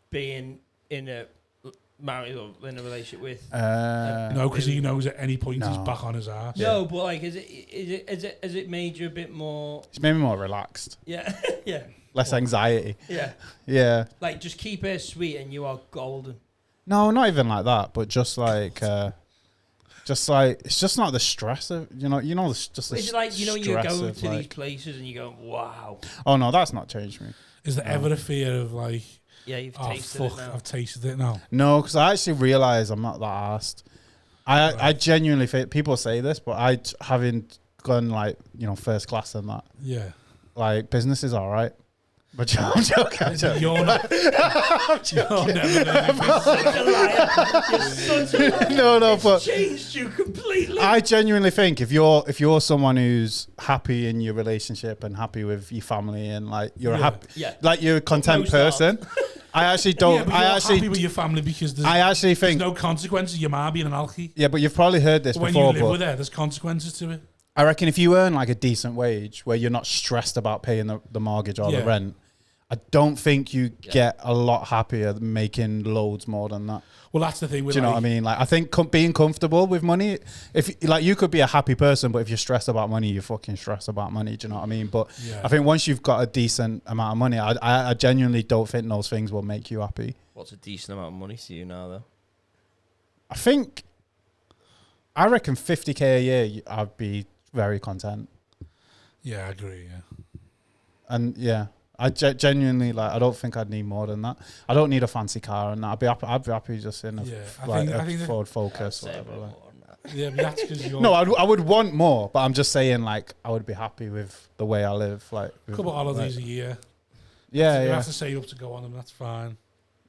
being in a married or in a relationship with? No, because he knows at any point he's back on his ass. No, but like, has it made you a bit more? It's made me more relaxed. Yeah, yeah. Less anxiety. Yeah. Yeah. Like, just keep her sweet and you are golden. No, not even like that, but just like it's just not the stress of just the Is it like, you're going to like, these places and you go, wow. Oh no, that's not changed me. Is there ever a fear of like, yeah, you've tasted it now. I've tasted it now. No, because I actually realise I'm not that arsed. I genuinely think people say this, but having gone like first class and that. Yeah. Like business is all right. But I'm joking. You're not. You're never Such a liar. You're such a liar. No, but changed you completely. I genuinely think if you're someone who's happy in your relationship and happy with your family and like you're like you're a content person. I actually don't. I actually happy with your family because there's no consequences. Your ma being an alkie. Yeah, but you've probably heard this when before. When you live with her, there's consequences to it. I reckon if you earn like a decent wage where you're not stressed about paying the mortgage or the rent, I don't think you get a lot happier than making loads more than that. Well, that's the thing. Do you know what I mean? Like, I think being comfortable with money, if like you could be a happy person, but if you're stressed about money, you're fucking stressed about money. Do you know what I mean? But I think once you've got a decent amount of money, I genuinely don't think those things will make you happy. What's a decent amount of money to you now, though? I reckon 50k a year, I'd be very content. Yeah, I agree. Yeah. And yeah. I genuinely like. I don't think I'd need more than that. I don't need a fancy car and that. I'd be happy just in a I think Ford Focus or whatever. Like. Yeah, but that's because you're... No, I would want more, but I'm just saying, like, I would be happy with the way I live. Like, a couple of holidays a year. Yeah, You have to save up to go on them, that's fine.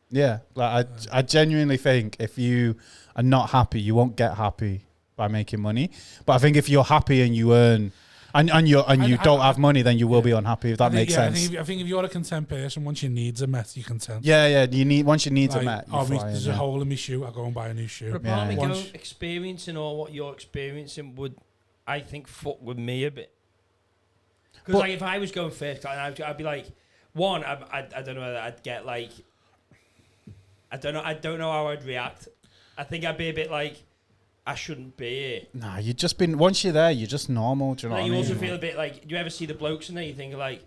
Yeah, like, I genuinely think if you are not happy, you won't get happy by making money. But I think if you're happy and you earn... And you don't have money, then you will be unhappy, if that makes sense. I think if you're a content person, once your needs are met, you're content. Yeah, once your needs are met, there's a hole in my shoe, I'll go and buy a new shoe. But part of me experiencing all what you're experiencing would, I think, fuck with me a bit. Because like, if I was going first, I'd be like, one, I don't know whether I'd get like, I don't know how I'd react. I think I'd be a bit like, I shouldn't be here. Nah, once you're there, you're just normal. Do you know what I mean? You also feel a bit like, do you ever see the blokes in there? You think like,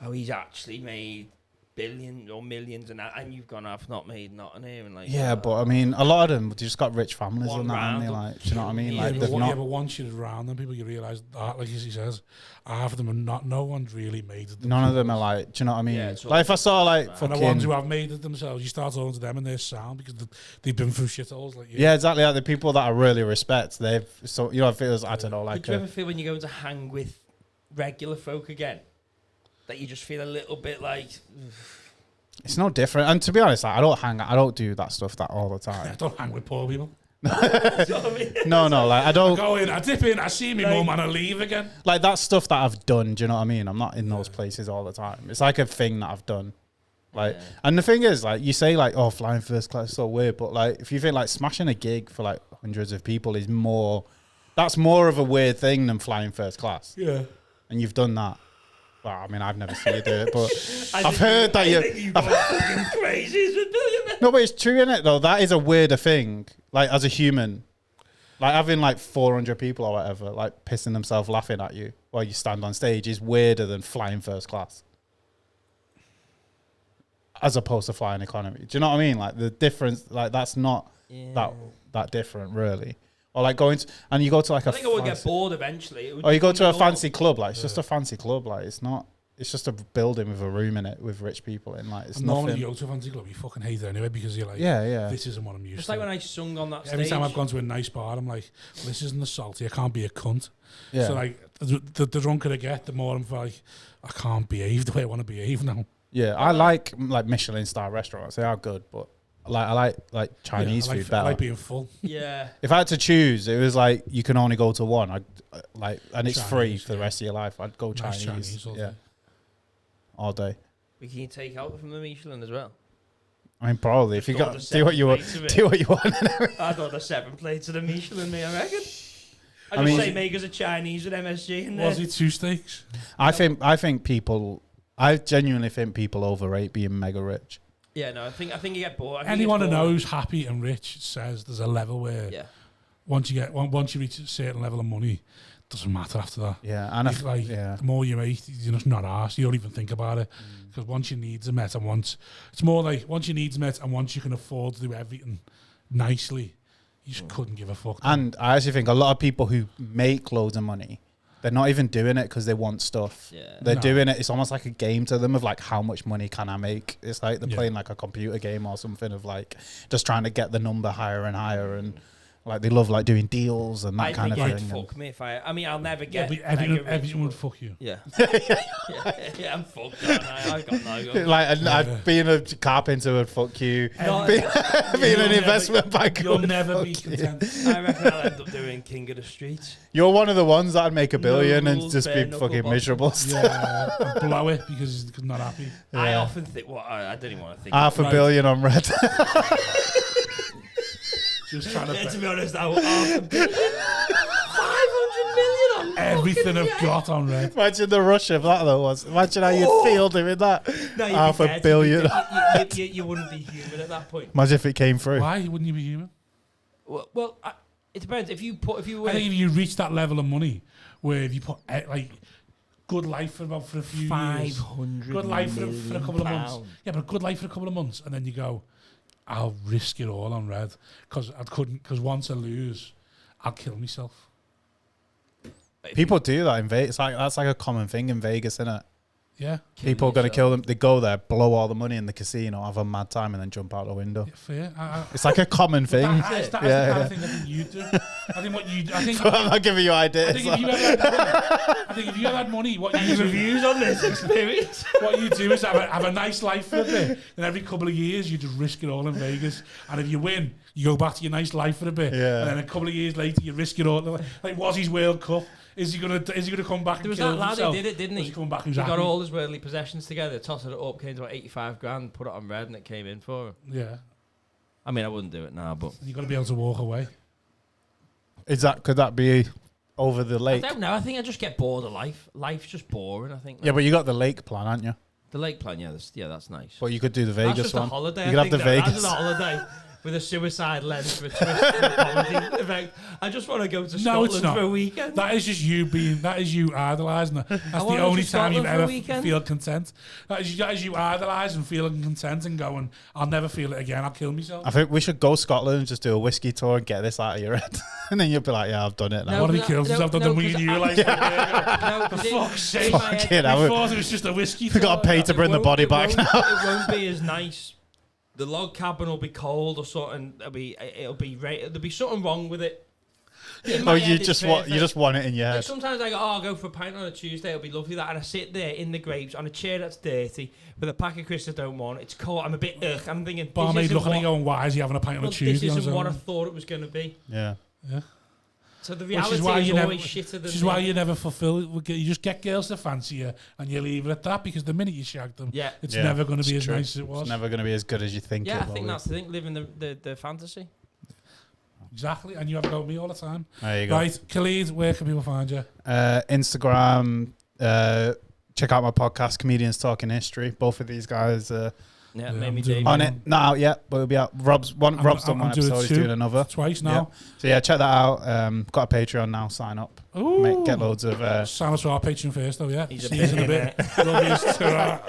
oh, he's actually made billions or millions, and you've gone, I've not made nothing here. And like, yeah, but I mean, a lot of them just got rich families and that, haven't they? Like, do you know what I mean? Yeah, like, but once you're around them, people, you realise that, like he says, half of them are not. No one's really made it. None of them are like. Do you know what I mean? Yeah, like if I saw like and the ones who have made it themselves, you start talking to them and they're sound because they've been through shitholes like you. Yeah, exactly. Like the people that I really respect, they've it feels I don't know like. Do you ever feel when you go to hang with regular folk again that you just feel a little bit like? It's no different. And to be honest, like, I don't do that stuff that all the time. I don't hang with poor people. No, like I don't. I go in, I dip in, I see me mum and I leave again. Like that's stuff that I've done, do you know what I mean? I'm not in those places all the time. It's like a thing that I've done. Like, and the thing is, like, you say like, oh, flying first class is so weird, but like, if you think like smashing a gig for like hundreds of people is that's more of a weird thing than flying first class. Yeah. And you've done that. Well, I mean, I've never seen you do it, but I've heard that you're fucking crazy as a billionaire. No, but it's true, innit, though? That is a weirder thing, like, as a human. Like, having, like, 400 people or whatever, like, pissing themselves laughing at you while you stand on stage is weirder than flying first class. As opposed to flying economy. Do you know what I mean? Like, the difference, like, that's not that different, really. Or like and you go to like I think I would get bored eventually. Or you go to a fancy club, like it's just a fancy club, like it's just a building with a room in it with rich people in, like it's nothing. Normally you go to a fancy club, you fucking hate it anyway because you're like, this isn't what I'm used to. Just like when I sung on that stage. Every time I've gone to a nice bar, I'm like, well, this isn't the salty, I can't be a cunt. Yeah. So like the drunker I get, the more I'm like, I can't behave the way I want to behave now. Yeah, I like Michelin star restaurants. They are good, but I like Chinese food better. I like being full. Yeah. If I had to choose, it was like you can only go to one. And it's Chinese, free for the rest of your life. I'd go Chinese. All day. We can take out from the Michelin as well. I mean, probably if you got do what you want. I'd order 7 plates of the Michelin, me, I reckon. I just say make us a Chinese with MSG in there. Was it 2 steaks? I genuinely think people overrate being mega rich. Yeah, no, I think you get bored. Anyone who knows happy and rich says there's a level where once you reach a certain level of money, it doesn't matter after that. Yeah, and the more you make, you're just not arsed. You don't even think about it because once your needs are met and once your needs are met and once you can afford to do everything nicely, you just couldn't give a fuck. And I actually think a lot of people who make loads of money, they're not even doing it because they want stuff. Yeah. They're doing it. It's almost like a game to them of like, how much money can I make? It's like they're playing like a computer game or something of like just trying to get the number higher and higher. And like they love like doing deals and that kind of thing. Fuck me if I'll never get. Everyone would fuck you. Yeah. I'm fucked. I've got no go. Like being a carpenter would fuck you. Being an investment banker, you'll never be content. I reckon I'll end up doing King of the Streets. You're one of the ones that'd make $1 billion and just be fucking miserable. Yeah, and blow it because he's not happy. Yeah. I often think, I don't even want to think. $500 million on red. Just trying to be honest, I $500 million on everything I've got on red. Imagine the rush of that though was. Imagine how you'd feel doing that. No, $500 million. You wouldn't be human at that point. Imagine if it came through. Why wouldn't you be human? Well, it depends. If you I think if you reach that level of money where if you put like good life for a few years, good life for a couple of months. Yeah, but a good life for a couple of months, and then you go, I'll risk it all on red because once I lose, I'll kill myself. People do that in Vegas. That's like a common thing in Vegas, isn't it? Yeah. People are going to kill them. They go there, blow all the money in the casino, have a mad time, and then jump out the window. Fair. It's like a common thing. That's the kind of thing I think you do. I think what you do. I think I'm not giving you ideas. I think if you ever had money, what you do, Reviews on this experience. what you do is have a nice life for a bit. And every couple of years, you just risk it all in Vegas. And if you win, you go back to your nice life for a bit. Yeah. And then a couple of years later, you risk it all. Like, was his World Cup? Is he gonna come back? There was and kill that lad himself? who did it, didn't he? He come back He got all his worldly possessions together, tossed it up, came to about 85 grand, put it on red, and it came in for him. Yeah. I mean, I wouldn't do it now, but And you got to be able to walk away. Could that be over the I lake? don't know. I think I just get bored of life. Life's just boring, I think. Yeah, but you got the lake plan, haven't you? The lake plan, that's nice. But you could do the That's Vegas just one. a holiday. You could I have the think Vegas. That's a holiday with a suicide lens for a twist for a comedy effect. I just want to go to No, it's Scotland not. for a weekend. That is just you idolising it. That's the wanna only to time you've Scotland for a ever weekend. feel content. That is you idolising, feeling content and going, I'll never feel it again, I'll kill myself. I think we should go Scotland and just do a whiskey tour and get this out of your head. And then you'll be like, yeah, I've done it now. What if he kills himself? Doesn't mean you like, No, for 'cause fuck's sake. Fucking I hell. thought it was just a whiskey. We got to pay to bring the body back It now. won't be as nice. The log cabin will be cold or something. There'll be something wrong with it. In my Oh, head, you it's just perfect. want it in your Like head. sometimes I go, I'll go for a pint on a Tuesday. It'll be lovely that, and I sit there in the grapes on a chair that's dirty with a pack of crisps I don't want. It's cold. I'm a bit. I'm thinking. Barmaid This isn't looking at what, you going, why is he having a pint on a well, Tuesday? this on isn't his what I own? thought it was going to be. Yeah. Yeah. So the Which reality is why is you never, always shitter than. which is why you never fulfill. You just get girls to fancy you, and you leave it at that because the minute you shag them, Yeah. it's Yeah, never going to be it's as true. nice as it was. It's never going to be as good as you think Yeah, it I think will that's the thing. Living the fantasy. Exactly, and you have to go with me all the time. There you go. Right, Khalid, where can people find you? Instagram. Check out my podcast, Comedians Talking History. Both of these guys Yeah, Yeah, made I'm me doing do. on it. Not out yet, but it'll be out. Rob's done one I'm doing episode. He's two. doing another. Twice now. So yeah, check that out. Got a Patreon now. Sign up. Ooh. Get loads of. Sign us to our Patreon first, though, yeah. He's a See you in a bit. billionaire. Love yous. Ta-ra.